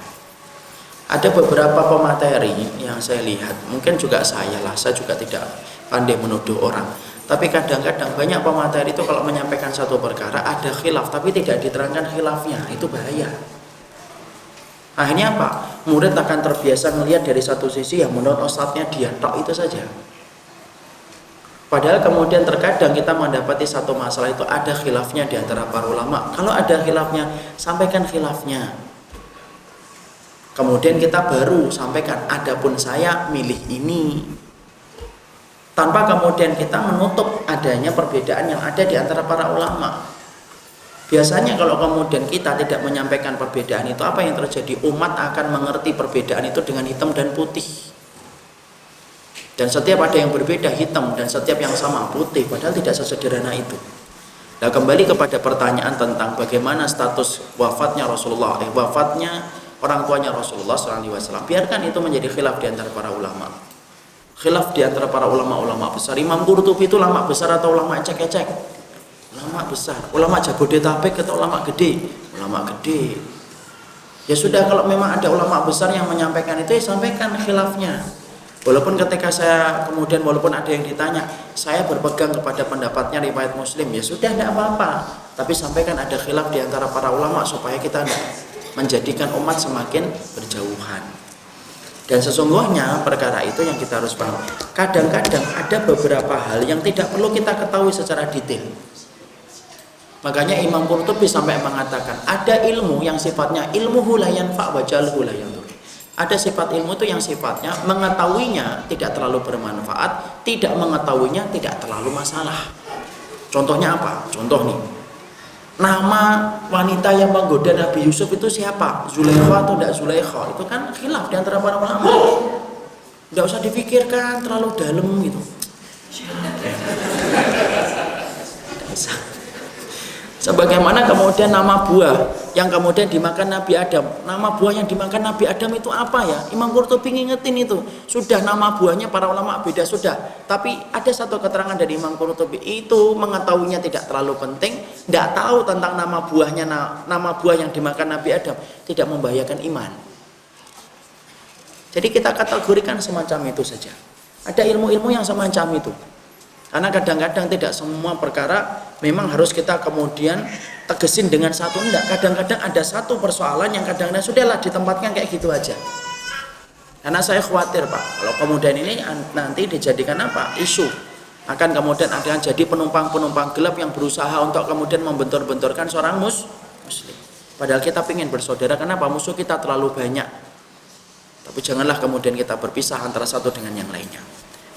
Ada beberapa pemateri yang saya lihat, mungkin juga saya juga tidak pandai menuduh orang. Tapi kadang-kadang banyak pemateri itu kalau menyampaikan satu perkara ada khilaf tapi tidak diterangkan khilafnya, itu bahaya. Akhirnya apa? Murid akan terbiasa melihat dari satu sisi yang menurut ustadznya dia tok itu saja. Padahal kemudian terkadang kita mendapati satu masalah itu ada khilafnya di antara para ulama. Kalau ada khilafnya, sampaikan khilafnya. Kemudian kita baru sampaikan, adapun saya milih ini. Tanpa kemudian kita menutup adanya perbedaan yang ada di antara para ulama. Biasanya kalau kemudian kita tidak menyampaikan perbedaan itu, apa yang terjadi? Umat akan mengerti perbedaan itu dengan hitam dan putih. Dan setiap ada yang berbeda hitam dan setiap yang sama putih, padahal tidak sesederhana itu. Nah, kembali kepada pertanyaan tentang bagaimana status wafatnya Rasulullah, wafatnya orang tuanya Rasulullah SAW. Biarkan itu menjadi khilaf di antara para ulama. Khilaf di antara para ulama-ulama besar. Imam Qurtubi itu ulama besar atau ulama ecek-ecek? Ulama besar. Ulama Jabodetabek atau ulama gede? Ulama gede. Ya sudah, kalau memang ada ulama besar yang menyampaikan itu, ya sampaikan khilafnya. Walaupun ketika saya kemudian walaupun ada yang ditanya, saya berpegang kepada pendapatnya riwayat Muslim, ya sudah, tidak apa-apa. Tapi sampaikan ada khilaf di antara para ulama supaya kita tidak menjadikan umat semakin berjauhan. Dan sesungguhnya perkara itu yang kita harus paham. Kadang-kadang ada beberapa hal yang tidak perlu kita ketahui secara detail. Makanya Imam Qurtubi sampai mengatakan ada ilmu yang sifatnya ilmu la yanfa' wa jalhu la yadur. Ada sifat ilmu itu yang sifatnya mengetahuinya tidak terlalu bermanfaat, tidak mengetahuinya tidak terlalu masalah. Contohnya apa? Contoh nih. Nama wanita yang menggoda Nabi Yusuf itu siapa? Zulaikha atau tidak Zulaikha? Itu kan khilaf di antara para ulama. Tidak usah difikirkan terlalu dalam gitu. Sebagaimana kemudian nama buah yang kemudian dimakan Nabi Adam. Nama buah yang dimakan Nabi Adam itu apa ya? Imam Qurtubi ngingetin itu. Sudah nama buahnya para ulama beda sudah. Tapi ada satu keterangan dari Imam Qurtubi itu mengetahuinya tidak terlalu penting. Tidak tahu tentang nama buahnya, nama buah yang dimakan Nabi Adam tidak membahayakan iman. Jadi kita kategorikan semacam itu saja. Ada ilmu-ilmu yang semacam itu. Karena kadang-kadang tidak semua perkara memang harus kita kemudian tegesin dengan satu, enggak. Kadang-kadang ada satu persoalan yang kadang-kadang sudahlah ditempatkan kayak gitu aja. Karena saya khawatir Pak, kalau kemudian ini nanti dijadikan apa? Isu. Akan kemudian akan jadi penumpang-penumpang gelap yang berusaha untuk kemudian membentur-benturkan seorang muslim. Padahal kita ingin bersaudara, kenapa? Musuh kita terlalu banyak. Tapi janganlah kemudian kita berpisah antara satu dengan yang lainnya.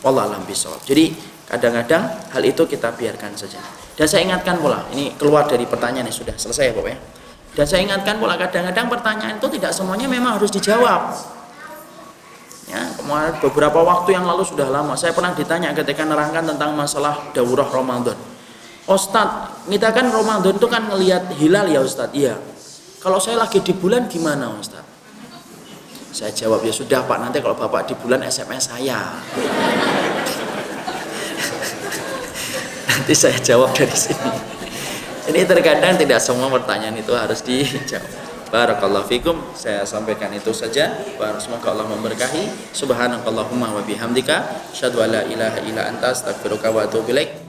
Wallahu a'lam bishawab. Jadi kadang-kadang hal itu kita biarkan saja. Dan saya ingatkan pula, ini keluar dari pertanyaan ini sudah selesai ya Bapak ya. Dan saya ingatkan pula kadang-kadang pertanyaan itu tidak semuanya memang harus dijawab. Ya, kemarin beberapa waktu yang lalu sudah lama saya pernah ditanya ketika nerangkan tentang masalah daurah Ramadan. Ustadz, kita kan Ramadan itu kan ngelihat hilal ya Ustadz. Iya. Kalau saya lagi di bulan gimana Ustadz? Saya jawab, ya sudah Pak, nanti kalau Bapak di bulan SMS saya. Nanti saya jawab dari sini. Ini terkadang tidak semua pertanyaan itu harus dijawab. Barakallahu fikum. Saya sampaikan itu saja. Semoga Allah memberkahi. Subhanakallahumma wa bihamdika asyhadu an la ilaha illa anta astaghfiruka wa atubu ilaik.